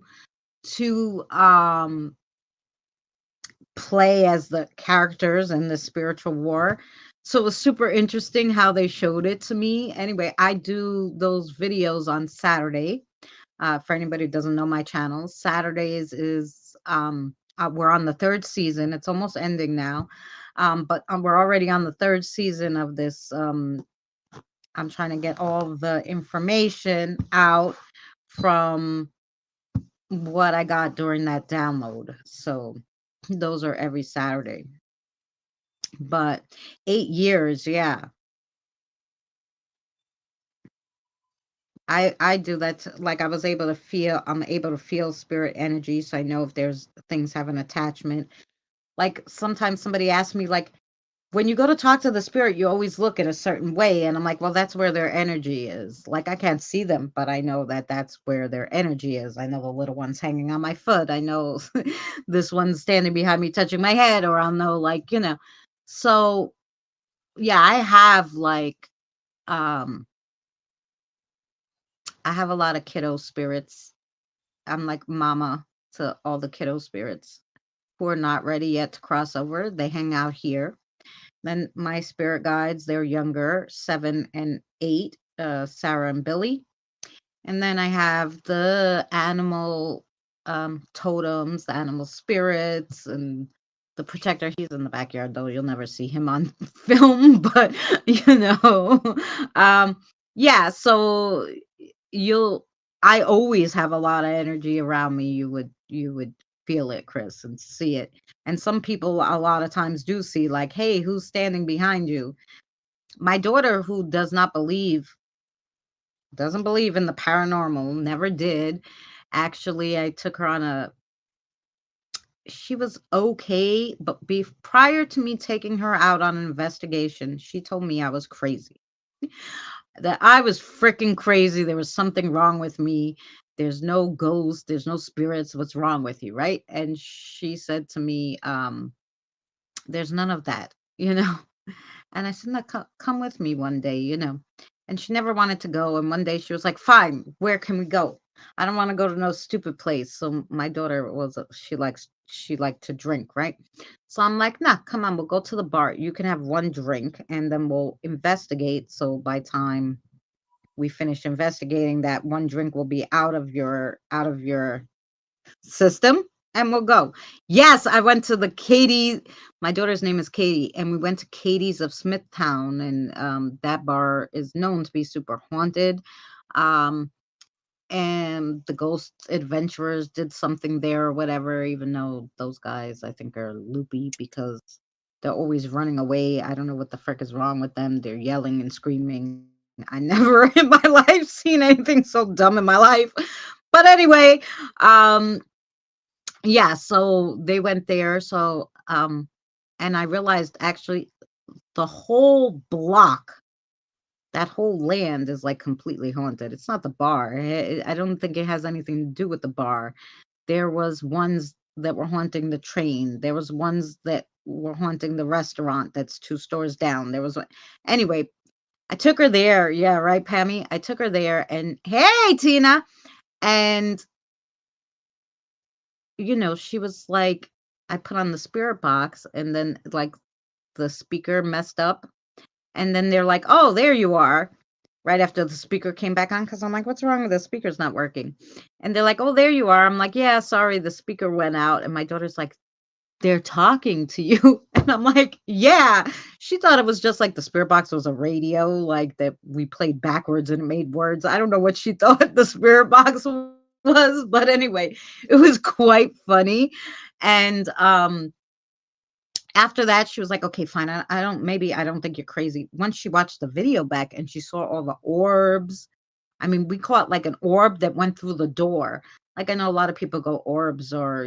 play as the characters in the spiritual war. So it was super interesting how they showed it to me. Anyway, I do those videos on Saturday. For anybody who doesn't know my channel, Saturdays is we're on the third season. It's almost ending now. But we're already on the third season of this. I'm trying to get all the information out from what I got during that download. So those are every Saturday. But 8 years, yeah. I do that like I'm able to feel spirit energy, so I know if there's things have an attachment. Like sometimes somebody asks me like, when you go to talk to the spirit, you always look in a certain way, and I'm like, well, that's where their energy is. Like I can't see them, but I know that that's where their energy is. I know the little one's hanging on my foot. I know this one's standing behind me touching my head, or I'll know like. So yeah, um I have a lot of kiddo spirits. I'm like mama to all the kiddo spirits who are not ready yet to cross over. They hang out here. Then my spirit guides, they're younger, 7 and 8, Sarah and Billy. And then I have the animal totems, the animal spirits, and the protector. He's in the backyard, though. You'll never see him on film, but you know, um, yeah. So you'll. I always have a lot of energy around me. You would feel it, Chris, and see it. And some people a lot of times do see, like, hey, who's standing behind you? My daughter, who doesn't believe in the paranormal, never did. Actually, I took her on a she was okay, but prior to me taking her out on an investigation, she told me I was crazy. That I was freaking crazy. There was something wrong with me. There's no ghost, there's no spirits. What's wrong with you, right? And she said to me, there's none of that. And I said, no, come with me one day. And she never wanted to go. And one day she was like, fine, where can we go? I don't want to go to no stupid place. So my daughter she liked to drink, right? So I'm like, nah, come on, we'll go to the bar. You can have one drink and then we'll investigate. So by time we finish investigating, that one drink will be out of your system, and we'll go. Yes, I went to the Katie. My daughter's name is Katie, and we went to Katie's of Smithtown, and that bar is known to be super haunted. Um, and the Ghost Adventurers did something there or whatever, even though those guys I think are loopy because they're always running away. I don't know what the frick is wrong with them. They're yelling and screaming. I never in my life seen anything so dumb in my life. But anyway, um, yeah, so they went there. So, and I realized actually the whole block, that whole land is like completely haunted. It's not the bar. I don't think it has anything to do with the bar. There was ones that were haunting the train. There was ones that were haunting the restaurant that's 2 stores down. There was anyway. I took her there. Yeah, right, Pammy. I took her there, and hey, Tina, and she was like, I put on the spirit box, and then like the speaker messed up, and then they're like, "Oh, there you are." Right after the speaker came back on, because I'm like, "What's wrong with the speaker's not working?" And they're like, "Oh, there you are." I'm like, "Yeah, sorry, the speaker went out." And my daughter's like, "They're talking to you." And I'm like, "Yeah." She thought it was just like the spirit box was a radio, like that we played backwards and it made words. I don't know what she thought the spirit box was, but anyway, it was quite funny. And after that, she was like, "Okay, fine. I don't think you're crazy." Once she watched the video back and she saw all the orbs, I mean, we caught like an orb that went through the door. Like I know a lot of people go orbs or,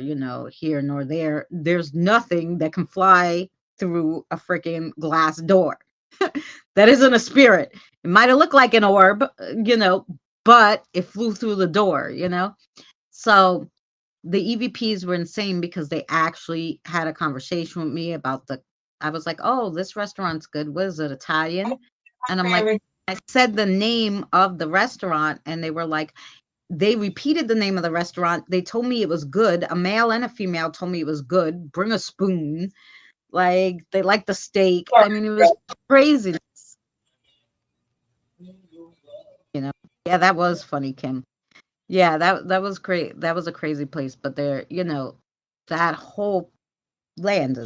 here nor there. There's nothing that can fly through a freaking glass door. That isn't a spirit. It might have looked like an orb, but it flew through the door. So the EVPs were insane because they actually had a conversation with me about I was like, "Oh, this restaurant's good. What is it, Italian?" And I'm like, Family. I said the name of the restaurant, and they were like, they repeated the name of the restaurant. They told me it was good. A male and a female told me it was good. Bring a spoon. Like they liked the steak. I mean, it was craziness. You know. Yeah, that was funny, Kim. Yeah, that was great. That was a crazy place, but that whole land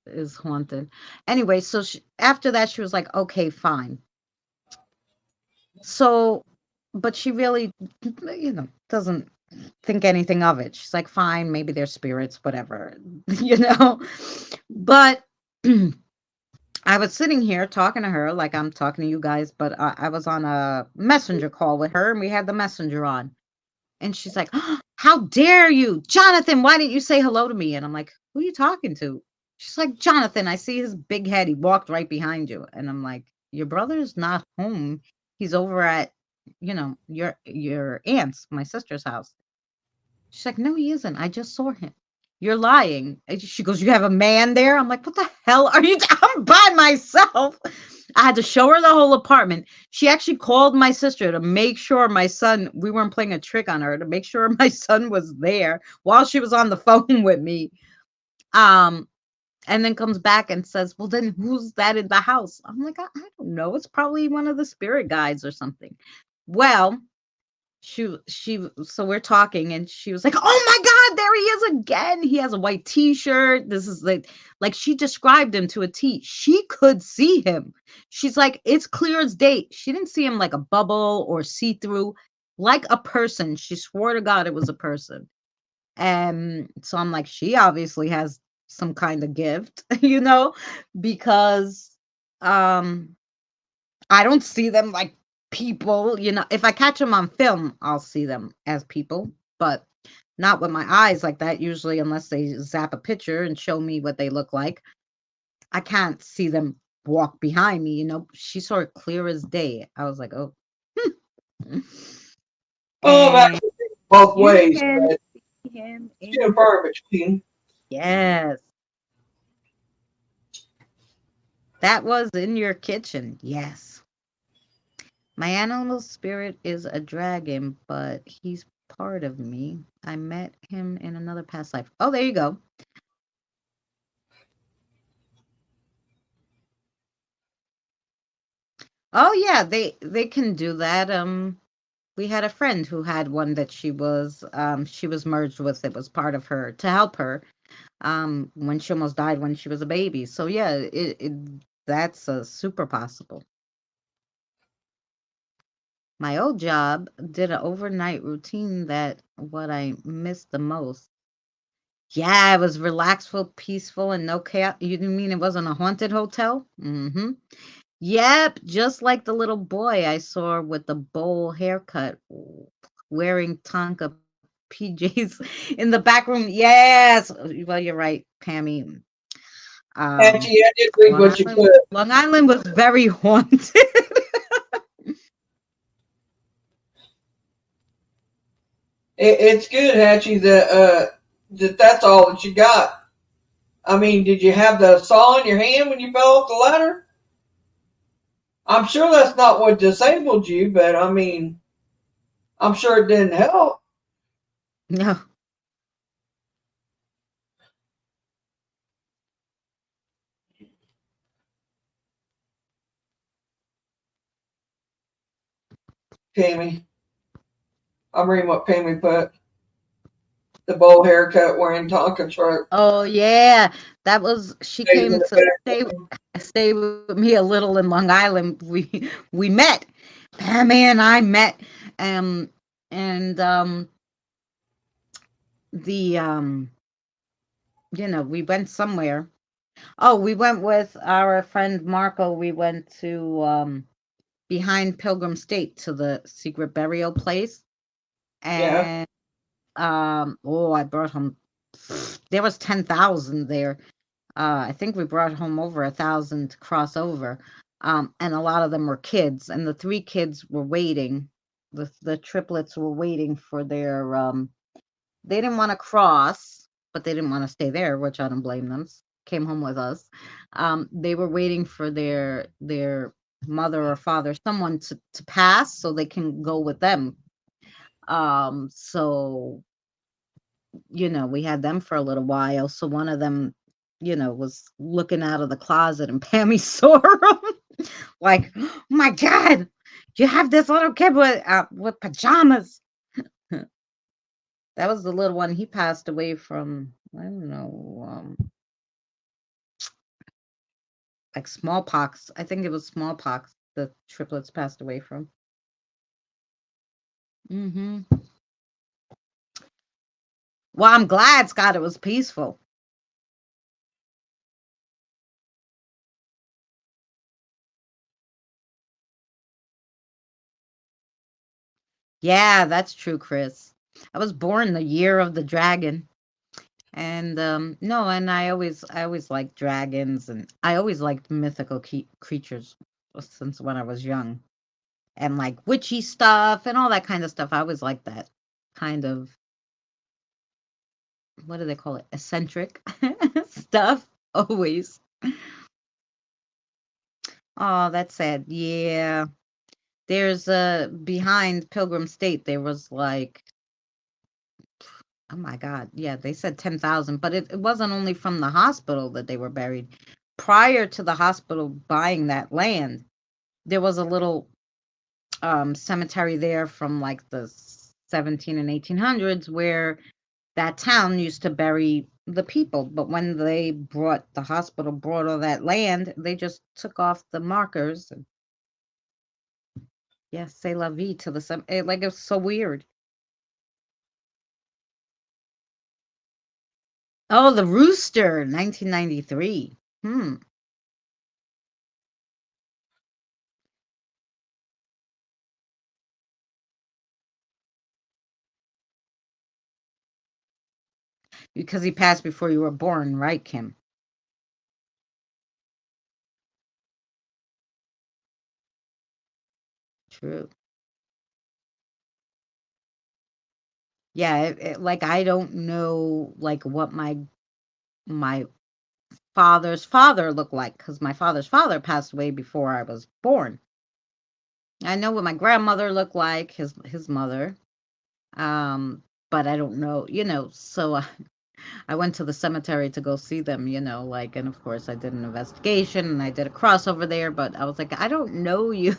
is haunted. Anyway, so after that, she was like, "Okay, fine." So, but she really, doesn't. think anything of it. She's like, fine, maybe they're spirits, whatever, you know. But I was sitting here talking to her like I'm talking to you guys, but I was on a messenger call with her and we had the messenger on. And she's like, "Oh, how dare you? Jonathan, why didn't you say hello to me?" And I'm like, who are you talking to? She's like, Jonathan, I see his big head. He walked right behind you. And I'm like, your brother's not home. He's over at, your aunt's, my sister's house. She's like, no, he isn't. I just saw him. You're lying. And she goes, you have a man there? I'm like, what the hell are you? I'm by myself. I had to show her the whole apartment. She actually called my sister to make sure my son, we weren't playing a trick on her, to make sure my son was there while she was on the phone with me. Um, and then comes back and says, well, then who's that in the house? I'm like, I don't know. It's probably one of the spirit guides or something. Well, so we're talking and she was like, oh my god, there he is again. He has a white t-shirt. This is like she described him to a T. She could see him. She's like, it's clear as day. She didn't see him like a bubble or see-through, like a person. She swore to god it was a person. And so I'm like, she obviously has some kind of gift, because um I don't see them like people, If I catch them on film, I'll see them as people, but not with my eyes like that, usually, unless they zap a picture and show me what they look like. I can't see them walk behind me. She saw it clear as day. I was like, oh. Well, I've And actually seen it both you ways, can but see him few and in, far between. yes, that was in your kitchen. Yes. My animal spirit is a dragon, but he's part of me. I met him in another past life. Oh, there you go. Oh yeah, they can do that. We had a friend who had one that she was merged with. It was part of her to help her when she almost died when she was a baby. So yeah, that's super possible. My old job did an overnight routine that what I missed the most. Yeah, it was relaxful, peaceful, and no chaos. You mean it wasn't a haunted hotel? Mm-hmm. Yep, just like the little boy I saw with the bowl haircut, wearing Tonka PJs in the back room. Yes. Well, you're right, Pammy. Um, Actually, I did read Long what you Island, put. Long Island was very haunted. It's good, Hatchie, that's all that you got. I mean, did you have the saw in your hand when you fell off the ladder? I'm sure that's not what disabled you, but I mean, I'm sure it didn't help. No. Pammy, I'm reading what Pammy put. The bowl haircut wearing Tonka truck. Oh yeah, she Stays in came the to back. stay with me a little in Long Island. We met. Pammy and I met. Um and the we went somewhere. Oh, we went with our friend Marco. We went to behind Pilgrim State to the secret burial place. Yeah. And I brought home, there was 10,000 there. I think we brought home over 1,000 to cross over. And a lot of them were kids, and the three kids were waiting. The triplets were waiting for their they didn't want to cross, but they didn't want to stay there, which I don't blame them. Came home with us. They were waiting for their mother or father, someone to pass so they can go with them. So we had them for a little while. So one of them, was looking out of the closet and Pammy saw him. Like, oh my God, you have this little kid with pajamas. That was the little one. He passed away from, I don't know, like smallpox. I think it was smallpox the triplets passed away from. Hmm. Well, I'm glad, Scott, it was peaceful. Yeah, that's true, Chris. I was born the year of the dragon. And no, and I always liked dragons, and I always liked mythical creatures since when I was young. And like witchy stuff and all that kind of stuff. I always liked that kind of, what do they call it? Eccentric stuff. Always. Oh, that's sad. Yeah. There's behind Pilgrim State there was like, oh my God. Yeah, they said 10,000, but it wasn't only from the hospital that they were buried. Prior to the hospital buying that land, there was a little cemetery there from like the 17 and 1800s where that town used to bury the people. But when the hospital brought all that land, they just took off the markers. And yes, say la vie to the like it's so weird. Oh, the rooster, 1993. Because he passed before you were born, right, Kim? True. Yeah, like I don't know like what my father's father looked like because my father's father passed away before I was born. I know what my grandmother looked like, his mother. Um, but I don't know, so I went to the cemetery to go see them, like, and of course I did an investigation and I did a crossover there, but I was like, I don't know you,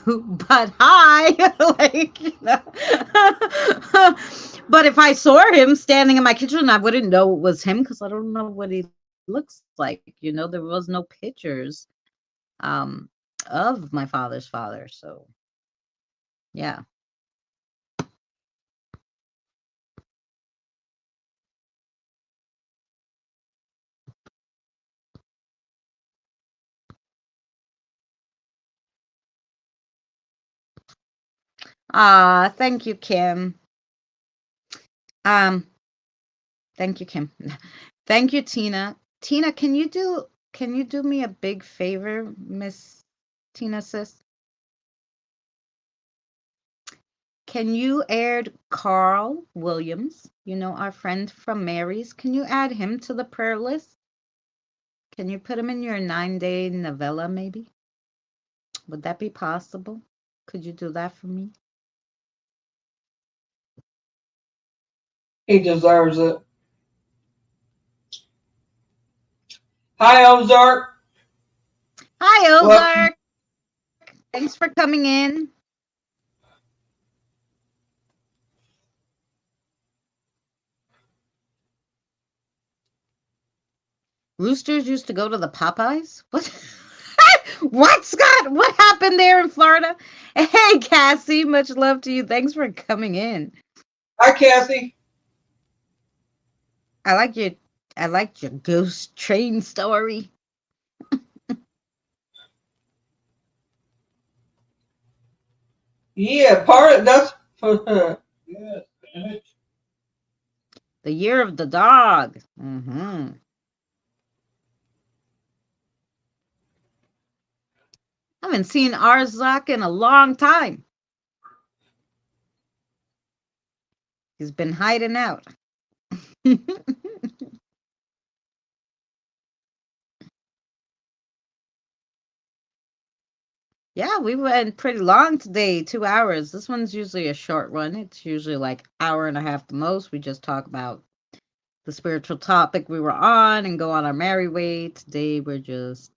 but hi, like, but if I saw him standing in my kitchen, I wouldn't know it was him because I don't know what he looks like. There was no pictures um of my father's father, so yeah. Ah, thank you, Kim. Um, Thank you, Kim. Thank you, Tina. Tina, can you do me a big favor, Miss Tina sis? Can you add Carl Williams? Our friend from Mary's. Can you add him to the prayer list? Can you put him in your 9-day novella, maybe? Would that be possible? Could you do that for me? He deserves it. Hi, Ozark. Hi, Well, Ozark. Thanks for coming in. Roosters used to go to the Popeyes? What? What, Scott? What happened there in Florida? Hey, Cassie, much love to you. Thanks for coming in. hi, Kathy. I like your I liked your ghost train story. Yeah, part of that's. Yes, damn it. The year of the dog. I haven't seen Arzak in a long time. He's been hiding out. Yeah, we went pretty long today, 2 hours. This one's usually a short one. It's usually like hour and a half the most. We just talk about the spiritual topic we were on and go on our merry way. Today we're just.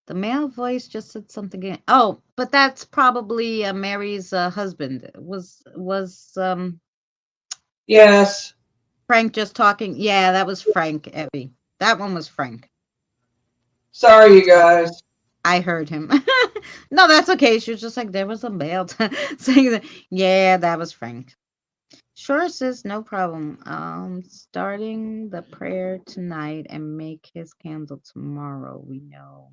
The male voice just said something. Oh, but that's probably Mary's husband. Was Yes. Frank just talking? Yeah, that was Frank, Evie. That one was Frank. Sorry, you guys. I heard him. No, that's okay. She was just like, there was a male saying that. Yeah, that was Frank. Sure, sis, no problem. Starting the prayer tonight and make his candle tomorrow. We know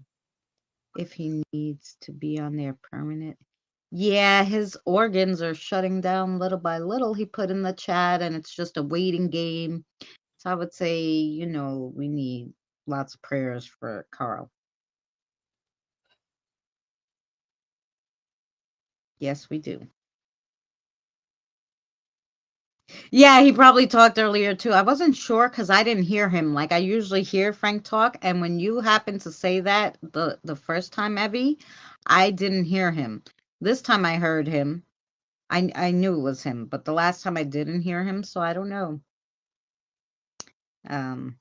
if he needs to be on there permanent. Yeah, his organs are shutting down little by little. He put in the chat, and it's just a waiting game. So I would say, we need lots of prayers for Carl. Yes, we do. Yeah, he probably talked earlier too. I wasn't sure because I didn't hear him. Like I usually hear Frank talk, and when you happened to say that the first time, Evie, I didn't hear him. This time I heard him. I knew it was him, but the last time I didn't hear him, so I don't know. Um.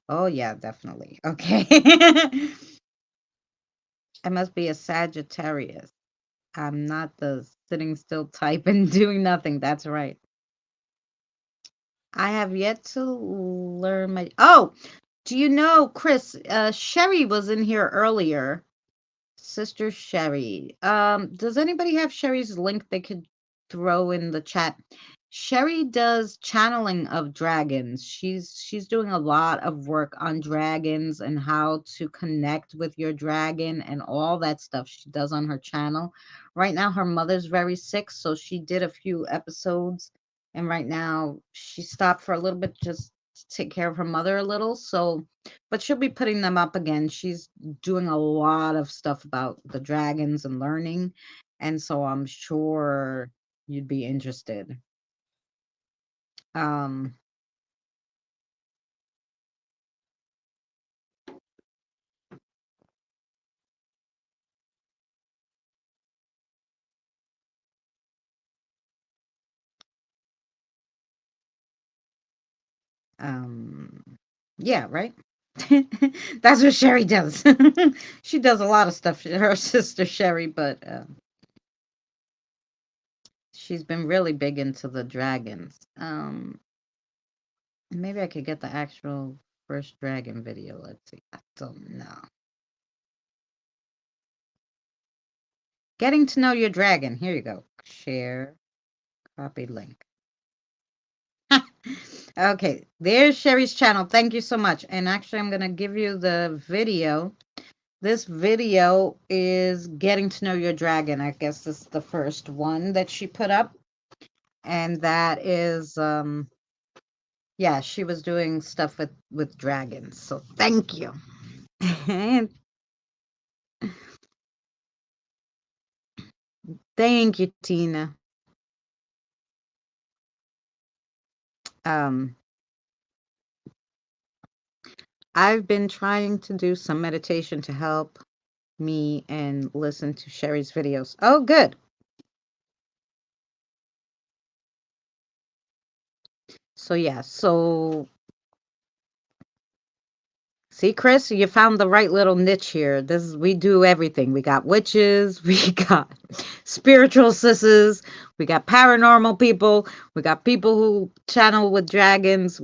Oh yeah, definitely. Okay. I must be a Sagittarius. I'm not the sitting still type and doing nothing. That's right. I have yet to learn my. Oh, do you know, Chris? Sherry was in here earlier. Sister Sherry. Does anybody have Sherry's link they could throw in the chat? Sherry does channeling of dragons. She's doing a lot of work on dragons and how to connect with your dragon and all that stuff she does on her channel. Right now her mother's very sick, so she did a few episodes and right now she stopped for a little bit just to take care of her mother a little. So but she'll be putting them up again. She's doing a lot of stuff about the dragons and learning. And so I'm sure you'd be interested. Um, um, yeah, right? That's what Sherry does. She does a lot of stuff, her sister Sherry, but she's been really big into the dragons. Maybe I could get the actual first dragon video. Let's see. I don't know. Getting to know your dragon. Here you go. Share, copy link. Okay, there's Sherry's channel. Thank you so much. And actually, I'm going to give you the video. This video is getting to know your dragon. I guess this is the first one that she put up. And that is, yeah, she was doing stuff with dragons. So thank you. Thank you, Tina. Um, I've been trying to do some meditation to help me and listen to Sherry's videos. Oh, good. So yeah, so see, Chris, you found the right little niche here. This is we do everything. We got witches, we got spiritual sisters, we got paranormal people, we got people who channel with dragons.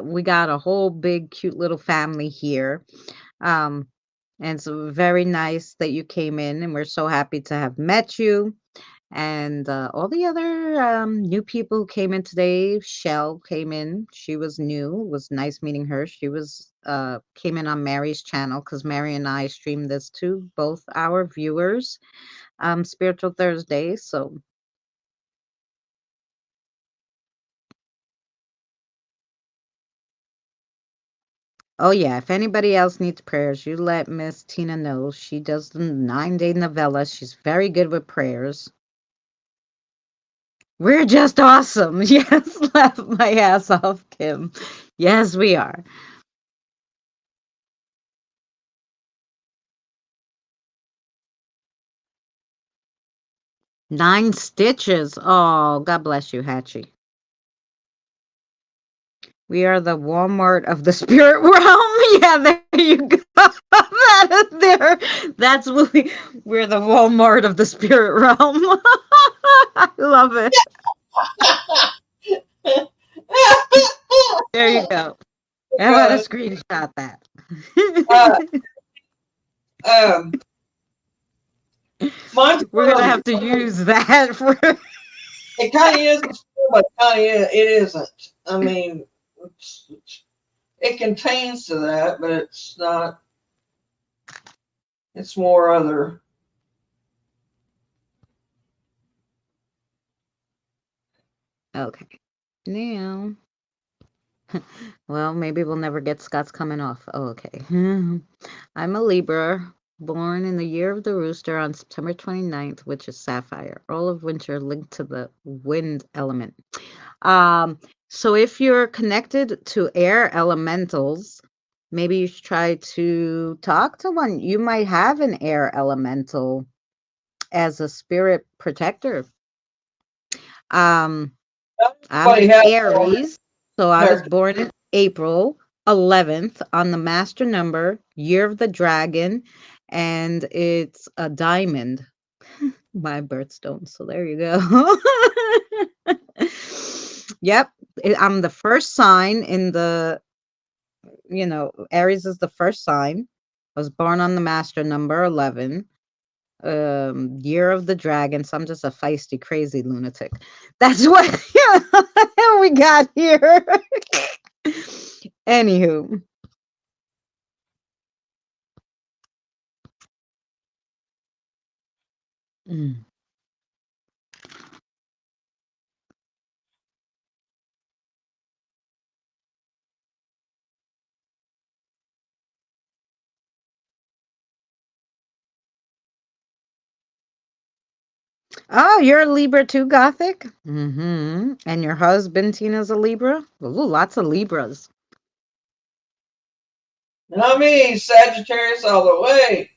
We got a whole big cute little family here. Um, and it's very nice that you came in, and we're so happy to have met you. And all the other new people who came in today, Shell came in. She was new. It was nice meeting her. She was came in on Mary's channel because Mary and I streamed this to both our viewers, Spiritual Thursday. So, oh yeah, if anybody else needs prayers, you let Miss Tina know. She does the 9-day novella. She's very good with prayers. We're just awesome. Yes, laugh my ass off, Kim. Yes, we are. 9 stitches. Oh, God bless you, Hatchie. We are the Walmart of the spirit realm. Yeah, there you go. That is there. That's what we're the Walmart of the spirit realm. I love it. There you go. I'm gonna Because screenshot that. uh, um, mine's We're gonna have to use that for. it kind of is a but kind of it isn't. I mean, it contains to that, but it's not. It's more other. Okay. Now, well, maybe we'll never get Scott's coming off. Oh, okay. I'm a Libra, born in the year of the rooster on September 29th, which is Sapphire, all of which are linked to the wind element. So if you're connected to air elementals, maybe you should try to talk to one. You might have an air elemental as a spirit protector. I'm Everybody an has Aries, so I was their. born in April 11th on the master number, year of the dragon, and it's a diamond, my birthstone. So there you go. Yep, I'm the first sign in the, Aries is the first sign. I was born on the master number 11, year of the dragon. So I'm just a feisty, crazy lunatic. That's what we got here. Anywho. Mm. Oh, you're a Libra too, Gothic? And your husband, Tina's a Libra? Ooh, lots of Libras. Not me, Sagittarius all the way.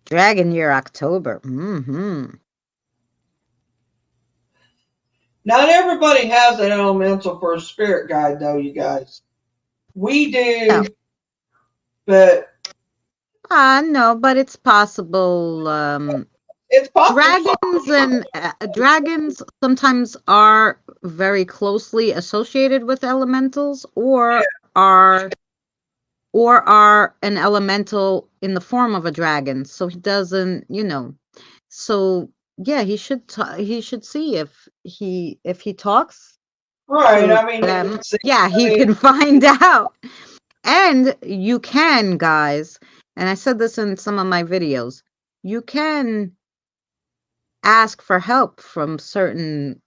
Dragon year, October. Not everybody has an elemental for a spirit guide, though, you guys. We No. do, but No, but it's possible. it's possible. Dragons sometimes are very closely associated with elementals, or are an elemental in the form of a dragon. So he doesn't, So yeah, he should see if he talks Right. to I mean, them. see, Yeah, I he mean, can find out. And you can, guys, and I said this in some of my videos, you can ask for help from certain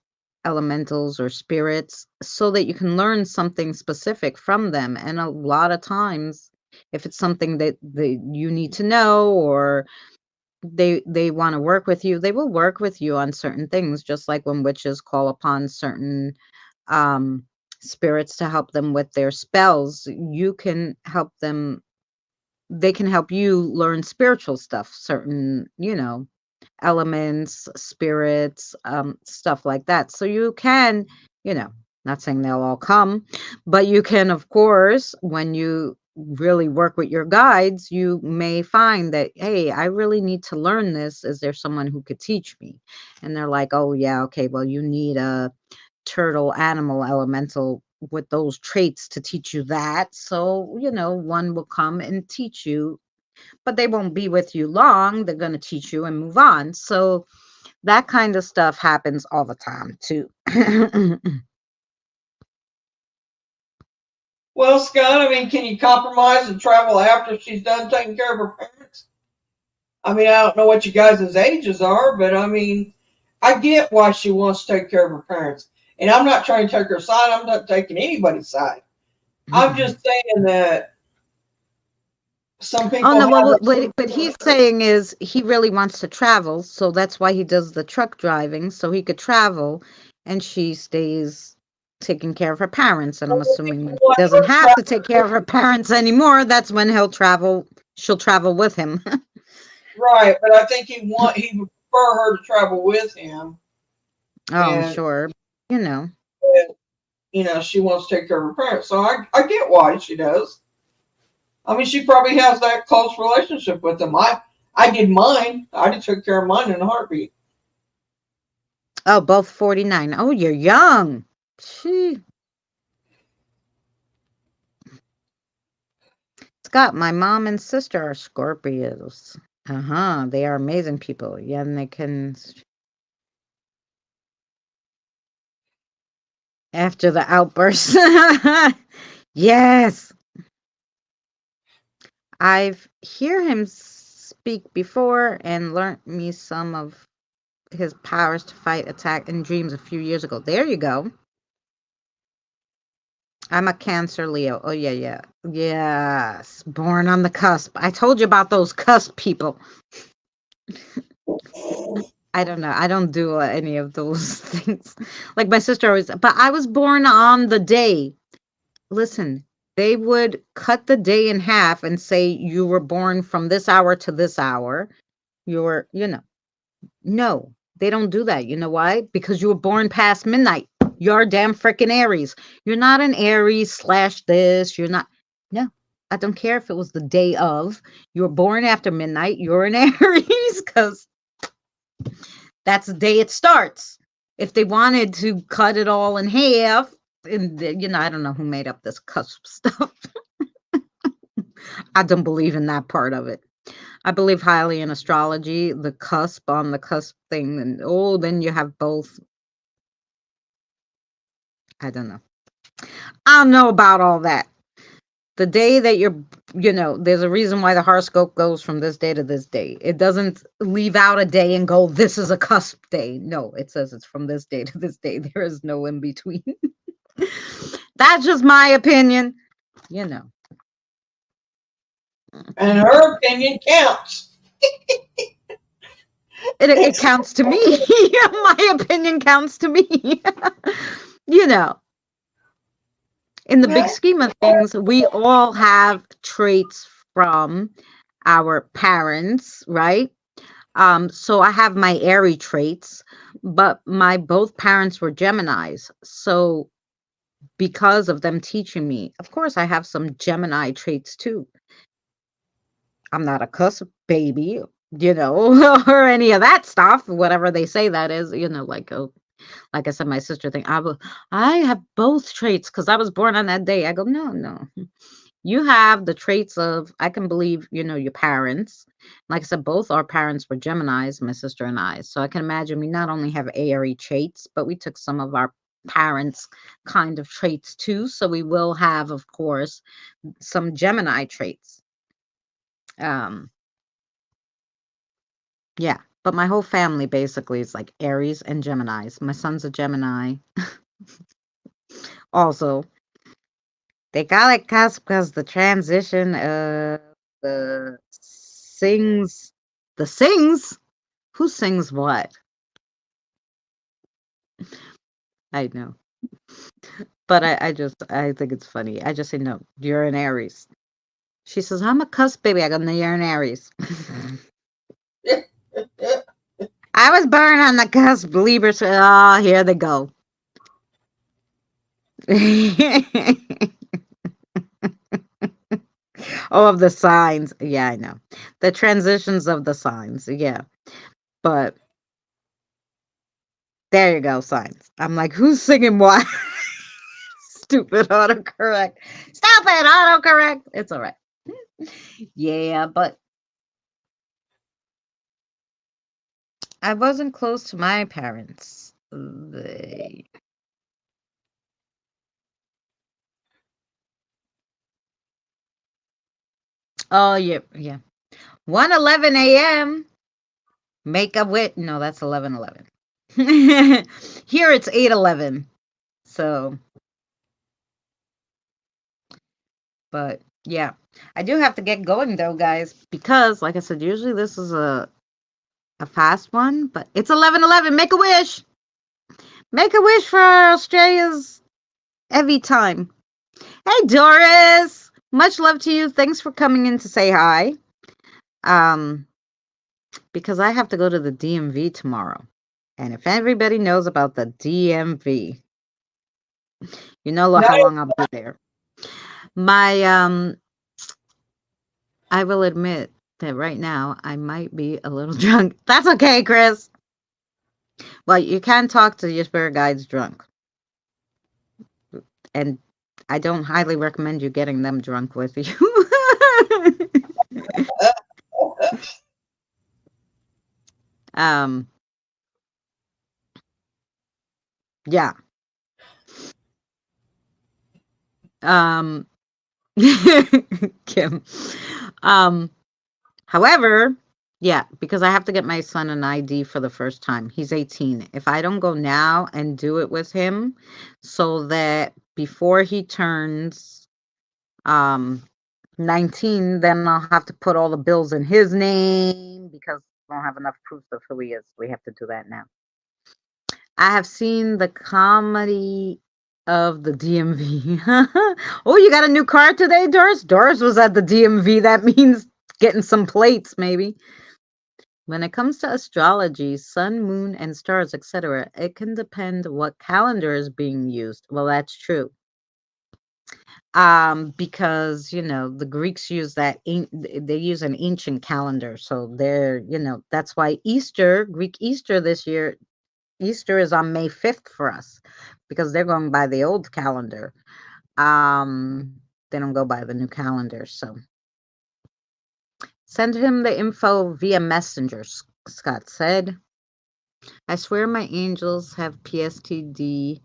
elementals or spirits so that you can learn something specific from them. And a lot of times, if it's something that you need to know, or they want to work with you, they will work with you on certain things, just like when witches call upon certain um spirits to help them with their spells. You can help them, they can help you learn spiritual stuff, certain, elements, spirits, stuff like that. So you can, you know, not saying they'll all come, but you can, of course, when you really work with your guides, you may find that, hey, I really need to learn this. Is there someone who could teach me? And they're like, oh, yeah, okay, well, you need a turtle animal elemental with those traits to teach you that. So, one will come and teach you, but they won't be with you long. They're going to teach you and move on. So that kind of stuff happens all the time too. well, Scott, I mean, can you compromise and travel after she's done taking care of her parents? I mean, I don't know what you guys' ages are, but I mean, I get why she wants to take care of her parents. And I'm not trying to take her side. I'm not taking anybody's side. I'm just saying that some Oh people no, have well, a what he's saying is he really wants to travel, so that's why he does the truck driving, so he could travel, and she stays taking care of her parents. And I'm assuming when she doesn't have to take care of her parents anymore, that's when she'll travel with him. right, but I think he would prefer her to travel with him, Oh, I'm and sure. You know. she wants to take care of her parents. So I get why she does. I mean, she probably has that close relationship with them. I did mine. I just took care of mine in a heartbeat. Oh, both 49. Oh, you're young. She Scott, my mom and sister are Scorpios. They are amazing people. Yeah, and they can. After the outburst. Yes. I've hear him speak before and learned me some of his powers to fight, attack, and dreams a few years ago. There you go. I'm a Cancer Leo. Oh, yeah, yeah. Yes. Born on the cusp. I told you about those cusp people. I don't know. I don't do any of those things. Like my sister always, but I was born on the day. Listen, they would cut the day in half and say you were born from this hour to this hour. No, they don't do that. You know why? Because you were born past midnight. You're a damn freaking Aries. You're not an Aries slash this. You're not. No, I don't care if it was the day of. You were born after midnight. You're an Aries because that's the day it starts. If they wanted to cut it all in half, and I don't know who made up this cusp stuff. I don't believe in that part of it. I believe highly in astrology, the cusp on the cusp thing, and then you have both. I don't know. I don't know about all that. The day that there's a reason why the horoscope goes from this day to this day. It doesn't leave out a day and go, this is a cusp day. No, it says it's from this day to this day. There is no in between. That's just my opinion. And her opinion counts. It counts to me. My opinion counts to me. you know, in the big scheme of things, we all have traits from our parents, right? So I have my airy traits, but my both parents were Geminis. So because of them teaching me, of course, I have some Gemini traits too. I'm not a cuss baby, or any of that stuff, whatever they say that is, like I said, my sister think I have both traits because I was born on that day. I go, no, no. You have the traits of, I can believe, your parents. Like I said, both our parents were Geminis, my sister and I. So I can imagine we not only have airy traits, but we took some of our parents' kind of traits too. So we will have, of course, some Gemini traits. Yeah, but my whole family basically is like Aries and Geminis. My son's a Gemini. Also, they call it cusp because the transition of the sings. Who sings what? I know, but I think it's funny. I just say no. You're an Aries. She says I'm a cusp baby. I go, no, you're an Aries. I was born on the cusp. Libras. Oh, here they go. Oh, of the signs. Yeah, I know. The transitions of the signs. Yeah. But there you go, signs. I'm like, who's singing what? Stupid autocorrect. Stop it, autocorrect. It's all right. Yeah, but I wasn't close to my parents. Oh, yeah, yeah. 1:11 a.m. Make a wit. No, that's 11:11. Here it's 8:11. So, but yeah, I do have to get going though, guys, because like I said, usually this is a fast one, but it's 11:11. Make a wish. Make a wish for Australia's Evie time. Hey, Doris. Much love to you. Thanks for coming in to say hi. Because I have to go to the DMV tomorrow. And if everybody knows about the DMV, you know how long I'll be there. I will admit that right now I might be a little drunk. That's okay, Chris. Well, you can talk to your spirit guides drunk. And I don't highly recommend you getting them drunk with you. Um, yeah. Um, Kim. Um, However, yeah, because I have to get my son an ID for the first time. He's 18. If I don't go now and do it with him so that before he turns um 19, then I'll have to put all the bills in his name because we don't have enough proof of who he is. We have to do that now. I have seen the comedy of the DMV. Oh, you got a new car today, Doris? Doris was at the DMV. That means getting some plates, maybe. When it comes to astrology, sun, moon, and stars, etc., it can depend what calendar is being used. Well, that's true. Because the Greeks use they use an ancient calendar, so that's why Greek Easter this year, Easter is on May 5th for us because they're going by the old calendar. They don't go by the new calendar. So send him the info via messenger, Scott said. I swear my angels have PSTD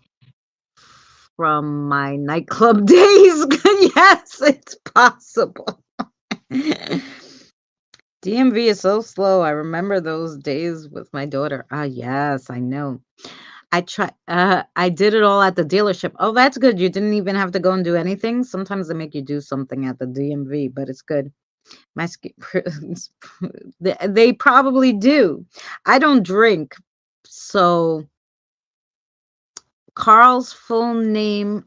from my nightclub days. Yes, it's possible. DMV is so slow. I remember those days with my daughter. Ah, yes, I know. I did it all at the dealership. Oh, that's good. You didn't even have to go and do anything. Sometimes they make you do something at the DMV, but it's good. My skin, they probably do. I don't drink, so Carl's full name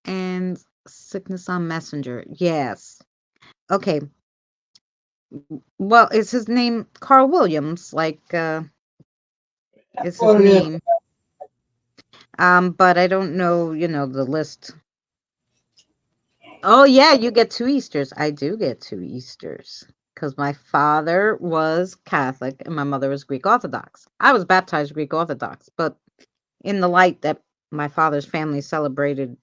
and sickness on Messenger. Yes. Okay. Well, is his name Carl Williams? Like, is his What it is. name? But I don't know, the list. Oh yeah, you get 2 Easters. I do get 2 Easters because my father was Catholic and my mother was Greek Orthodox. I was baptized Greek Orthodox, but in the light that my father's family celebrated,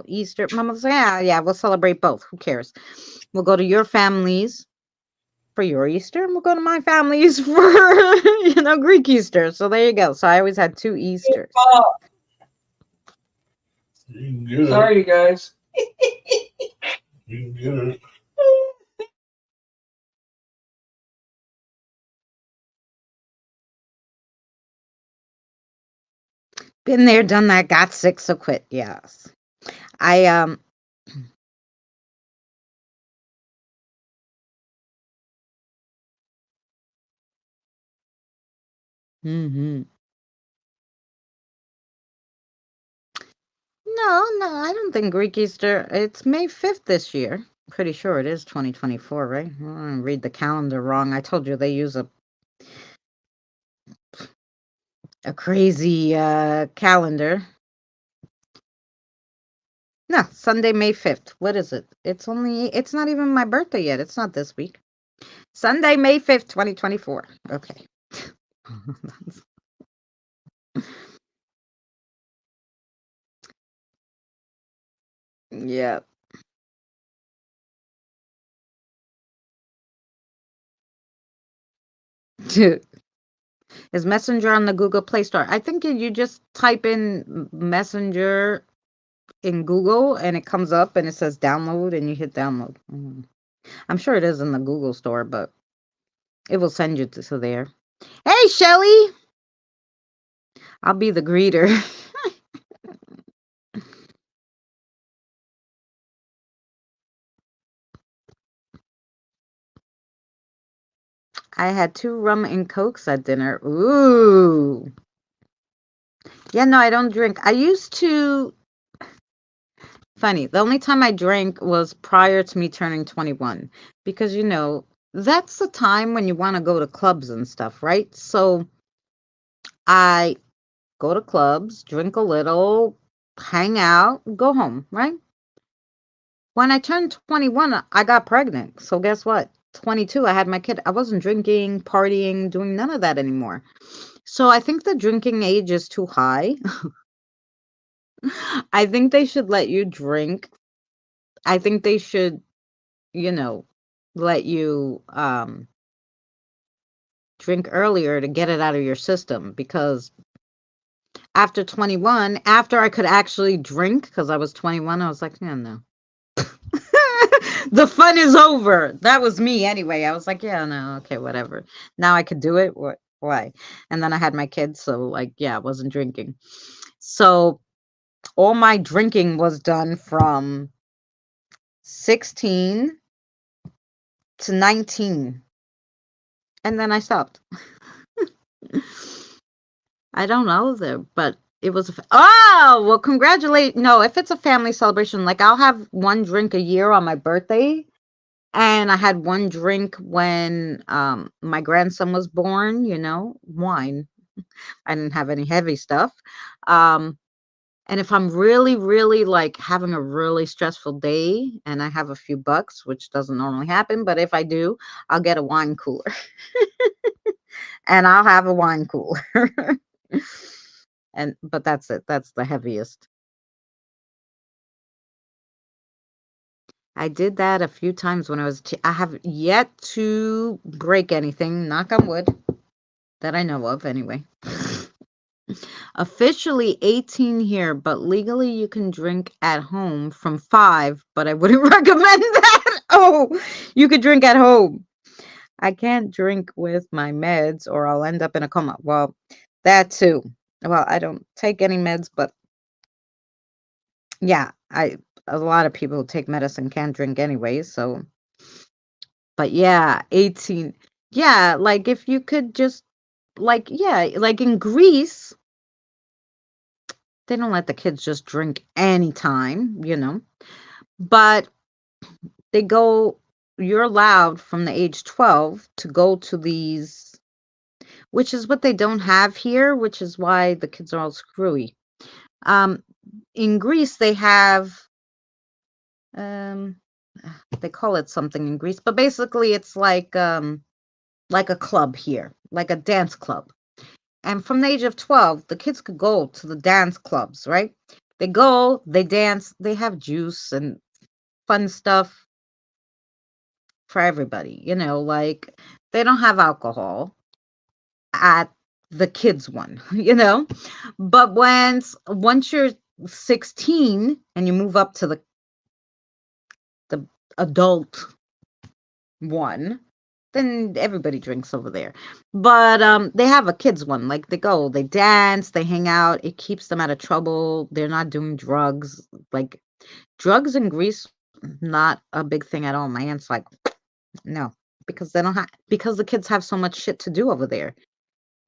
Easter, my mother said, yeah, we'll celebrate both. Who cares? We'll go to your families for your Easter, and we'll go to my family's for, Greek Easter. So there you go. So I always had 2 Easters. You can get it. Sorry, you guys. You can get it. Been there, done that, got sick, so quit. Yes. I mhm. No, I don't think Greek Easter. It's May 5th this year. Pretty sure it is 2024, right? I don't read the calendar wrong. I told you they use a crazy calendar. No, Sunday, May 5th. What is it? It's not even my birthday yet. It's not this week. Sunday, May 5th, 2024. Okay. Yeah. Is Messenger on the Google Play Store? I think you just type in Messenger in Google and it comes up and it says download and you hit download. I'm sure it is in the Google store, but it will send you to there. Hey, Shelly! I'll be the greeter. I had 2 rum and cokes at dinner. Ooh. Yeah, no, I don't drink. I used to. Funny. The only time I drank was prior to me turning 21 because, that's the time when you want to go to clubs and stuff, right? So I go to clubs, drink a little, hang out, go home, right? When I turned 21, I got pregnant. So guess what? 22, I had my kid. I wasn't drinking, partying, doing none of that anymore. So I think the drinking age is too high. I think they should let you drink. I think they should, let you drink earlier to get it out of your system, because after 21, after I could actually drink, because I was 21, I was like, yeah, no. The fun is over. That was me anyway. I was like, yeah, no, okay, whatever. Now I could do it. What? Why? And then I had my kids, so like, yeah, I wasn't drinking. So all my drinking was done from 16 to 19, and then I stopped. I don't know there, but it was oh, well, congratulate. No, if it's a family celebration, like I'll have one drink a year on my birthday, and I had one drink when my grandson was born, wine. I didn't have any heavy stuff. Um and if I'm really, really like having a really stressful day and I have a few bucks, which doesn't normally happen, but if I do, I'll get a wine cooler and I'll have a wine cooler. And but that's it. That's the heaviest. I did that a few times when I was I have yet to break anything, knock on wood, that I know of anyway. Officially 18 here, but legally you can drink at home from 5, but I wouldn't recommend that. Oh, you could drink at home. I can't drink with my meds or I'll end up in a coma. Well, that too. Well, I don't take any meds, but yeah, I a lot of people who take medicine can't drink anyway, so but yeah, 18. Yeah, like if you could just like yeah, like in Greece, they don't let the kids just drink anytime. But they go you're allowed from the age 12 to go to these, which is what they don't have here, which is why the kids are all screwy. Um in Greece they have um they call it something in Greece, but basically it's like a club here, like a dance club. And from the age of 12, the kids could go to the dance clubs, right? They go, they dance, they have juice and fun stuff for everybody, like they don't have alcohol at the kids one, But once you're 16 and you move up to the adult one, then everybody drinks over there. But they have a kids one. Like they go, they dance, they hang out. It keeps them out of trouble. They're not doing drugs. Like drugs in Greece, not a big thing at all. My aunt's like, no, because they don't have because the kids have so much shit to do over there.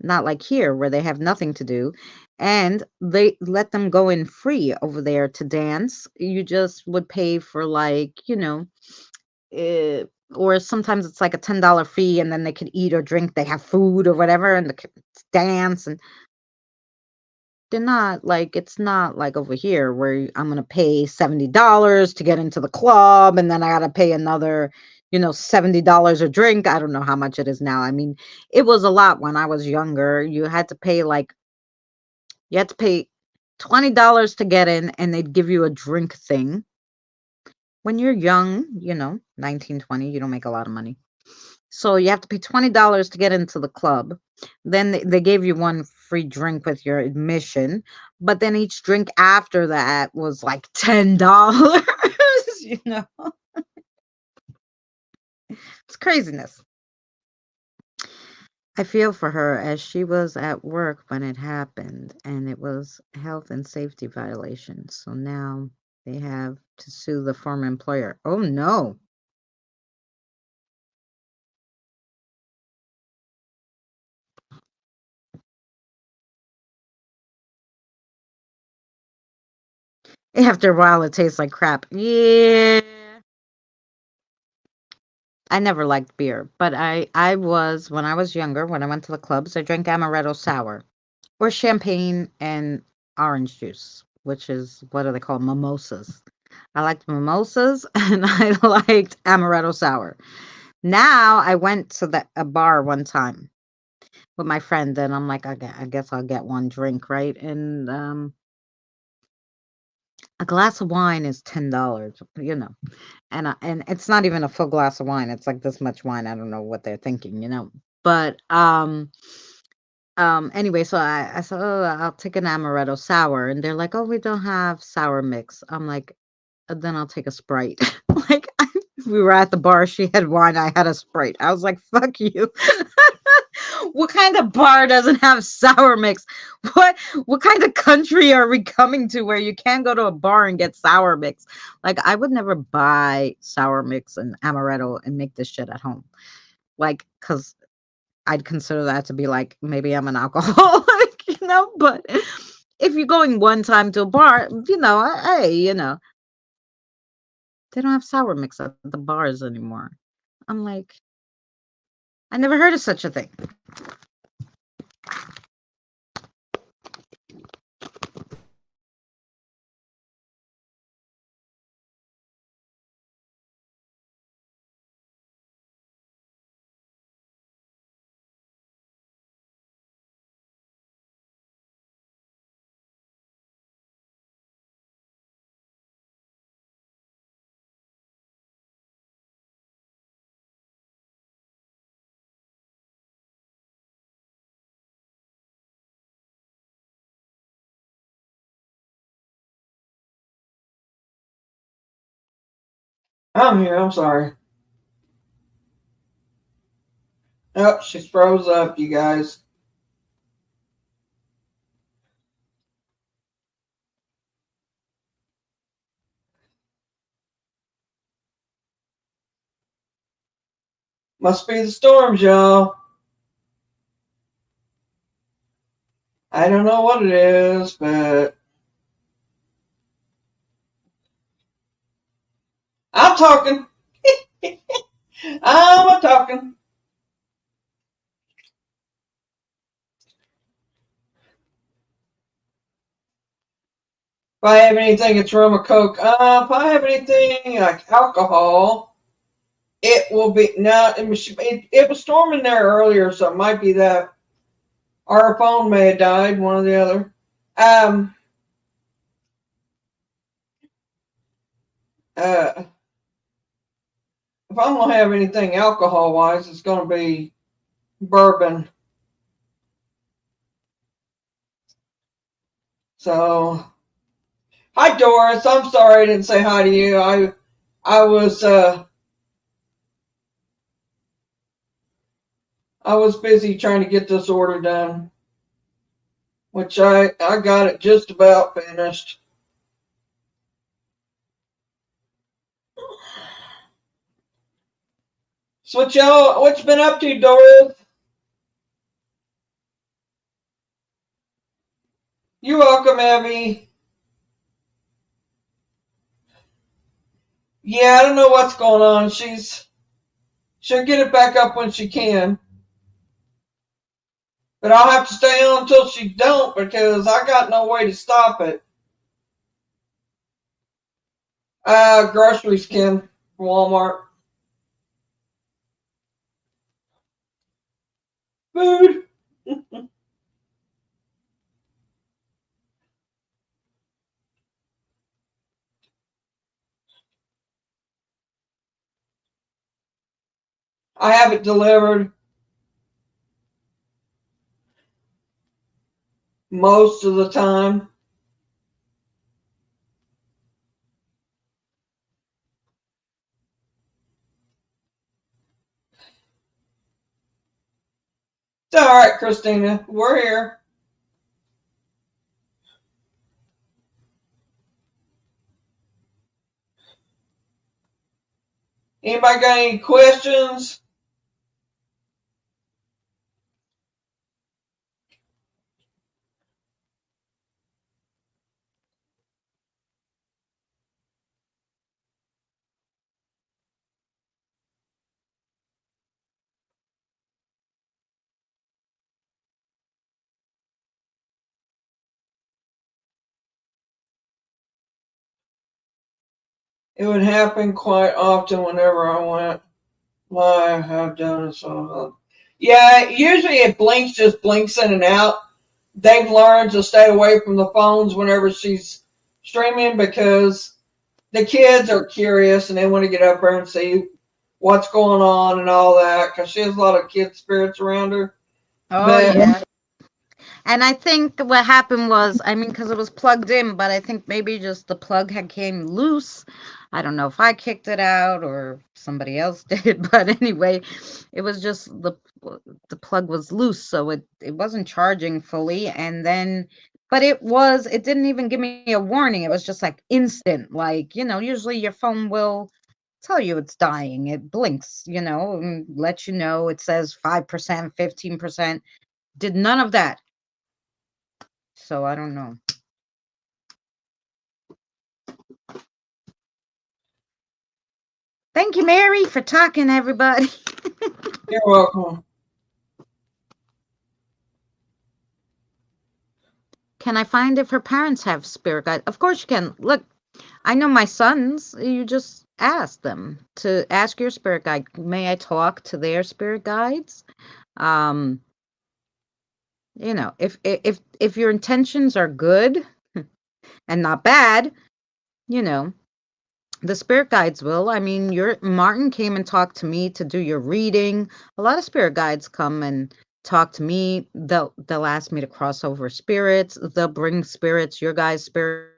Not like here where they have nothing to do. And they let them go in free over there to dance. You just would pay for uh, or sometimes it's like a $10 fee and then they could eat or drink. They have food or whatever and the kids dance. And they're not like it's not like over here where I'm going to pay $70 to get into the club and then I got to pay another $70 a drink. I don't know how much it is now. I mean, it was a lot when I was younger. You had to pay $20 to get in and they'd give you a drink thing. When you're young, 19, 20, you don't make a lot of money. So you have to pay $20 to get into the club. Then they gave you one free drink with your admission. But then each drink after that was like $10. you know, it's craziness. I feel for her as she was at work when it happened, and it was health and safety violations. So now they have to sue the former employer. Oh no. After a while, it tastes like crap. Yeah. I never liked beer, but I was when I was younger, when I went to the clubs, I drank amaretto sour or champagne and orange juice, which is what are they called? Mimosas. I liked mimosas and I liked amaretto sour. Now I went to a bar one time with my friend, and I'm like, I guess I'll get one drink, right? And a glass of wine is $10, and it's not even a full glass of wine. It's like this much wine. I don't know what they're thinking. But anyway, so I said, oh, I'll take an amaretto sour, and they're like, oh, we don't have sour mix. I'm like, then I'll take a Sprite. Like, we were at the bar, she had wine, I had a Sprite. I was like, fuck you. What kind of bar doesn't have sour mix? What kind of country are we coming to where you can't go to a bar and get sour mix? Like, I would never buy sour mix and amaretto and make this shit at home. Like, because I'd consider that to be like, maybe I'm an alcoholic, but if you're going one time to a bar, hey, they don't have sour mix at the bars anymore. I'm like, I never heard of such a thing. I'm here. I'm sorry. Oh, she froze up, you guys. Must be the storms, y'all. I don't know what it is, but I'm talking. I'm talking. If I have anything, it's rum or coke. If I have anything like alcohol, it will be now. It was storming there earlier, so it might be that our phone may have died, one or the other. If I'm gonna have anything alcohol wise, it's gonna be bourbon. So, hi Doris. I'm sorry I didn't say hi to you. I was busy trying to get this order done, which I got it just about finished. So what you been up to, Doris? You're welcome, Abby. Yeah, I don't know what's going on. She'll get it back up when she can. But I'll have to stay on until she don't because I got no way to stop it. Groceries, Kim, Walmart. Food. I have it delivered most of the time. It's all right, Christina. We're here. Anybody got any questions? It would happen quite often whenever I went live. Have done it so. Yeah, usually it just blinks in and out. They've learned to stay away from the phones whenever she's streaming because the kids are curious and they want to get up there and see what's going on and all that because she has a lot of kid spirits around her. Oh But yeah. And I think what happened was, I mean, because it was plugged in, but I think maybe just the plug had came loose. I don't know if I kicked it out or somebody else did, but anyway, it was just the plug was loose, so it wasn't charging fully. And then, but it didn't even give me a warning. It was just like instant, like usually your phone will tell you it's dying. It blinks, and let you know. It says 5%, 15%. Did none of that. So I don't know. Thank you, Mary, for talking, everybody. you're welcome. Can I find if her parents have spirit guide? Of course you can. Look, I know my sons. You just ask them to ask your spirit guide. May I talk to their spirit guides? Um, if your intentions are good and not bad, you know, the spirit guides will. I mean, your Martin came and talked to me to do your reading. A lot of spirit guides come and talk to me. They'll ask me to cross over spirits. They'll bring spirits, your guys' spirit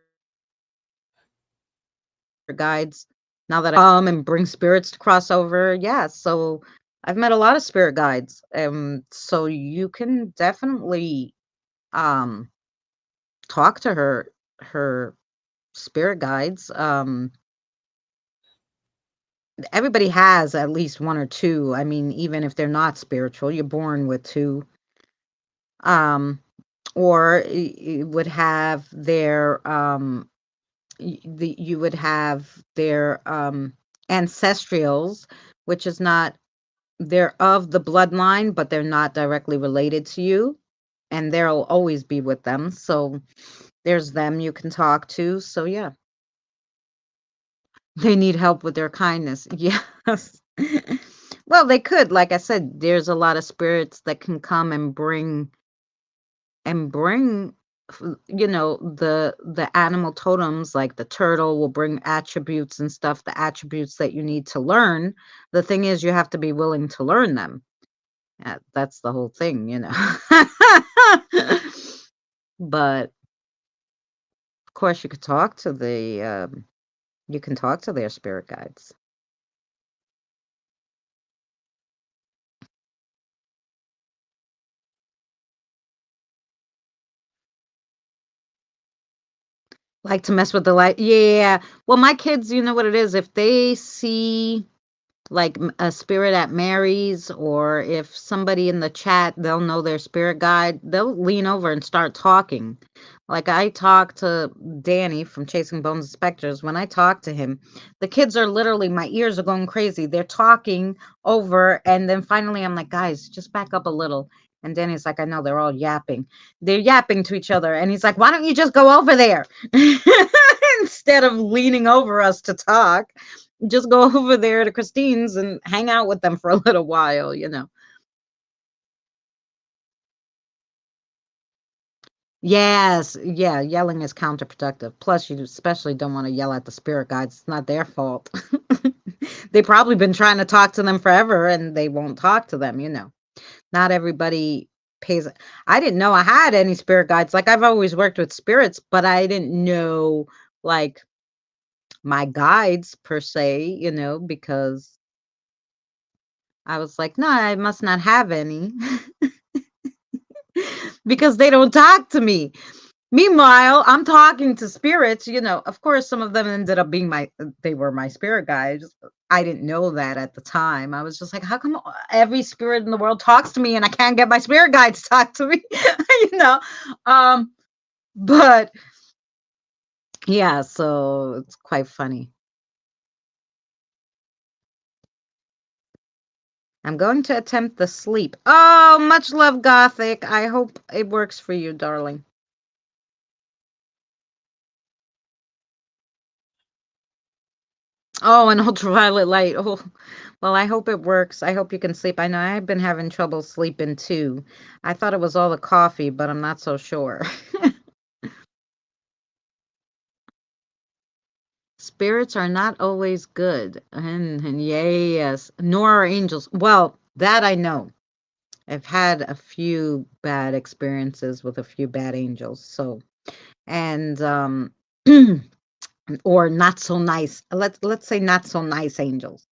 guides. Now that I come and bring spirits to cross over, yeah. So I've met a lot of spirit guides. So you can definitely um talk to her spirit guides. Everybody has at least one or two. I mean, even if they're not spiritual, you're born with two. Um, or you would have their you would have their ancestrals, which is not they're of the bloodline, but they're not directly related to you, and there'll always be with them. So there's them you can talk to. So yeah, they need help with their kindness. Yes. Well, they could. Like I said, there's a lot of spirits that can come and bring the animal totems, like the turtle will bring attributes and stuff, the attributes that you need to learn. The thing is, you have to be willing to learn them. That's the whole thing. But of course, you can talk to their spirit guides. Like to mess with the light. Yeah. Well, my kids, you know what it is. If they see like a spirit at Mary's, or if somebody in the chat, they'll know their spirit guide, they'll lean over and start talking. Like I talk to Danny from Chasing Bones and Specters. When I talk to him, the kids are literally, my ears are going crazy. They're talking over, and then finally I'm like, guys, just back up a little. And Danny's like, I know, they're all yapping. They're yapping to each other. And he's like, why don't you just go over there? Instead of leaning over us to talk, just go over there to Christine's and hang out with them for a little while. Yes, yeah, yelling is counterproductive. Plus, you especially don't want to yell at the spirit guides. It's not their fault. They've probably been trying to talk to them forever and they won't talk to them. Not everybody pays. I didn't know I had any spirit guides. Like, I've always worked with spirits, but I didn't know, like, my guides per se, because I was like, no, I must not have any because they don't talk to me. Meanwhile, I'm talking to spirits. Of course, some of them ended up being they were my spirit guides. I didn't know that at the time. I was just like, how come every spirit in the world talks to me and I can't get my spirit guides to talk to me? you know? Um, but yeah, so it's quite funny. I'm going to attempt the sleep. Oh, much love, Gothic. I hope it works for you, darling. Oh, an ultraviolet light. Oh, well, I hope it works. I hope you can sleep. I know I've been having trouble sleeping too. I thought it was all the coffee, but I'm not so sure. Spirits are not always good. And yes, nor are angels. Well, that I know. I've had a few bad experiences with a few bad angels. So, and or not so nice. Let's say not so nice angels.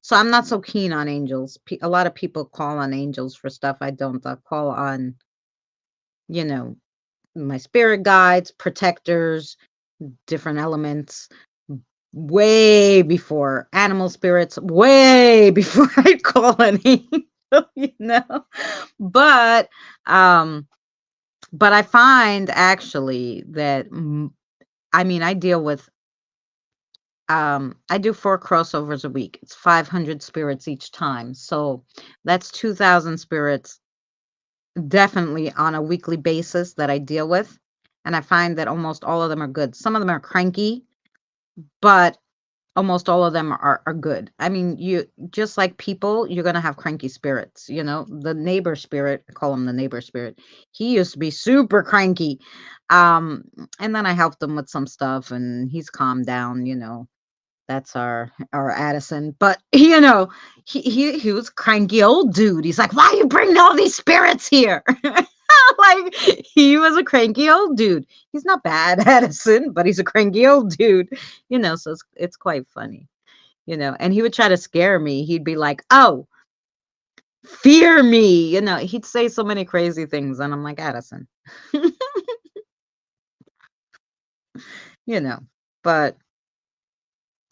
So I'm not so keen on angels. A lot of people call on angels for stuff I don't. I call on, you know, my spirit guides, protectors, different elements, way before animal spirits, way before I call an angel, you know. But um but I find actually that I mean, I deal with I do 4 crossovers a week. It's 500 spirits each time. So that's 2,000 spirits definitely on a weekly basis that I deal with. And I find that almost all of them are good. Some of them are cranky, but almost all of them are good. I mean, you just like people, you're gonna have cranky spirits. You know, the neighbor spirit, I call him the neighbor spirit. He used to be super cranky, um, and then I helped him with some stuff, and he's calmed down. You know, that's our Addison. But you know, he was a cranky old dude. He's like, "Why are you bringing all these spirits here?" Like he was a cranky old dude. He's not bad, Addison, but he's a cranky old dude. You know, so it's quite funny. You know, and he would try to scare me. He'd be like, "Oh, fear me." You know, he'd say so many crazy things, and I'm like, Addison, you know, but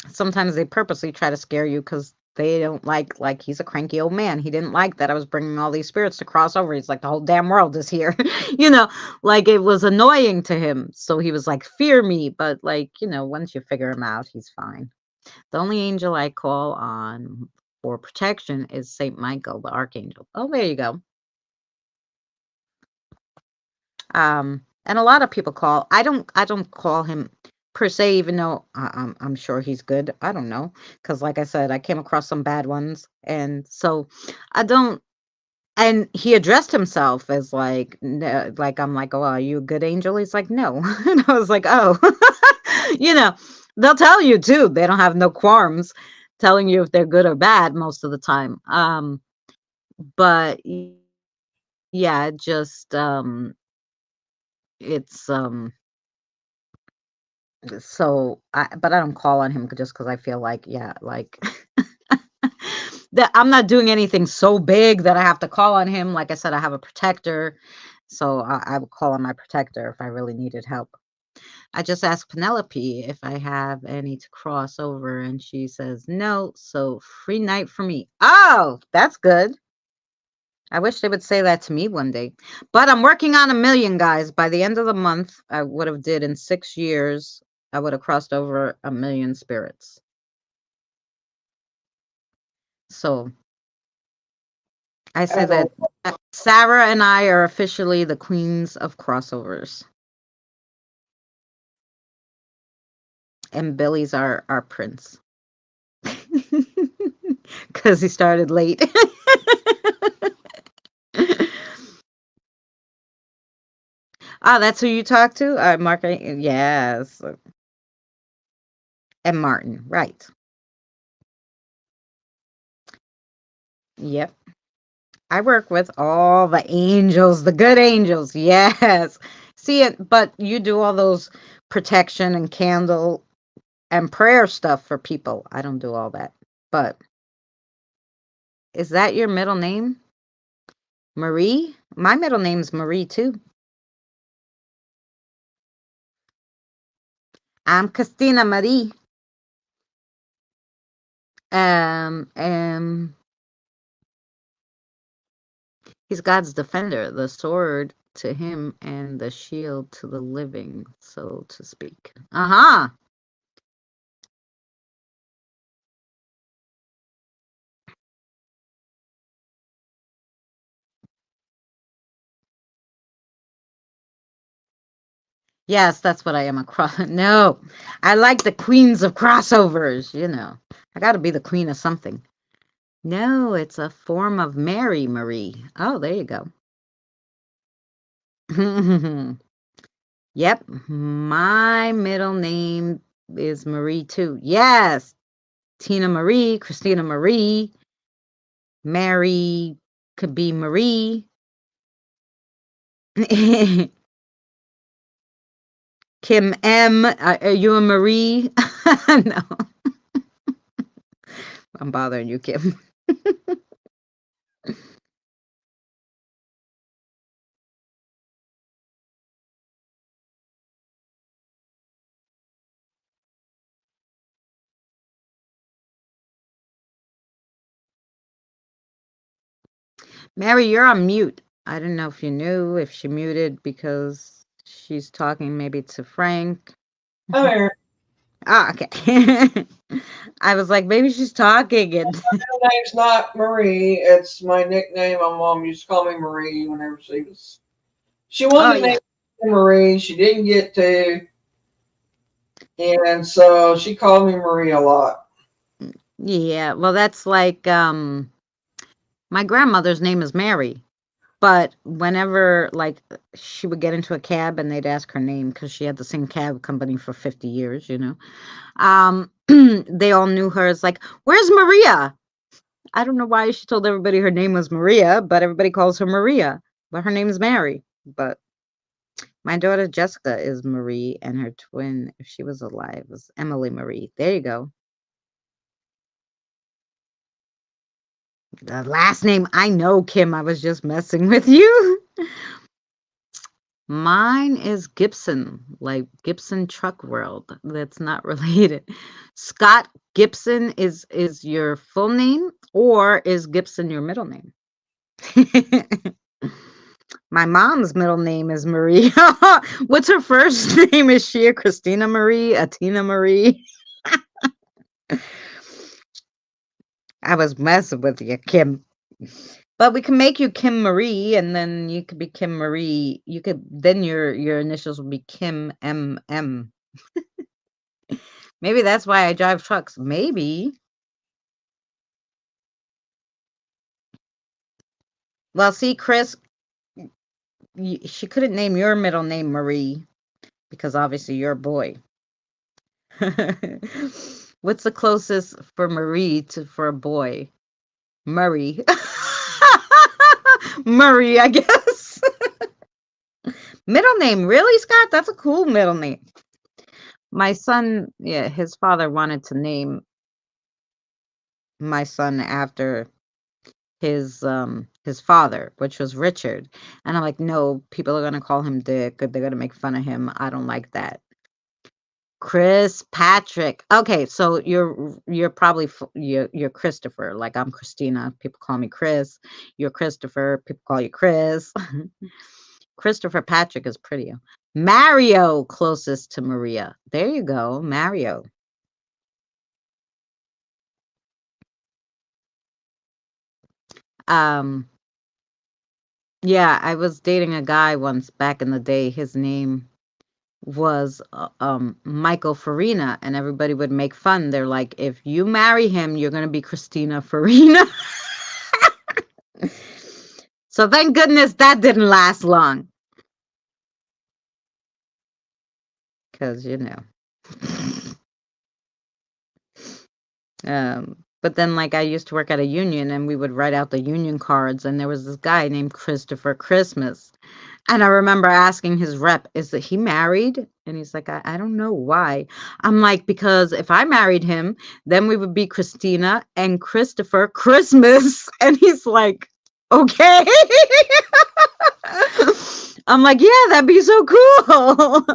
sometimes they purposely try to scare you because they don't like he's a cranky old man. He didn't like that I was bringing all these spirits to cross over. He's like, the whole damn world is here. You know, like it was annoying to him, so he was like, fear me. But like, you know, once you figure him out, he's fine. The only angel I call on for protection is Saint Michael, the archangel. Oh, there you go. And a lot of people call. I don't call him per se, even though I'm sure he's good. I don't know, because like I said, I came across some bad ones, and so I don't. And he addressed himself as like, like I'm like, oh, are you a good angel? He's like, no, and I was like, oh, you know, they'll tell you too. They don't have no qualms telling you if they're good or bad most of the time. But yeah, just it's so but I don't call on him just because I feel like, yeah, like that I'm not doing anything so big that I have to call on him. Like I said, I have a protector, so I would call on my protector if I really needed help. I just asked Penelope if I have any to cross over, and she says no. So free night for me. Oh, that's good. I wish they would say that to me one day. But I'm working on 1,000,000, guys. By the end of the month, I would have did in 6 years. I would have crossed over 1,000,000 spirits. So I say As a that Sarah and I are officially the queens of crossovers, and Billy's our prince because he started late. Ah, that's who you talk to? Mark, yes, and Martin, right? Yep. I work with all the angels, the good angels. Yes. See it, but you do all those protection and candle and prayer stuff for people. I don't do all that. But is that your middle name? Marie? My middle name's Marie too. I'm Christina Marie. Um, he's God's defender, the sword to him and the shield to the living, so to speak. Uh-huh. Yes, that's what I am, a cross. No, I like the queens of crossovers, you know. I got to be the queen of something. No, it's a form of Mary Marie. Oh, there you go. Yep, my middle name. is Marie too. Yes. Tina Marie, Christina Marie, Mary could be Marie. Kim M. Are you a Marie? No, I'm bothering you, Kim. Mary, you're on mute. I don't know if you knew if she muted because she's talking maybe to Frank. I'm here. Ah, okay. I was like, maybe she's talking and My name's not Marie. It's my nickname. My mom used to call me Marie whenever she was. She oh wanted to name yeah. me Marie. She didn't get to, and so she called me Marie a lot. Yeah, well that's like my grandmother's name is Mary. But whenever like she would get into a cab and they'd ask her name because she had the same cab company for 50 years, you know. They all knew her as like, "Where's Maria?" I don't know why she told everybody her name was Maria, but everybody calls her Maria. But her name is Mary. But my daughter Jessica is Marie, and her twin, if she was alive, was Emily Marie. There you go. The last name I know, Kim. I was just messing with you. Mine is Gibson, like Gibson Truck World. That's not related. Scott Gibson is your full name, or is Gibson your middle name? My mom's middle name is Marie. What's her first name? Is she a Christina Marie, a Tina Marie? I was messing with you, Kim. But we can make you Kim Marie, and then you could be Kim Marie. You could then your initials would be Kim M M. Maybe that's why I drive trucks. Maybe. Well, see, Chris, she couldn't name your middle name Marie because obviously you're a boy. What's the closest for Marie to for a boy? Murray. Murray, I guess. Middle name, really, Scott? That's a cool middle name. My son, yeah, his father wanted to name my son after his father, which was Richard. And I'm like, no, people are gonna call him Dick, they're gonna make fun of him. I don't like that. Chris Patrick. Okay, so you're probably you're Christopher. Like I'm Christina. People call me Chris. You're Christopher. People call you Chris. Christopher Patrick is prettier. Mario closest to Maria. There you go, Mario. Um, yeah, I was dating a guy once back in the day. His name was Michael Farina, and everybody would make fun. They're like, if you marry him, you're gonna be Christina Farina. So thank goodness that didn't last long, because you know. But then, like, I used to work at a union, and we would write out the union cards, and there was this guy named Christopher Christmas. And I remember asking his rep, is that he married? And he's like, I don't know why. I'm like, because if I married him, then we would be Christina and Christopher Christmas. And he's like, okay. I'm like, yeah, that'd be so cool.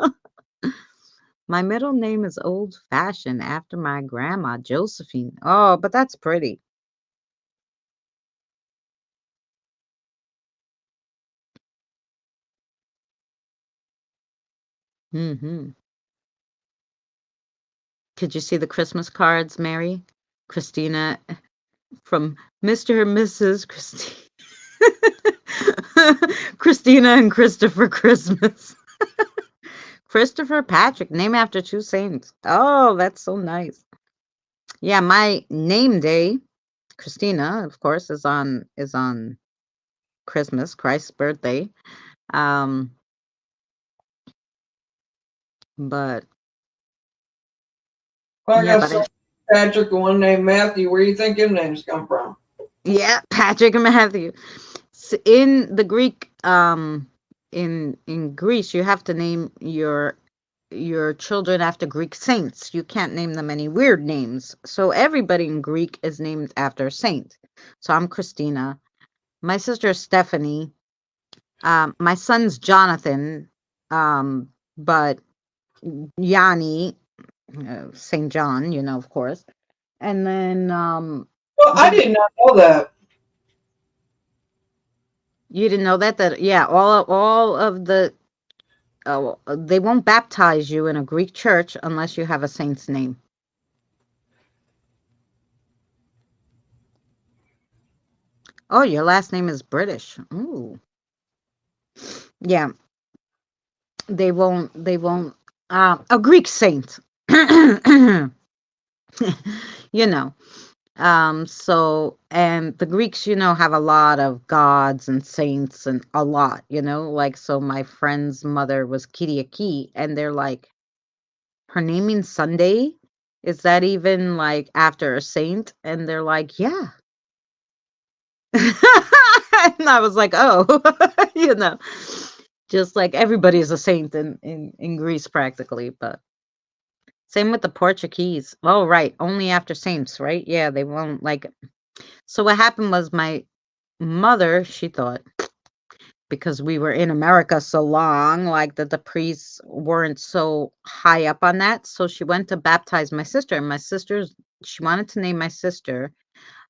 My middle name is old fashioned after my grandma, Josephine. Oh, but that's pretty. Hmm. Could you see the Christmas cards, Mary? Christina from Mr. and Mrs. Christina. Christina and Christopher Christmas. Christopher Patrick, name after two saints. Oh, that's so nice. Yeah, my name day, Christina, of course, is on Christmas, Christ's birthday. Um, but Well, I Yeah, got but some Patrick and one named Matthew. Where do you think his names come from? yeah, Patrick and Matthew. In the Greek, in Greece, you have to name your children after Greek saints. You can't name them any weird names. So everybody in Greek is named after a saint. So I'm Christina. My sister is Stephanie. My son's Jonathan. But Yanni, Saint John, of course. And then Well, I the did not know that. you didn't know that yeah, all of the they won't baptize you in a Greek church unless you have a saint's name. Oh, your last name is British. Ooh. Yeah, they won't a Greek saint. you know. So and the Greeks, have a lot of gods and saints and a lot, like so my friend's mother was Kyriaki and they're like, her name means Sunday. Is that even like after a saint? And they're like, yeah. And I was like, oh, you know, just like everybody is a saint in Greece practically, but same with the Portuguese. Oh, right. Only after saints, right? Yeah, they won't like. So what happened was my mother, she thought because we were in America so long, like that the priests weren't so high up on that. So she went to baptize my sister. And she wanted to name my sister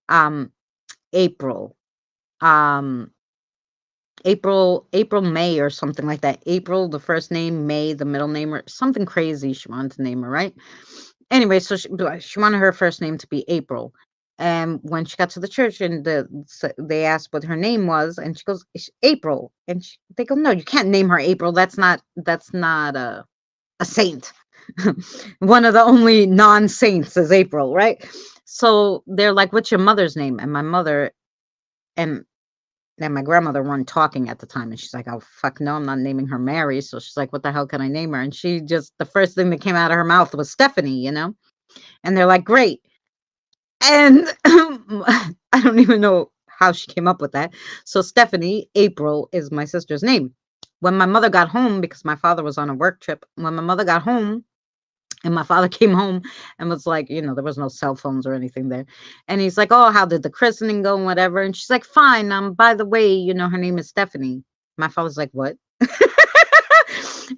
um April. Um April, May, or something like that. April, the first name, May, the middle name, or something crazy she wanted to name her, right? Anyway, so she wanted her first name to be April. And when she got to the church and they asked what her name was, and she goes, "It's April." And they go, "No, you can't name her April. That's not a saint. One of the only non-saints is April, right?" So they're like, "What's your mother's name?" And my mother and my grandmother weren't talking at the time, and she's like, "Oh fuck no, I'm not naming her Mary." So she's like, "What the hell can I name her?" And she just the first thing that came out of her mouth was Stephanie. And they're like, "Great." And I don't even know how she came up with that. So Stephanie, April, is my sister's name. When my mother got home, because my father was on a work trip, when my mother got home and my father came home and was like, there was no cell phones or anything there. And he's like, "Oh, how did the christening go and whatever?" And she's like, "Fine. By the way, her name is Stephanie." My father's like, "What?"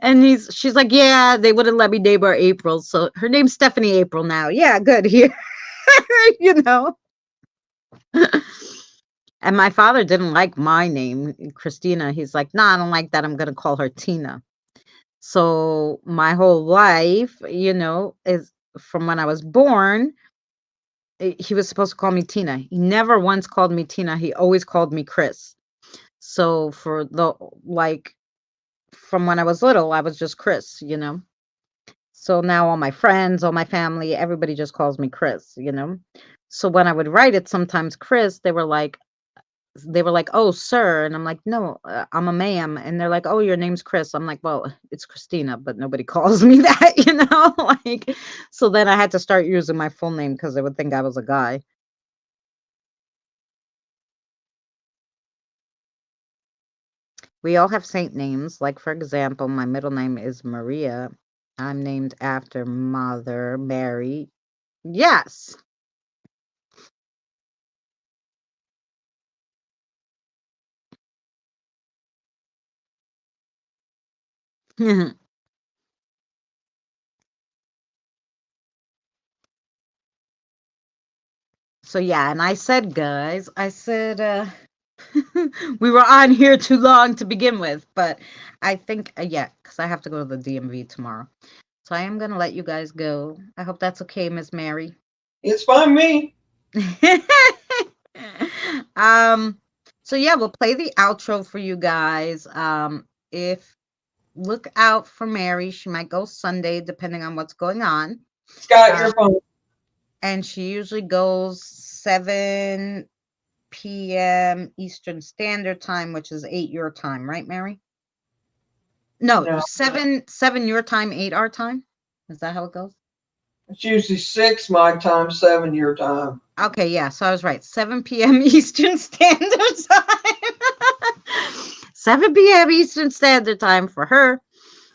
And she's like, "Yeah, they wouldn't let me name her April. So her name's Stephanie April now." Yeah, good. Here, you know. And my father didn't like my name, Christina. He's like, "Nah, I don't like that. I'm gonna call her Tina." So my whole life, is from when I was born, he was supposed to call me Tina. He never once called me Tina. He always called me Chris. So for the like from when I was little, I was just Chris. So now all my friends, all my family, everybody just calls me Chris. So when I would write it sometimes Chris, they were like, "Oh, sir." And I'm like, "No, I'm a ma'am." And they're like, "Oh, your name's Chris." I'm like, "Well, it's Christina, but nobody calls me that." Like, so then I had to start using my full name because they would think I was a guy. We all have saint names. Like, for example, my middle name is Maria. I'm named after Mother Mary. Yes. So yeah, and I said, guys, we were on here too long to begin with, but I think, yeah, because I have to go to the DMV tomorrow. So I am going to let you guys go. I hope that's okay, Miss Mary. It's fine me. um, so yeah, we'll play the outro for you guys. If look out for Mary, she might go Sunday, depending on what's going on. Scott, Uh, your phone. and she usually goes 7 p.m. Eastern Standard Time, which is 8 your time, right, Mary? No, No. 7 your time, 8 our time. Is that how it goes? It's usually 6 my time, 7 your time. Okay, yeah, so I was right. 7 p.m. Eastern Standard Time. 7 p.m. Eastern Standard Time for her.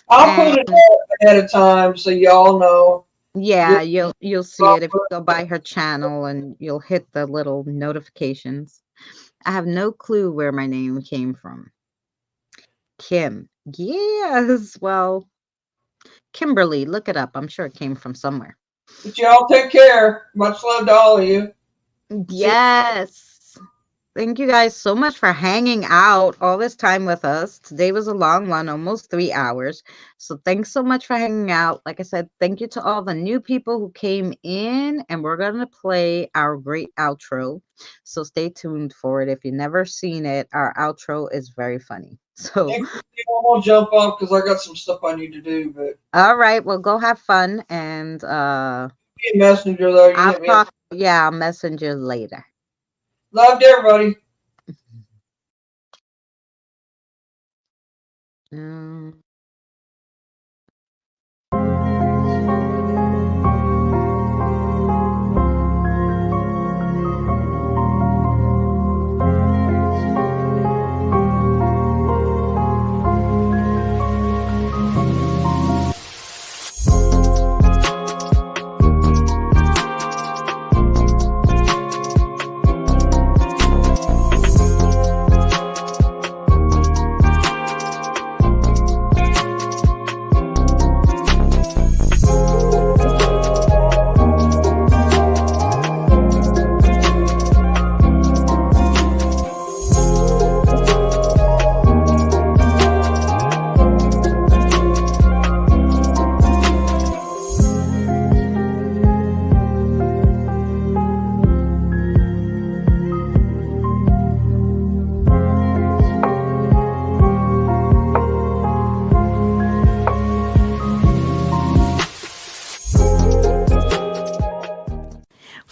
I'll put it out ahead of time so y'all know. Yeah, you'll see it if you go by her channel and you'll hit the little notifications. I have no clue where my name came from. Kim. Yes, well, Kimberly, look it up. I'm sure it came from somewhere. But y'all take care. Much love to all of you. Yes. Thank you guys so much for hanging out all this time with us. Today was a long one, almost 3 hours. So thanks so much for hanging out. Like I said, thank you to all the new people who came in, and we're going to play our great outro. So stay tuned for it. If you've never seen it, our outro is very funny. So I'll jump off because I got some stuff I need to do. But all right, well, go have fun, and be a messenger though. You hit me up. I'll message you later. Love to everybody.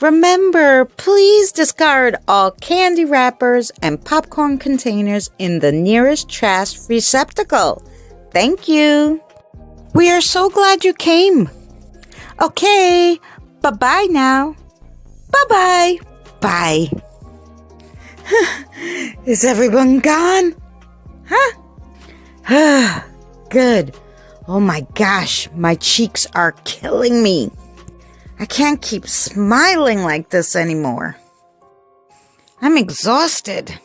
Remember, please discard all candy wrappers and popcorn containers in the nearest trash receptacle. Thank you. We are so glad you came. Okay, bye-bye now. Bye-bye. Bye. Is everyone gone? Huh? Good. Oh my gosh, my cheeks are killing me. I can't keep smiling like this anymore. I'm exhausted.